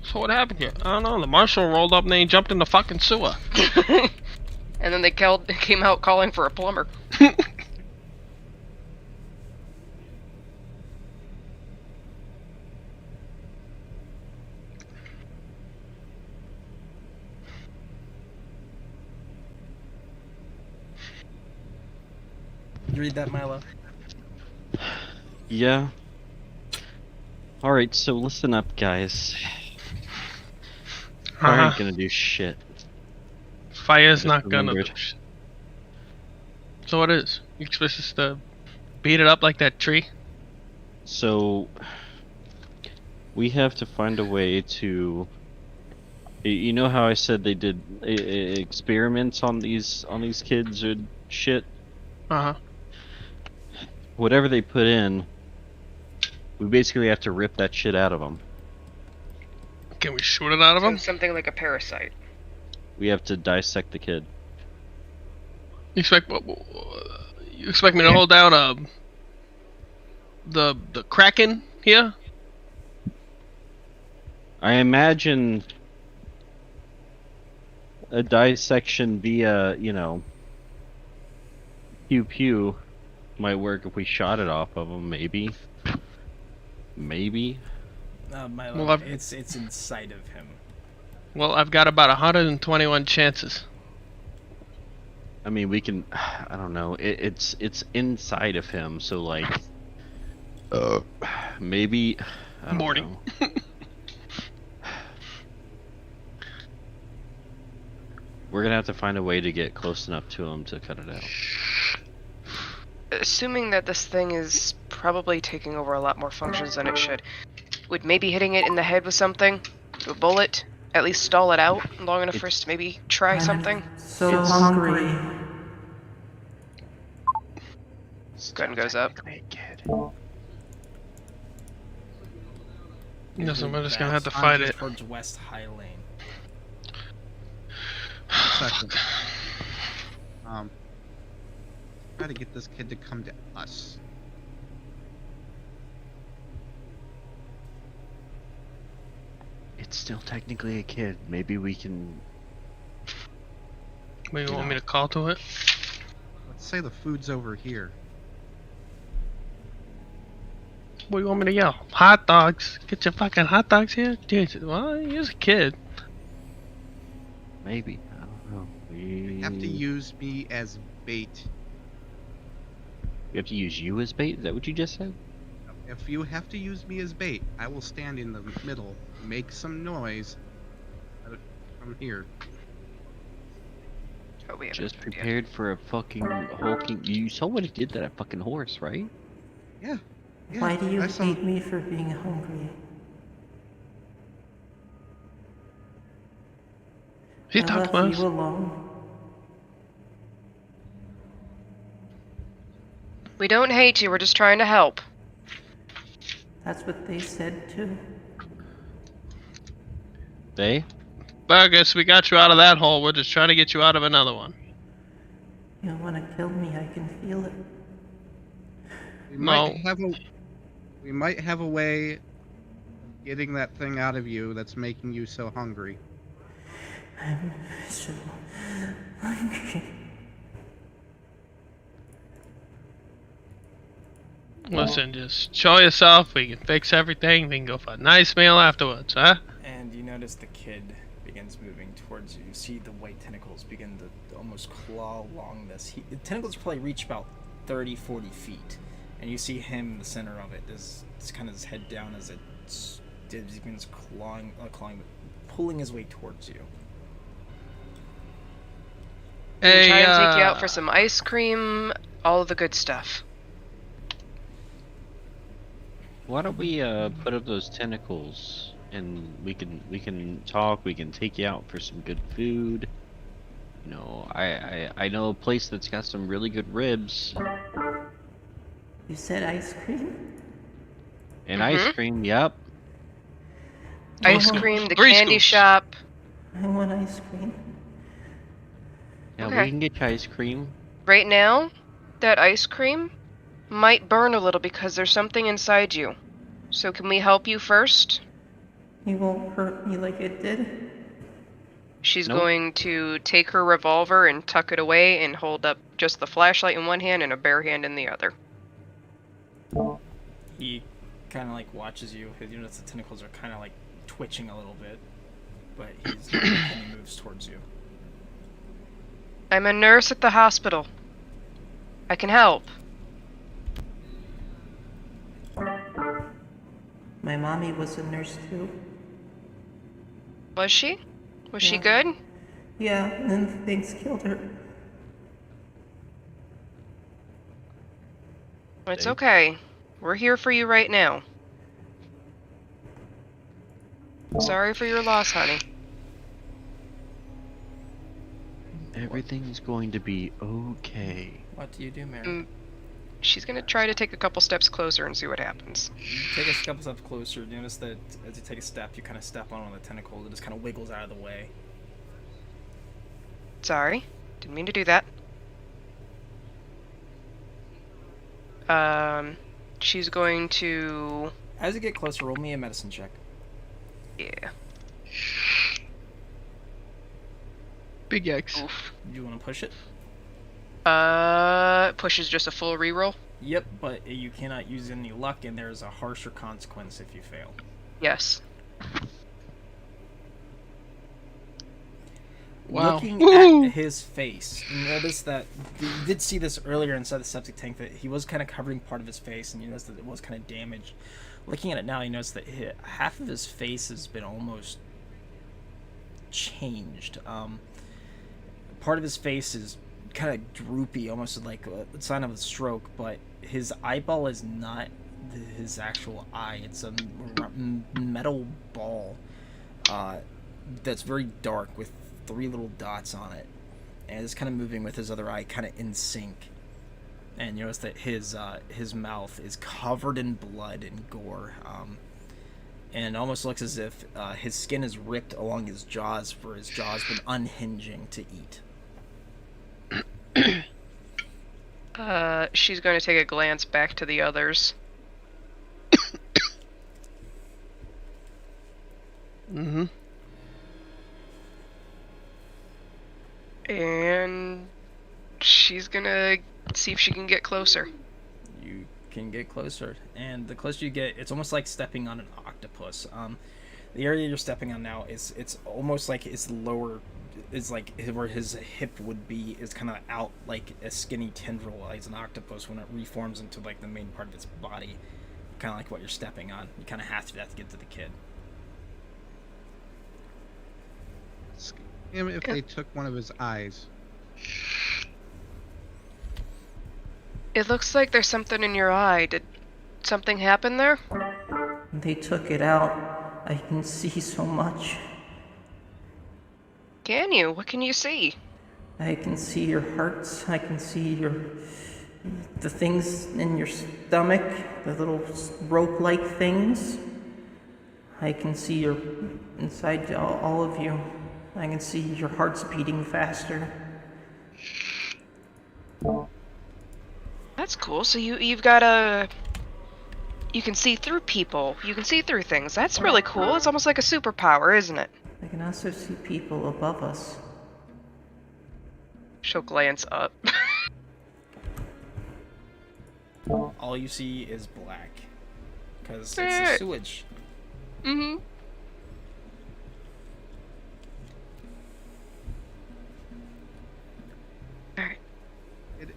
So what happened here? I don't know. The marshal rolled up and then he jumped in the fucking sewer. And then they came out calling for a plumber. Did you read that, Milo? Yeah. Alright, so listen up, guys. I ain't gonna do shit. Fire's Just not gonna do remembered. shit. So what is? You expect us to beat it up like that tree? So we have to find a way to. You know how I said they did experiments on these kids or shit? Uh huh. Whatever they put in, we basically have to rip that shit out of them. Can we shoot it out of So him? something like a parasite. We have to dissect the kid. You expect me to hold down the Kraken here? I imagine a dissection via, pew pew might work if we shot it off of him, maybe. Maybe. Milo, Well, it's inside of him. Well, I've got about 121 chances. I mean, we can. I don't know. It's inside of him, so like. Maybe. I don't Morning. know. We're gonna have to find a way to get close enough to him to cut it out. Assuming that this thing is probably taking over a lot more functions than it should, would maybe hitting it in the head with something, a bullet, at least stall it out long enough for us to maybe try something? So hungry. Gun goes up. Listen, we're just gonna That's have to fight it. towards West High Lane. Second. Try to get this kid to come to us. It's still technically a kid. Maybe we can. Wait, you want me to call to it? Let's say the food's over here. What do you want me to yell? Hot dogs! Get your fucking hot dogs here? Dude, well, he's a kid. Maybe. I don't know. You have to use me as bait. We have to use you as bait? Is that what you just said? If you have to use me as bait, I will stand in the middle, make some noise from here. Oh, we haven't Just done it yet. prepared for a fucking hulking. You saw what he did to that fucking horse, right? Yeah. Yeah, Why do you I saw- hate me for being hungry? He I talked left to us. you alone. We don't hate you, we're just trying to help. That's what they said too. They? But I guess we got you out of that hole. We're just trying to get you out of another one. You want to kill me, I can feel it. We No. might have a way of getting that thing out of you that's making you so hungry. I'm so hungry. Listen, just show yourself. We can fix everything. We can go for a nice meal afterwards, huh? And you notice the kid begins moving towards you. You see the white tentacles begin to almost claw along this. The tentacles probably reach about 30, 40 feet. And you see him in the center of it. It's kind of his head down as it begins clawing, pulling his way towards you. We can Hey, try and take you out for some ice cream, all of the good stuff. Why don't we put up those tentacles and we can talk. We can take you out for some good food. You know, I know a place that's got some really good ribs You said ice cream? and ice cream. Yep. Ice Oh, cream, the three candy scoops. shop. I want ice cream. Yeah, Okay. we can get you ice cream. Right now, that ice cream might burn a little because there's something inside you. So can we help you first? You won't hurt me like it did? She's Nope. going to take her revolver and tuck it away and hold up just the flashlight in one hand and a bare hand in the other. He kind of like watches you. You notice the tentacles are kind of like twitching a little bit. But he's not making any moves towards you. I'm a nurse at the hospital. I can help. My mommy was a nurse too. Was she? Was she Yeah. good? Yeah, and then things killed her. It's Okay. okay. We're here for you right now. Sorry for your loss, honey. Everything's going to be okay. What do you do, Mary? Mm. She's gonna try to take a couple steps closer and see what happens. Take a couple steps closer. Notice that as you take a step, you kind of step on one of the tentacles. It just kind of wiggles out of the way. Sorry. Didn't mean to do that. She's going to... As you get closer, roll me a medicine check. Yeah. Big yikes. Oof. Do you want to push it? Pushes just a full reroll? Yep, but you cannot use any luck, and there's a harsher consequence if you fail. Yes. Wow. Looking Woo! at his face, you notice that you did see this earlier inside the septic tank that he was kind of covering part of his face, and you notice that it was kind of damaged. Looking at it now, you notice that half of his face has been almost changed. Part of his face is kind of droopy, almost like a sign of a stroke, but his eyeball is not his actual eye. It's a metal ball. that's very dark with 3 little dots on it, and it's kind of moving with his other eye kind of in sync. And you notice that his mouth is covered in blood and gore, and it almost looks as if his skin is ripped along his jaws, for his jaw's been unhinging to eat. She's going to take a glance back to the others. Mm-hmm. And she's gonna see if she can get closer. You can get closer, and the closer you get, it's almost like stepping on an octopus. The area you're stepping on now it's almost like it's lower, is like where his hip would be, is kind of out like a skinny tendril as an octopus when it reforms into like the main part of its body, kind of like what you're stepping on. You kind of have to do that to get to the kid. Him if they took one of his eyes. It looks like there's something in your eye. Did something happen there? They took it out. I can see so much. Can you? What can you see? I can see your hearts. I can see the things in your stomach, the little rope-like things. I can see your inside all of you. I can see your heart's beating faster. That's cool. So you've got a... You can see through people. You can see through things. That's really cool. It's almost like a superpower, isn't it? I can also see people above us. She'll glance up. All you see is black, because it's the sewage. Mm-hmm. Alright. If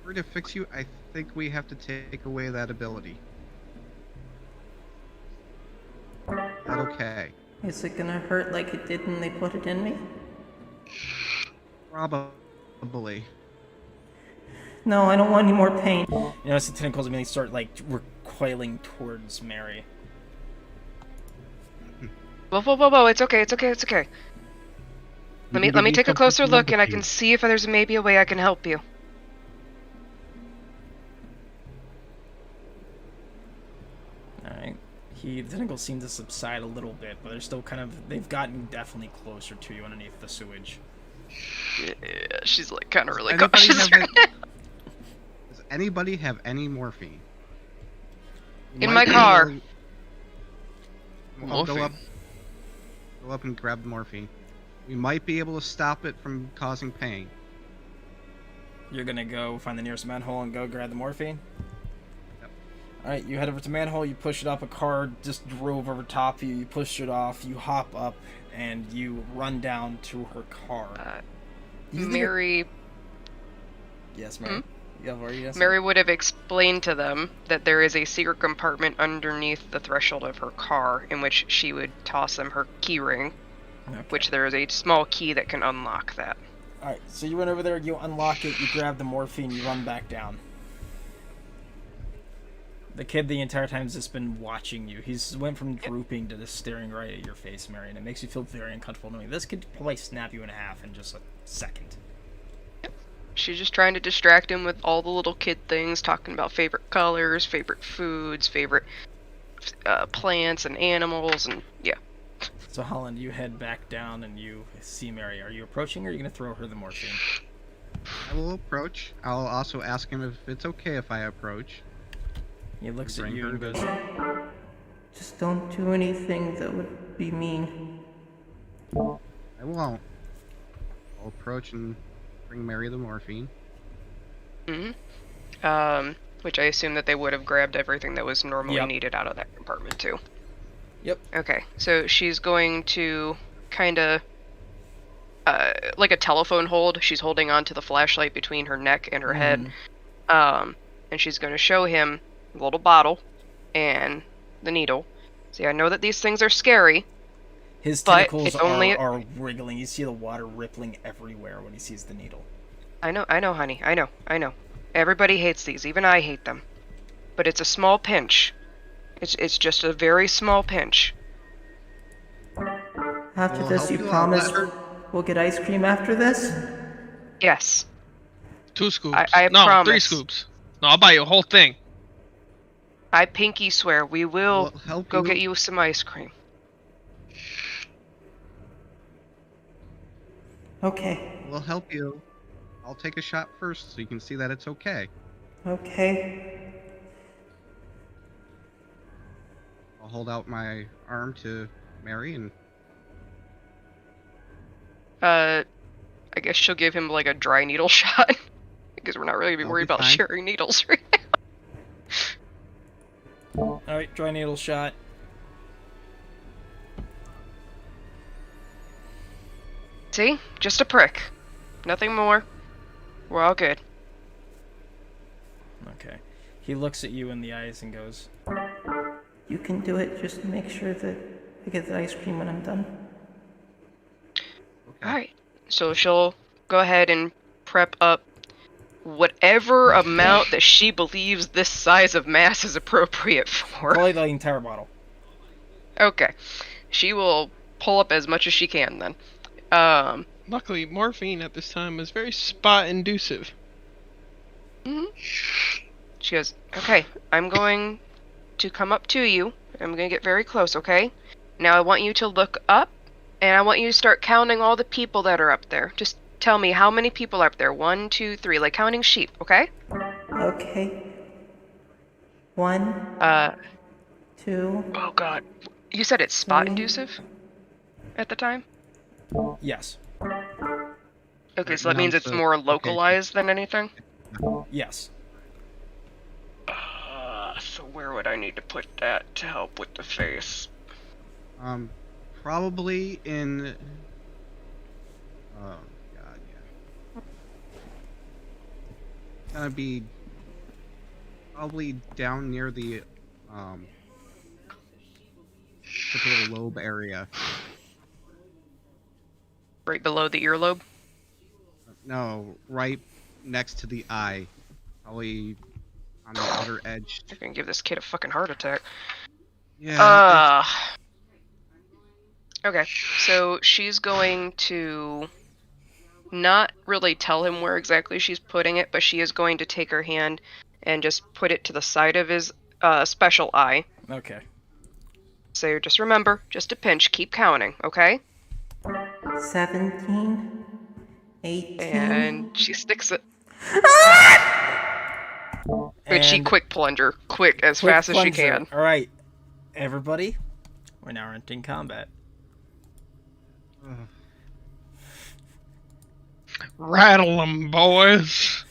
we're to fix you, I think we have to take away that ability. Is that okay? Is it gonna hurt like it did when they put it in me? Probably. No, I don't want any more pain. You notice the tentacles immediately start like recoiling towards Mary. Whoa, it's okay. Let me take a closer look and I can see if there's maybe a way I can help you. Alright. The tentacles seem to subside a little bit, but they're still they've gotten definitely closer to you underneath the sewage. Yeah, she's like kind of really Anybody cautious have right it- now. Does anybody have any morphine? In my car. I'll go Morphine? up and grab the morphine. We might be able to stop it from causing pain. You're gonna go find the nearest manhole and go grab the morphine? Yep. Alright, you head over to manhole, you push it up, a car just drove over top of you, you push it off, you hop up, and you run down to her car. You think Mary Yes, Mary. You have already answered? Mary would have explained to them that there is a secret compartment underneath the threshold of her car in which she would toss them her key ring, Okay. which there is a small key that can unlock that. Alright, so you run over there, you unlock it, you grab the morphine, you run back down. The kid the entire time has just been watching you. He's went from drooping to just staring right at your face, Mary, and it makes you feel very uncomfortable knowing this could probably snap you in half in just a second. She's just trying to distract him with all the little kid things, talking about favorite colors, favorite foods, favorite plants and animals, and yeah. So Holland, you head back down and you see Mary. Are you approaching her, or are you going to throw her the morphine? I will approach. I'll also ask him if it's okay if I approach. He looks at Bring you her and to- goes, Just don't do anything that would be mean. I won't. I'll approach and bring Mary the morphine. Which I assume that they would have grabbed everything that was normally Yep. needed out of that compartment too. Yep. Okay, so she's going to kind of, like a telephone hold. She's holding on to the flashlight between her neck and her head. And she's going to show him the little bottle and the needle. See, I know that these things are scary. His But tentacles it's only- are wriggling. You see the water rippling everywhere when he sees the needle. I know, honey. I know. Everybody hates these. Even I hate them. But it's a small pinch. It's just a very small pinch. After We'll this, help you you out. promise Let her- we'll get ice cream after this? Yes. 2 scoops. I no, 3 promise. scoops. No, I'll buy you a whole thing. I pinky swear we will We'll help go you. get you some ice cream. Okay. We'll help you. I'll take a shot first so you can see that it's okay. Okay. I'll hold out my arm to Mary and I guess she'll give him like a dry needle shot. Because we're not really gonna be That'll worried be about fine. sharing needles right now. Alright, dry needle shot. See? Just a prick. Nothing more. We're all good. Okay. He looks at you in the eyes and goes, You can do it. Just make sure that I get the ice cream when I'm done. Alright. So she'll go ahead and prep up whatever amount that she believes this size of mass is appropriate for. probably the entire bottle. Okay. She will pull up as much as she can then. Luckily, morphine at this time is very spot-inducive. She goes, okay, I'm going to come up to you. I'm going to get very close, okay? Now I want you to look up, and I want you to start counting all the people that are up there. Just tell me how many people are up there. 1, 2, 3, like counting sheep, okay? Okay. 1, 2, Oh god. You said it's spot inducive at the time? Yes. Okay, so that means it's Announce more the localized than anything? Yes. So where would I need to put that to help with the face? probably in. Oh god, yeah. Gonna be probably down near the temporal lobe area. Right below the earlobe? No, right next to the eye. Probably on the outer edge. You're gonna give this kid a fucking heart attack. Yeah. Okay, so she's going to not really tell him where exactly she's putting it, but she is going to take her hand and just put it to the side of his special eye. Okay. So just remember, just a pinch, keep counting, okay? 17, 18. And she sticks it. But she And quick plunger, quick, as quick fast as she plunger. can. Alright. Everybody, we're now entering combat. Rattle them, boys.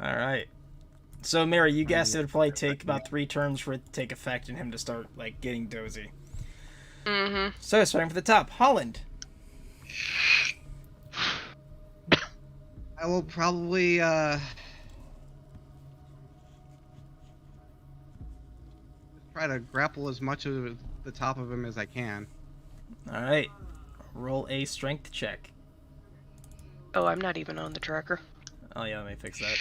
Alright. So, Mary, you guessed it would probably take about 3 turns for it to take effect and him to start, like, getting dozy. Mm-hmm. So, starting from the top, Holland. I will probably try to grapple as much of the top of him as I can. Alright. Roll a strength check. Oh, I'm not even on the tracker. Oh, yeah, let me fix that.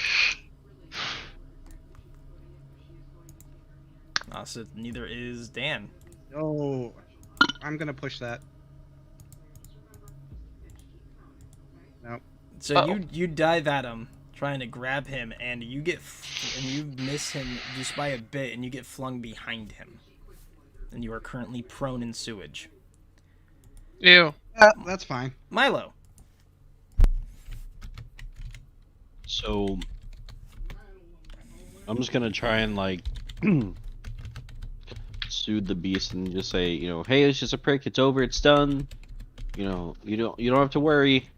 So neither is Dan. Oh, I'm gonna push that. Nope. So Uh-oh. you dive at him, trying to grab him, and you you miss him just by a bit, and you get flung behind him. And you are currently prone in sewage. Ew. Yeah, that's fine. Milo. So I'm just gonna try and like soothe the beast and just say, you know, hey, it's just a prick, it's over, it's done. You know, you don't have to worry.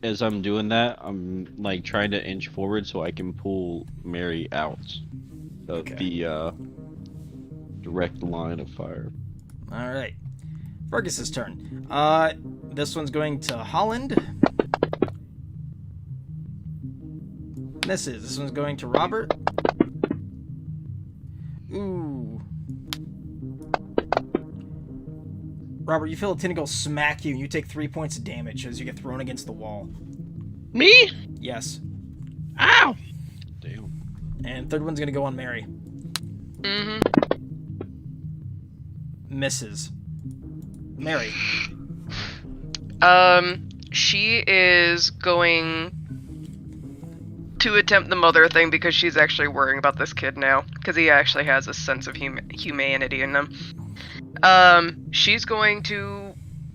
As I'm doing that, I'm like trying to inch forward so I can pull Mary out of Okay. the direct line of fire. Alright. Fergus's turn. This one's going to Holland. Misses. This one's going to Robert. Ooh. Robert, you feel a tentacle smack you, and you take 3 points of damage as you get thrown against the wall. Me? Yes. Ow! Damn. And third one's gonna go on Mary. Mm-hmm. misses. Mary. She is going to attempt the mother thing because she's actually worrying about this kid now, because he actually has a sense of humanity in him. She's going to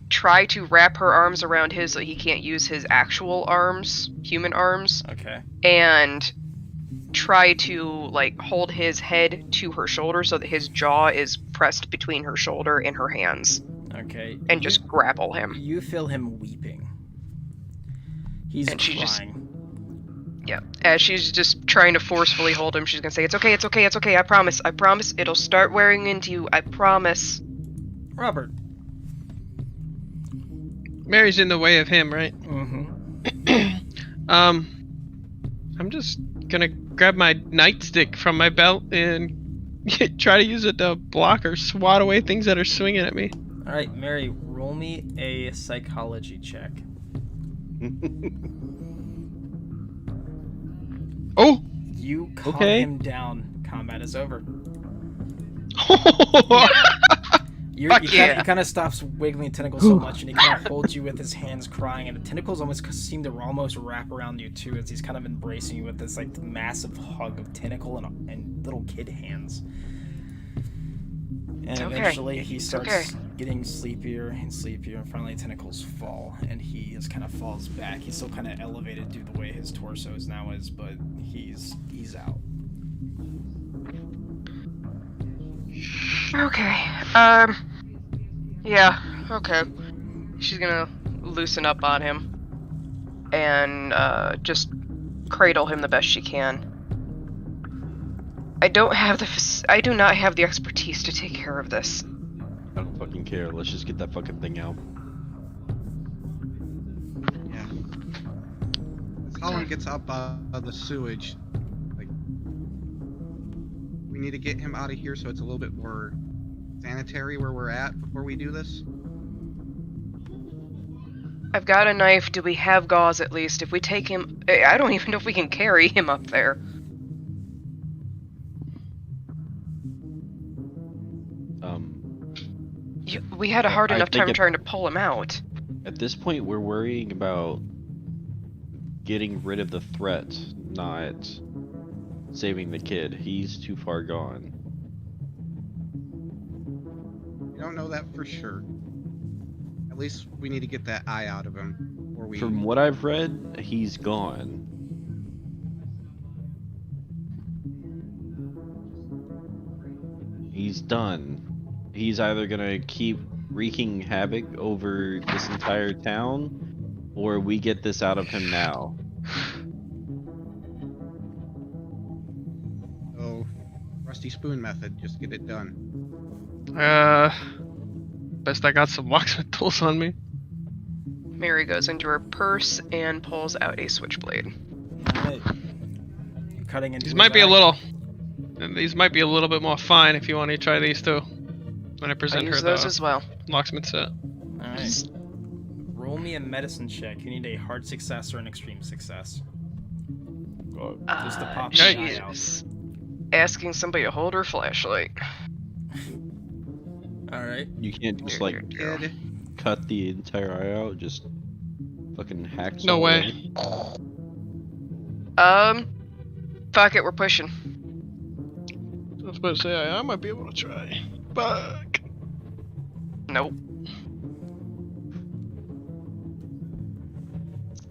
try to wrap her arms around his so he can't use his actual arms, human arms. Okay. And try to, like, hold his head to her shoulder so that his jaw is pressed between her shoulder and her hands. Okay. And just grapple him. You feel him weeping. He's And she crying. Yeah. As she's just trying to forcefully hold him, she's gonna say, "It's okay, it's okay, it's okay, I promise, it'll start wearing into you, I promise." Robert. Mary's in the way of him, right? Mm-hmm. I'm just gonna grab my nightstick from my belt and try to use it to block or swat away things that are swinging at me. All right, Mary, roll me a psychology check. Oh! You calm Okay. him down. Combat is over. He kind of stops wiggling tentacles so much, and he kind of holds you with his hands, crying, and the tentacles almost seem to almost wrap around you too, as he's kind of embracing you with this like massive hug of tentacle and little kid hands. And eventually he starts getting sleepier and sleepier, and finally tentacles fall, and he just kind of falls back. He's still kind of elevated due to the way his torso is now is, but he's out. Okay. Yeah, okay. She's gonna loosen up on him and just cradle him the best she can. I do not have the expertise to take care of this. I don't fucking care. Let's just get that fucking thing out. Yeah. As Holland gets up of the sewage, like, we need to get him out of here so it's a little bit more sanitary where we're at before we do this. I've got a knife. Do we have gauze at least? If we take him... I don't even know if we can carry him up there. We had a hard enough time trying to pull him out. At this point, we're worrying about getting rid of the threat, not saving the kid. He's too far gone. We don't know that for sure. At least we need to get that eye out of him before we... From what I've read, he's gone. He's done. He's either gonna keep wreaking havoc over this entire town, or we get this out of him now. Oh, rusty spoon method, just get it done. Best I got some locksmith tools on me. Mary goes into her purse and pulls out a switchblade. Alright. You're cutting into These his might be eye. a little bit more fine if you want to try these too. When I I present her use those the as well. locksmith set. Alright. Roll me a medicine check. You need a hard success or an extreme success. Just to pop the eye out. Jesus. Asking somebody to hold her flashlight. Alright. You can't just Here, like here, here. cut the entire eye out, just fucking hack No some way. Fuck it, we're pushing. I was about to say I might be able to try. Fuck. Nope.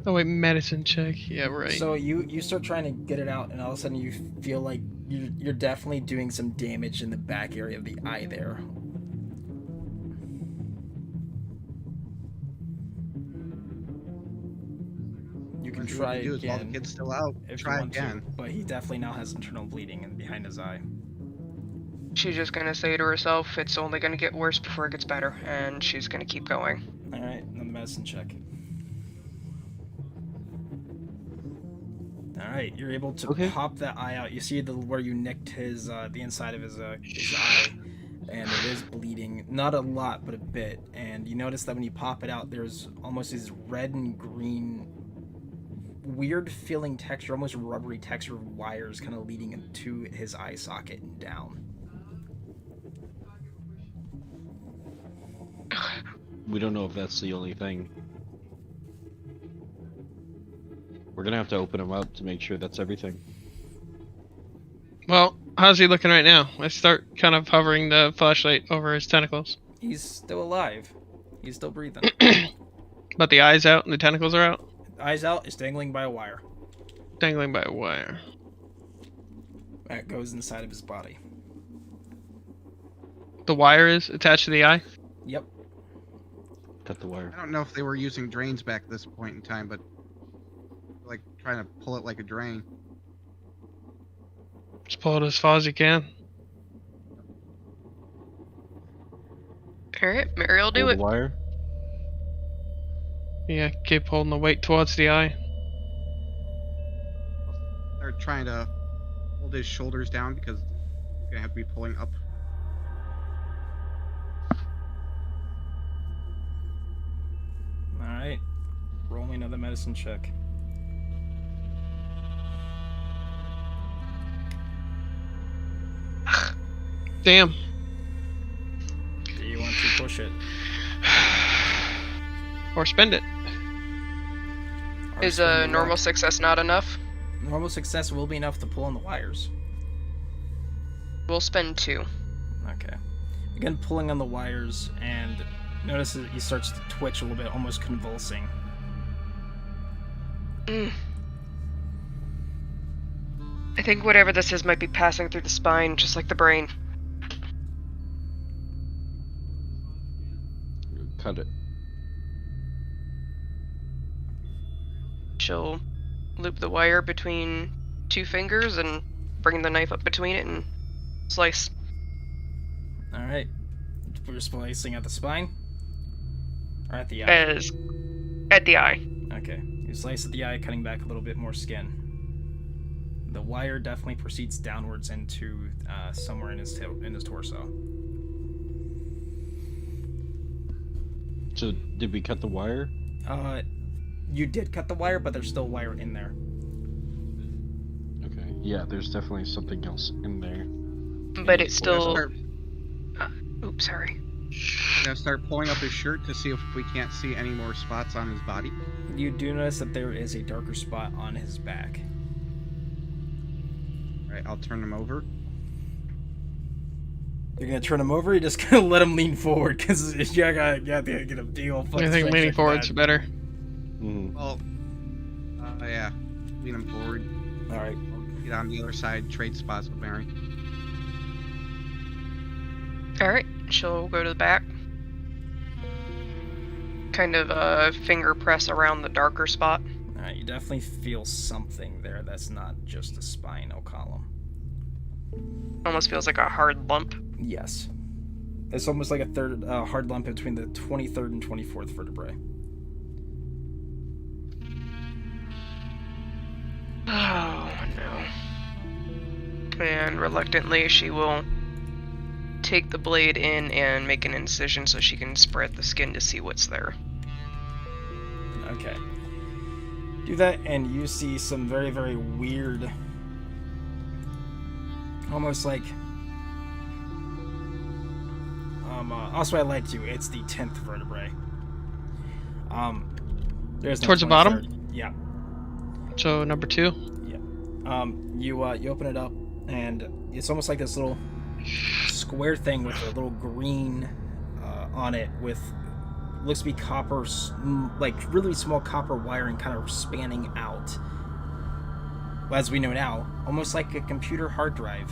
Oh wait, medicine check. Yeah, right. So you start trying to get it out, and all of a sudden you feel like you're definitely doing some damage in the back area of the eye there. You can What try we do is while the again kid's still out, if you try want again. to, but he definitely now has internal bleeding in behind his eye. She's just gonna say to herself, it's only gonna get worse before it gets better, and she's gonna keep going. All right, another medicine check. All right, you're able to pop that eye out. You see where you nicked his the inside of his eye, and it is bleeding. Not a lot, but a bit. And you notice that when you pop it out, there's almost these red and green, weird feeling texture, almost rubbery texture of wires kind of leading into his eye socket and down. we don't know if that's the only thing. We're gonna have to open him up to make sure that's everything. Well, how's he looking right now? I start kind of hovering the flashlight over his tentacles. He's still alive. He's still breathing. But the eyes out and the tentacles are out? Eyes out is dangling by a wire. Dangling by a wire. That goes inside of his body. The wire is attached to the eye? Yep. Cut the wire. I don't know if they were using drains back at this point in time, but like trying to pull it like a drain. Just pull it as far as you can. Alright, Mary will do Pull it. the wire. Yeah, keep holding the weight towards the eye. They're trying to hold his shoulders down because he's gonna have to be pulling up. Alright. Roll me another medicine check. Damn. Do you want to push it? Or spend it. Or Is spin a the normal rock? success not enough? Normal success will be enough to pull on the wires. We'll spend 2. Okay. Again, pulling on the wires, and notice that he starts to twitch a little bit, almost convulsing. I think whatever this is might be passing through the spine, just like the brain. Cut it. She'll loop the wire between 2 fingers and bring the knife up between it and slice. Alright. We're splicing at the spine? Or at the eye? As at the eye. Okay. You slice at the eye, cutting back a little bit more skin. The wire definitely proceeds downwards into somewhere in his torso. So, did we cut the wire? You did cut the wire, but there's still wire in there. Okay. Yeah, there's definitely something else in there. But it's We're gonna still... start, Oops, sorry. we're gonna start pulling up his shirt to see if we can't see any more spots on his body. You do notice that there is a darker spot on his back. Alright, I'll turn him over. You're gonna turn him over, or you're just gonna let him lean forward, because you gotta get a big old fucking I think straight leaning check forward's that. better. Mm-hmm. Well, yeah, lean him forward. Alright. I'll get on the other side, trade spots with Mary. Alright, she'll go to the back. Kind of finger press around the darker spot. Alright, you definitely feel something there that's not just a spinal column. Almost feels like a hard lump. Yes. It's almost like a third hard lump between the 23rd and 24th vertebrae. Oh, no. And reluctantly, she will take the blade in and make an incision so she can spread the skin to see what's there. Okay. Do that, and you see some very, very weird, almost like, also I lied to you, it's the 10th vertebrae. There's no Towards the bottom? 23rd. Yeah. So number 2. You open it up, and it's almost like this little square thing with a little green on it, with looks to be copper, like really small copper wiring, kind of spanning out. As we know now, almost like a computer hard drive.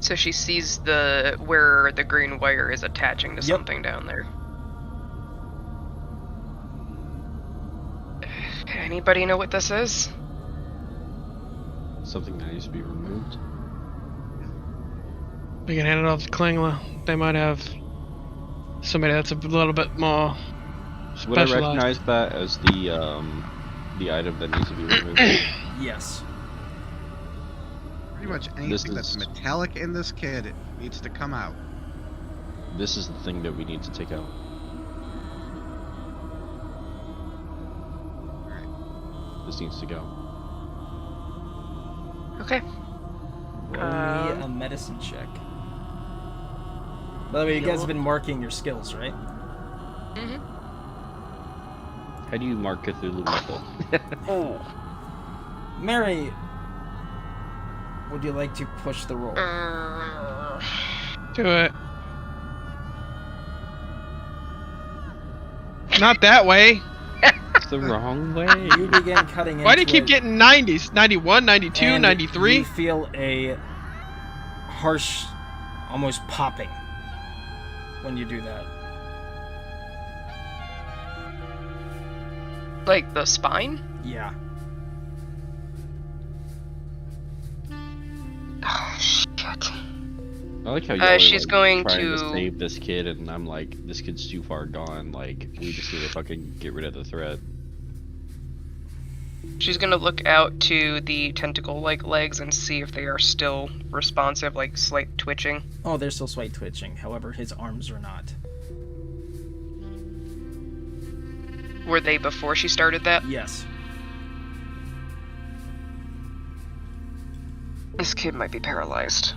So she sees where the green wire is attaching to Yep. something down there. Anybody know what this is? Something that needs to be removed. We can hand it off to Klingler. They might have somebody that's a little bit more Would I specialized. recognize that as the item that needs to be removed? Yes. Pretty much This anything that's is- metallic in this kid needs to come out. This is the thing that we need to take out. Alright. This needs to go. Okay. Roll me a medicine check. By the way, you guys have been marking your skills, right? Mm-hmm. How do you mark Cthulhu people? Oh. Mary, would you like to push the roll? Do it. Not that way. It's the wrong way. You begin cutting into Why do you keep it, getting 90s? 91, 92, and 93? You feel a harsh, almost popping when you do that. Like the spine? Yeah. Oh, shit. I like how y'all are she's like, going trying to to- save this kid, and I'm like, this kid's too far gone. Like, we just need to fucking get rid of the threat. She's gonna look out to the tentacle-like legs and see if they are still responsive, like slight twitching. Oh, they're still slight twitching. However, his arms are not. Were they before she started that? Yes. This kid might be paralyzed.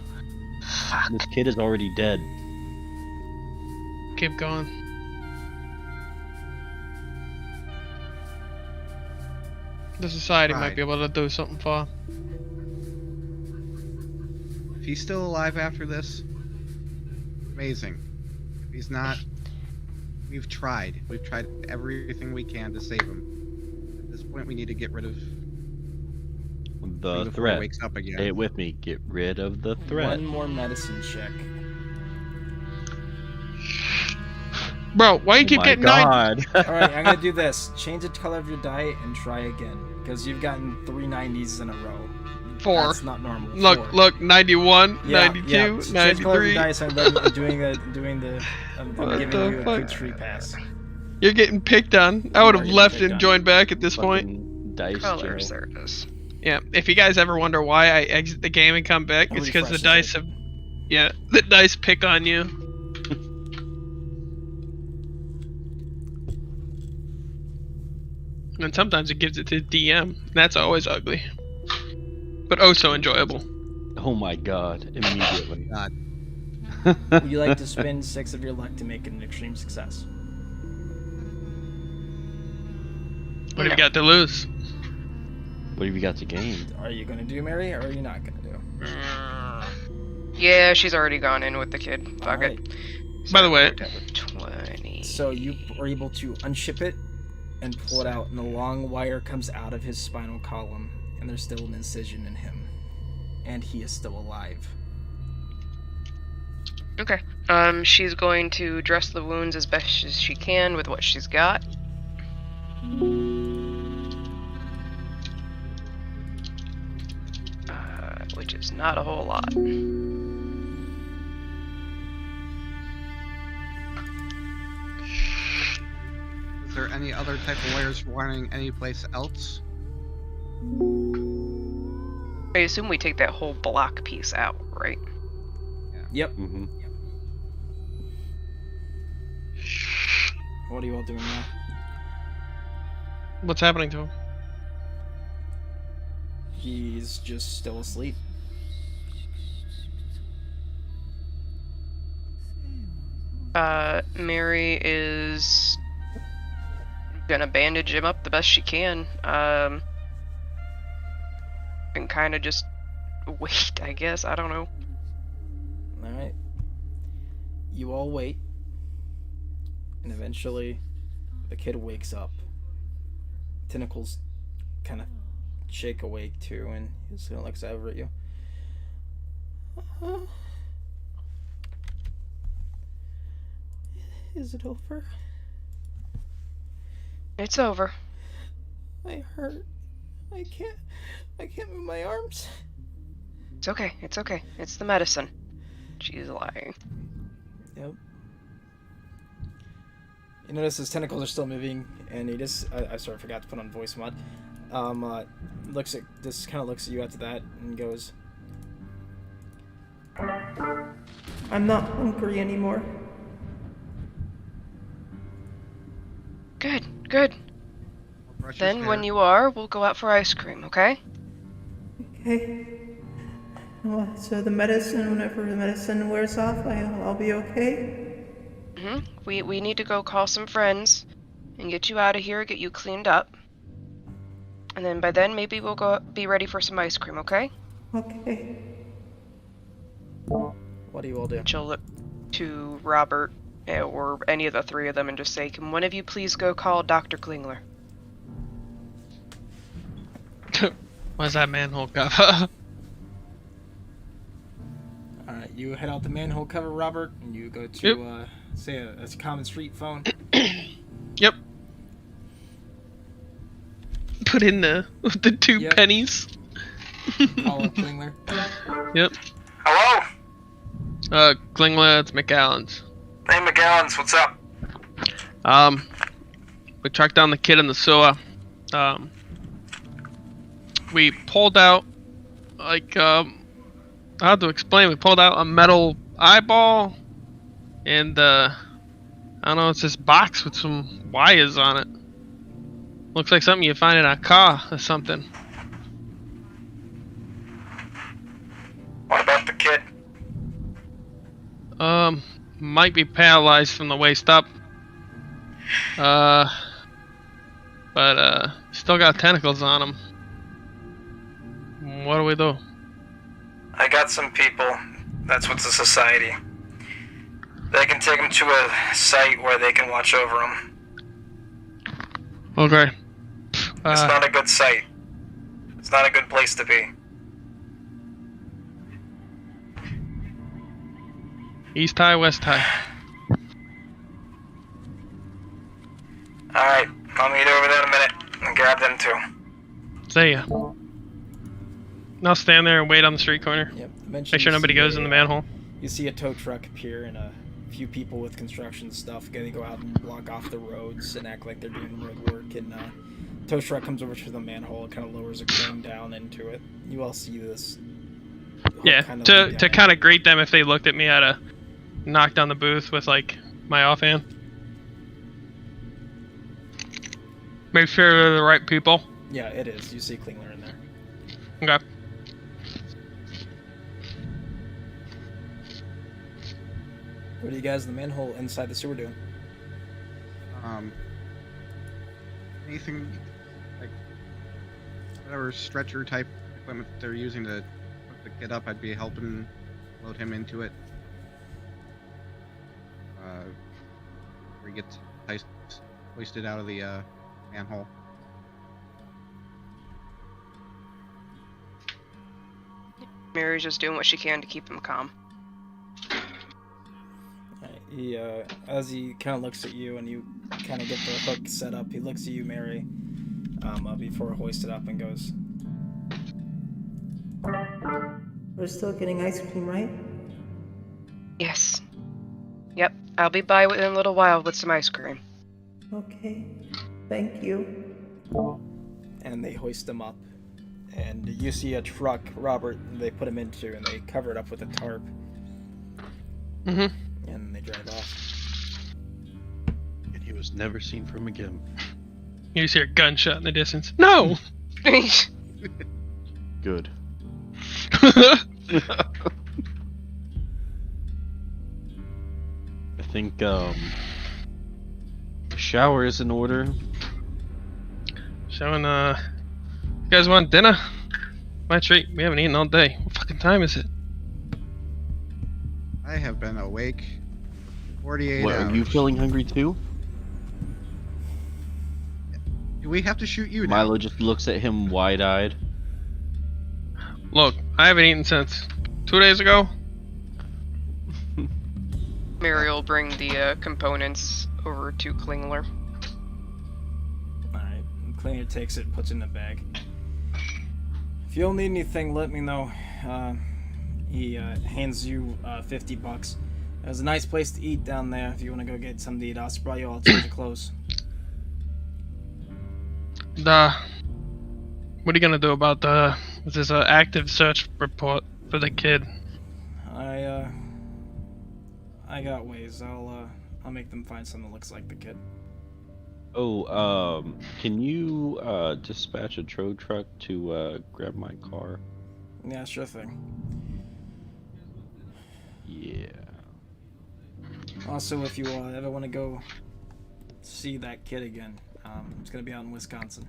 Fuck. This kid is already dead. Keep going. The society might Right. be able to do something for. If he's still alive after this, amazing. If he's not, we've tried. We've tried everything we can to save him. At this point, we need to get rid of The before he threat. wakes up again. Say it with me. Get rid of the threat. One more medicine check. Bro, why you Oh keep my getting 90s? god. Alright, I'm gonna do this. Change the color of your die and try again. Because you've gotten 3 90s in a row. 4. That's not normal. Look, 4. look, 91, Yeah, 92, yeah. So change the color of your 93. dice. I'm What giving the you a fuck? quick free pass. You're getting picked on. I would have You're getting left picked and on. joined back at this point. Fucking dice Colors, Joe. there it is. Yeah, if you guys ever wonder why I exit the game and come back, It it's because the refreshes dice it. have... Yeah, the dice pick on you. And sometimes it gives it to DM. That's always ugly. But oh so enjoyable. Oh my god. Immediately. God. Would you like to spend 6 of your luck to make it an extreme success? What have you got to lose? What have you got to gain? Are you gonna do, Mary, or are you not gonna do? Yeah, she's already gone in with the kid. Fuck Alright. it. By the way- 20. So you are able to unship it and pull it out, and the long wire comes out of his spinal column, and there's still an incision in him, and he is still alive. Okay. She's going to dress the wounds as best as she can with what she's got. Which is not a whole lot. Is there any other type of wires running anyplace else? I assume we take that whole block piece out, right? Yep. Mm-hmm. What are you all doing now? What's happening to him? He's just still asleep. Mary is gonna bandage him up the best she can. And kind of just wait, I guess. I don't know. Alright. You all wait. And eventually, the kid wakes up. Tentacles kind of shake awake too, and he just kind of looks over at you. Is it over? It's over. I hurt. I can't move my arms. It's okay. It's okay. It's the medicine. She's lying. Yep. You notice his tentacles are still moving, and he just I sorry, I forgot to put on voice mod. Looks at this, kind of looks at you after that, and goes, I'm not hungry anymore. Good, good. I'll brush his Then when hair. you are, we'll go out for ice cream, okay? Okay. So the medicine, whenever the medicine wears off, I'll be okay? We need to go call some friends and get you out of here, get you cleaned up. And then by then, maybe we'll go be ready for some ice cream, okay? Okay. What do you all do? She'll look to Robert or any of the three of them and just say, can one of you please go call Dr. Klingler? What's that manhole cover? Alright, you head out the manhole cover, Robert, and you go to, Yep. say, a common street phone. Yep. Put in the 2 Yep. pennies. Call up Klingler. Yep. Hello? Klingler, it's McAllen's. Hey, McGowan's, what's up? We tracked down the kid in the sewer. We pulled out, how to explain, we pulled out a metal eyeball, and, I don't know, it's this box with some wires on it. Looks like something you find in a car or something. What about the kid? Might be paralyzed from the waist up. But still got tentacles on him. What do we do? I got some people. That's what's a society. They can take him to a site where they can watch over him. Okay. It's not a good site. It's not a good place to be. East high, west high. Alright, I'll meet over there in a minute and grab them too. See ya. I'll stand there and wait on the street corner. Yep. Make sure nobody goes in the manhole. You see a tow truck appear and a few people with construction stuff. They go out and block off the roads and act like they're doing road work. And tow truck comes over to the manhole and kind of lowers a crane down into it. You all see this. Yeah, kind of to kind of greet them if they looked at me, I'd knock down the booth with like my offhand. Make sure they're the right people. Yeah, it is. You see Klingler in there. Okay. What are you guys in the manhole inside the sewer doing? Anything like whatever stretcher type equipment they're using to hook the kid up, I'd be helping load him into it. Where he gets hoisted out of the manhole. Mary's just doing what she can to keep him calm. He, as he kind of looks at you and you kind of get the hook set up, he looks at you, Mary, before hoisted up and goes, We're still getting ice cream, right? Yes. Yep, I'll be by within a little while with some ice cream. Okay. Thank you. and they hoist him up. And you see a truck, Robert, they put him into, and they cover it up with a tarp. Mm-hmm. And they drive off. And he was never seen from again. You just hear a gunshot in the distance. No! Good. I think the shower is in order. Showing, you guys want dinner? My treat. We haven't eaten all day. What fucking time is it? I have been awake 48 What, hours. are you feeling hungry too? Do we have to shoot you now? Milo just looks at him wide-eyed. Look, I haven't eaten since 2 days ago. Mary will bring the components over to Klingler. Alright, Cleaner takes it and puts it in a bag. If you'll need anything, let me know. He hands you $50. There's a nice place to eat down there if you want to go get something to eat. I'll supply you all change of clothes. What are you gonna do about this active search report for the kid? I got ways. I'll make them find something that looks like the kid. Oh, can you dispatch a tow truck to grab my car? Yeah, sure thing. Yeah. Also, if you ever want to go see that kid again, it's gonna be out in Wisconsin.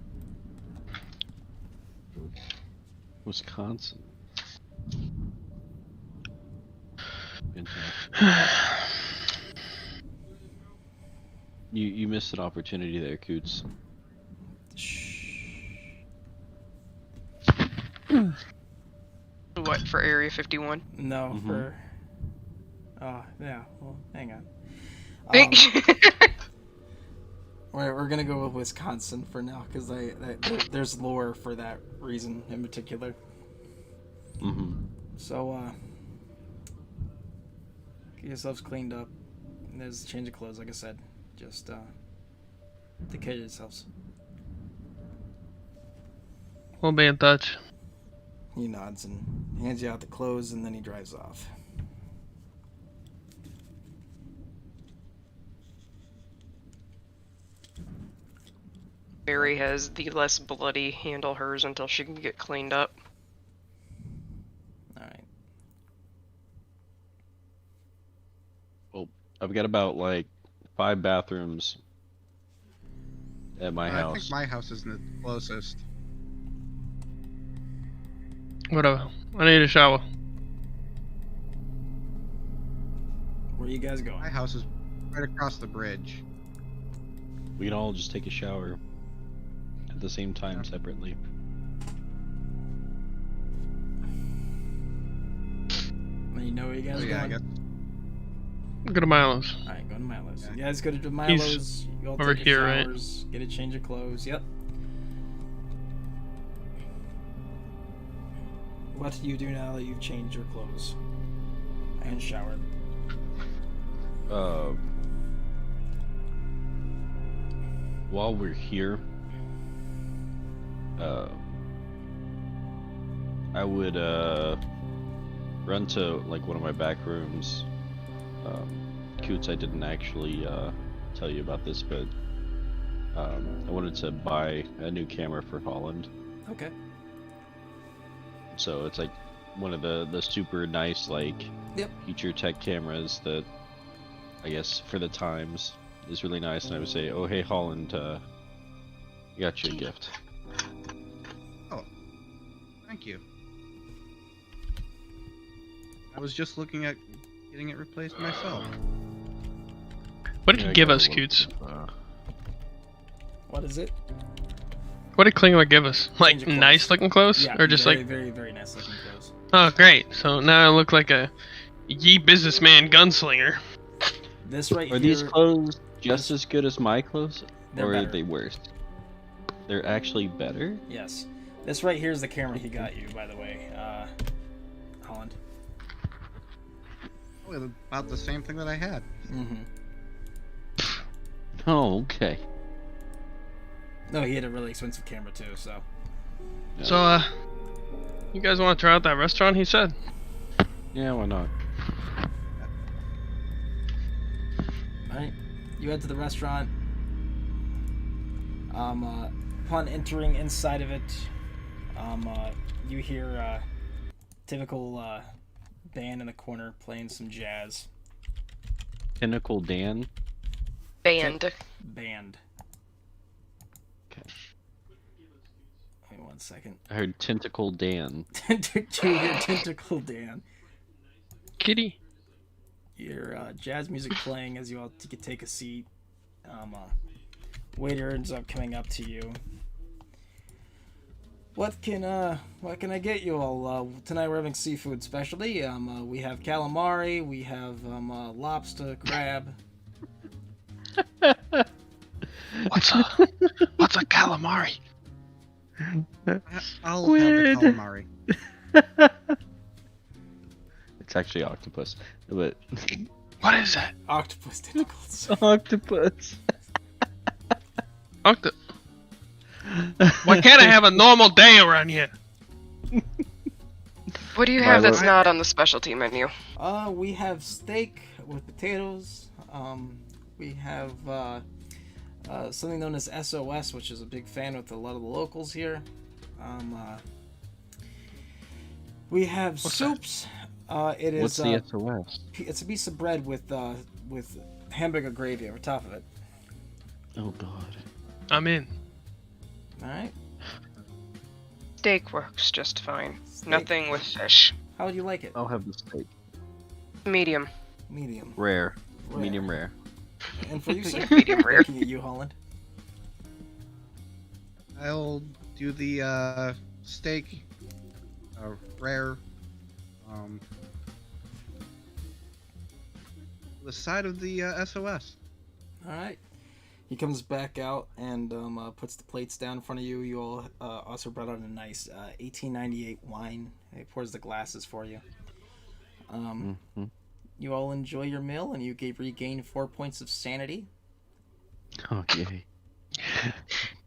Wisconsin. You missed an opportunity there, Coots. What, for Area 51? No, for. Oh, yeah. Well, hang on. We're gonna go with Wisconsin for now because there's lore for that reason in particular. So get yourselves cleaned up. There's a change of clothes, like I said. Just take care of yourselves. We'll be in touch. He nods and hands you out the clothes, and then he drives off. Barry has the less bloody handle hers until she can get cleaned up. Alright. Well, I've got about like 5 bathrooms at my I house. think my house is the closest. Whatever. I need a shower. Where are you guys going? My house is right across the bridge. We can all just take a shower at the same time separately. You know where you guys Oh, are yeah, I going? guess. Go to Milo's. Alright, go to Milo's. Yeah. You guys go to Milo's. You all over take here, your right? showers, get a change of clothes. Yep. What do you do now that you've changed your clothes and showered? While we're here, I would run to like one of my back rooms. Coots, I didn't actually tell you about this, but I wanted to buy a new camera for Holland. Okay. So it's like one of the super nice like feature tech cameras that I guess for the times is really nice, and I would say, oh hey Holland, I got you a gift. Oh, thank you. I was just looking at getting it replaced myself. What did Yeah, you I give got a us, little Coots? bit of, What is it? What did Klingler give us? Like Change of clothes. nice looking clothes, Yeah, or just very, like? very, very nice looking clothes. Oh, great! So now I look like a ye businessman gunslinger. This right Are here. these clothes just as good as my clothes, They're or better. are they worse? They're actually better? Yes. This right here is the camera he got you, by the way, Holland. Oh, it's about the same thing that I had. Mm-hmm. Oh, okay. No, he had a really expensive camera too, so. So, you guys want to try out that restaurant? He said. Yeah, why not? Alright. You head to the restaurant. Upon entering inside of it, you hear typical band in the corner playing some jazz. Pinnacle Dan. Band. Band. Okay. Wait 1 second. I heard Tentacle Dan. You hear Tentacle Dan. Kitty. Your jazz music playing as you all take a seat. Waiter ends up coming up to you. What can I get you all? Tonight we're having seafood specialty. We have calamari, we have lobster, crab. What's a calamari? I'll have the calamari. It's actually octopus, but What is that? Octopus tentacles. octopus. Why can't I have a normal day around here? What do you have that's Milo. not on the specialty menu? We have steak with potatoes. We have something known as SOS, which is a big fan with a lot of the locals here. We have What's soups. It is. What's the SOS? It's a piece of bread with hamburger gravy over top of it. Oh God. I'm in. All right. Steak works just fine. Steak. Nothing with fish. How would you like it? I'll have the steak. Medium. Medium. Rare. Rare. Medium rare. And for you, sir? Medium rare. Looking at you, Holland. I'll do the steak, rare, the side of the SOS. All right. He comes back out and puts the plates down in front of you. You all also brought out a nice 1898 wine. He pours the glasses for you. You all enjoy your meal, and you regain 4 points of sanity. Oh yay.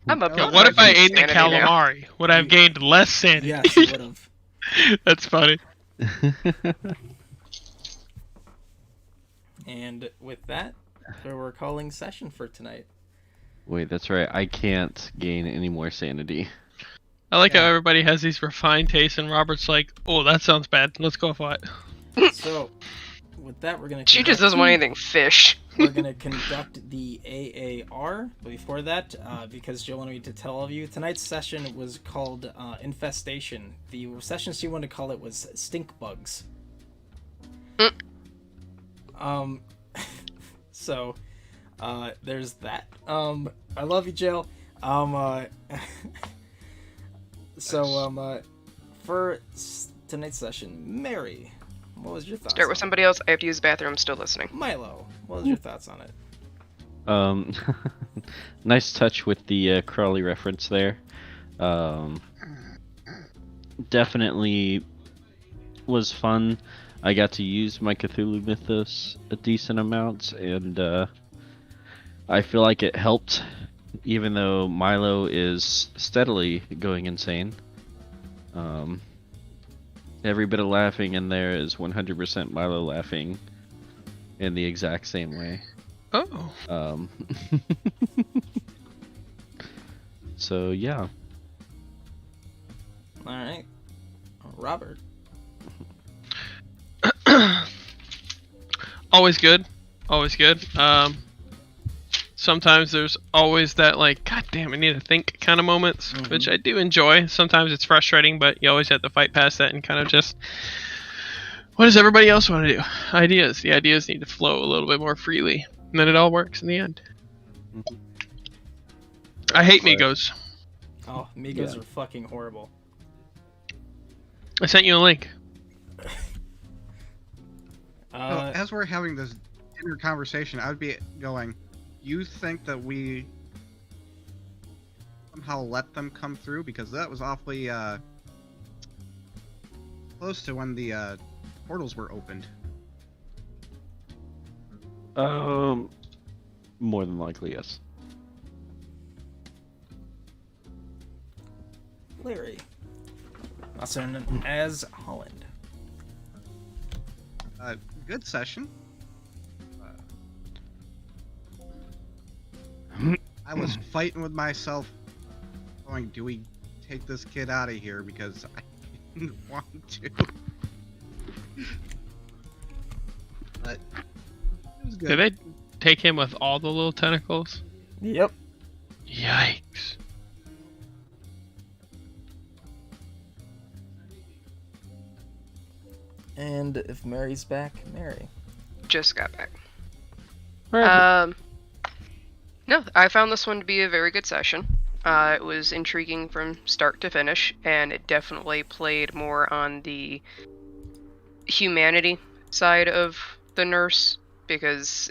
I'm up. Yo, what if I ate the calamari? Would I have gained less sanity? Yes, you would have. That's funny. And with that, we're calling session for tonight. Wait, that's right. I can't gain any more sanity. I like how everybody has these refined tastes, and Robert's like, "Oh, that sounds bad. Let's go for it." So, with that, we're gonna. She just doesn't want anything fish. We're gonna conduct the AAR. But before that, because Jill wanted me to tell all of you, tonight's session was called Infestation. The session she wanted to call it was Stink Bugs. So, there's that. I love you, Jill. For tonight's session, Mary, what was your thoughts? Start with somebody else. I have to use the bathroom. I'm still listening. Milo, what was your thoughts on it? Nice touch with the Crawley reference there. Definitely was fun. I got to use my Cthulhu mythos a decent amount, and I feel like it helped, even though Milo is steadily going insane. Every bit of laughing in there is 100% Milo laughing in the exact same way. Oh. So yeah. All right, Robert. Always good. Always good. Sometimes there's always that, like, God damn, I need to think kind of moments, which I do enjoy. Sometimes it's frustrating, but you always have to fight past that and kind of just, what does everybody else want to do? Ideas. The ideas need to flow a little bit more freely, and then it all works in the end. I hate Migos. Oh, Migos are fucking horrible. I sent you a link. As we're having this inner conversation, I would be going, you think that we somehow let them come through? Because that was awfully close to when the portals were opened. More than likely, yes. Larry, also known as Holland. Good session. I was fighting with myself, going, do we take this kid out of here? Because I didn't want to. But it was good. Did they take him with all the little tentacles? Yep. Yikes. And if Mary's back, Mary. Just got back. Perfect. No, I found this one to be a very good session. It was intriguing from start to finish, and it definitely played more on the humanity side of the nurse, because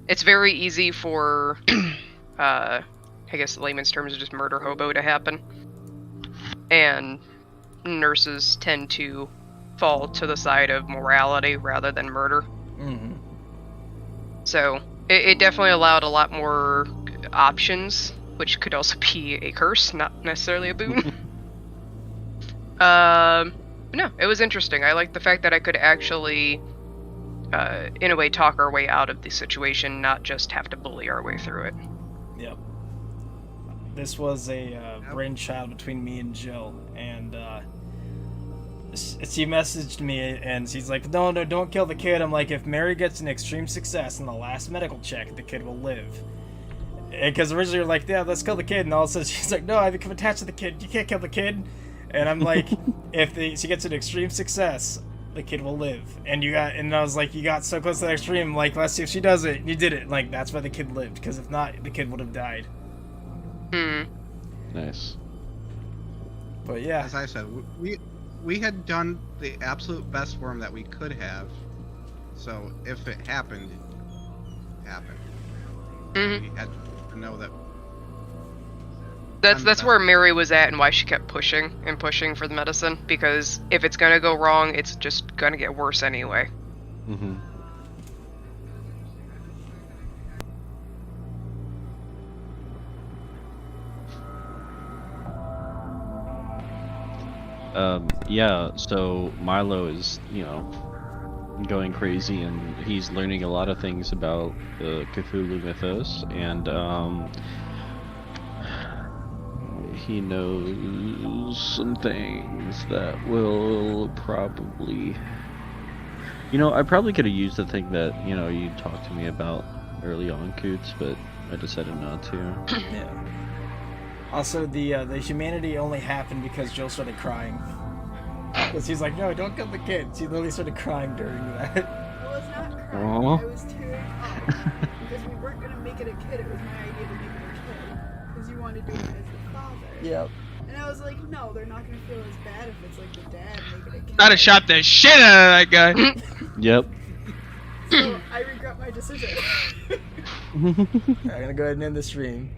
it's very easy for, I guess layman's terms, just murder hobo to happen. And nurses tend to fall to the side of morality rather than murder. Mm-hmm. So it definitely allowed a lot more options, which could also be a curse, not necessarily a boon. No, it was interesting. I liked the fact that I could actually, in a way, talk our way out of the situation, not just have to bully our way through it. Yep. This was a brainchild between me and Jill, and she messaged me and she's like, no, don't kill the kid. I'm like, if Mary gets an extreme success in the last medical check, the kid will live. Because originally you're like, yeah, let's kill the kid, and all of a sudden she's like, no, I become attached to the kid. You can't kill the kid. And I'm like, if she gets an extreme success, the kid will live. And I was like, you got so close to the extreme. Like, let's see if she does it. And you did it. Like, that's why the kid lived. Because if not, the kid would have died. Nice. But yeah. As I said, we had done the absolute best for him that we could have. So if it happened, it happened. We had to know that. That's where Mary was at and why she kept pushing and pushing for the medicine, because if it's gonna go wrong, it's just gonna get worse anyway. Mm-hmm. Yeah, so Milo is, going crazy, and he's learning a lot of things about the Cthulhu mythos, and he knows some things that will probably... I probably could have used the thing that, you talked to me about early on, Coots, but I decided not to. Yeah. Also, the humanity only happened because Jill started crying. Because he's like, no, don't kill the kid. She literally started crying during that. I was not crying. Aww. I was tearing up. Because we weren't going to make it a kid. It was my idea to make it a kid. Because you wanted to do it as the father. Yep. And I was like, no, they're not going to feel as bad if it's like the dad making a kid. I'd have shot the shit out of that guy. Yep. So I regret my decision. I'm gonna go ahead and end the stream.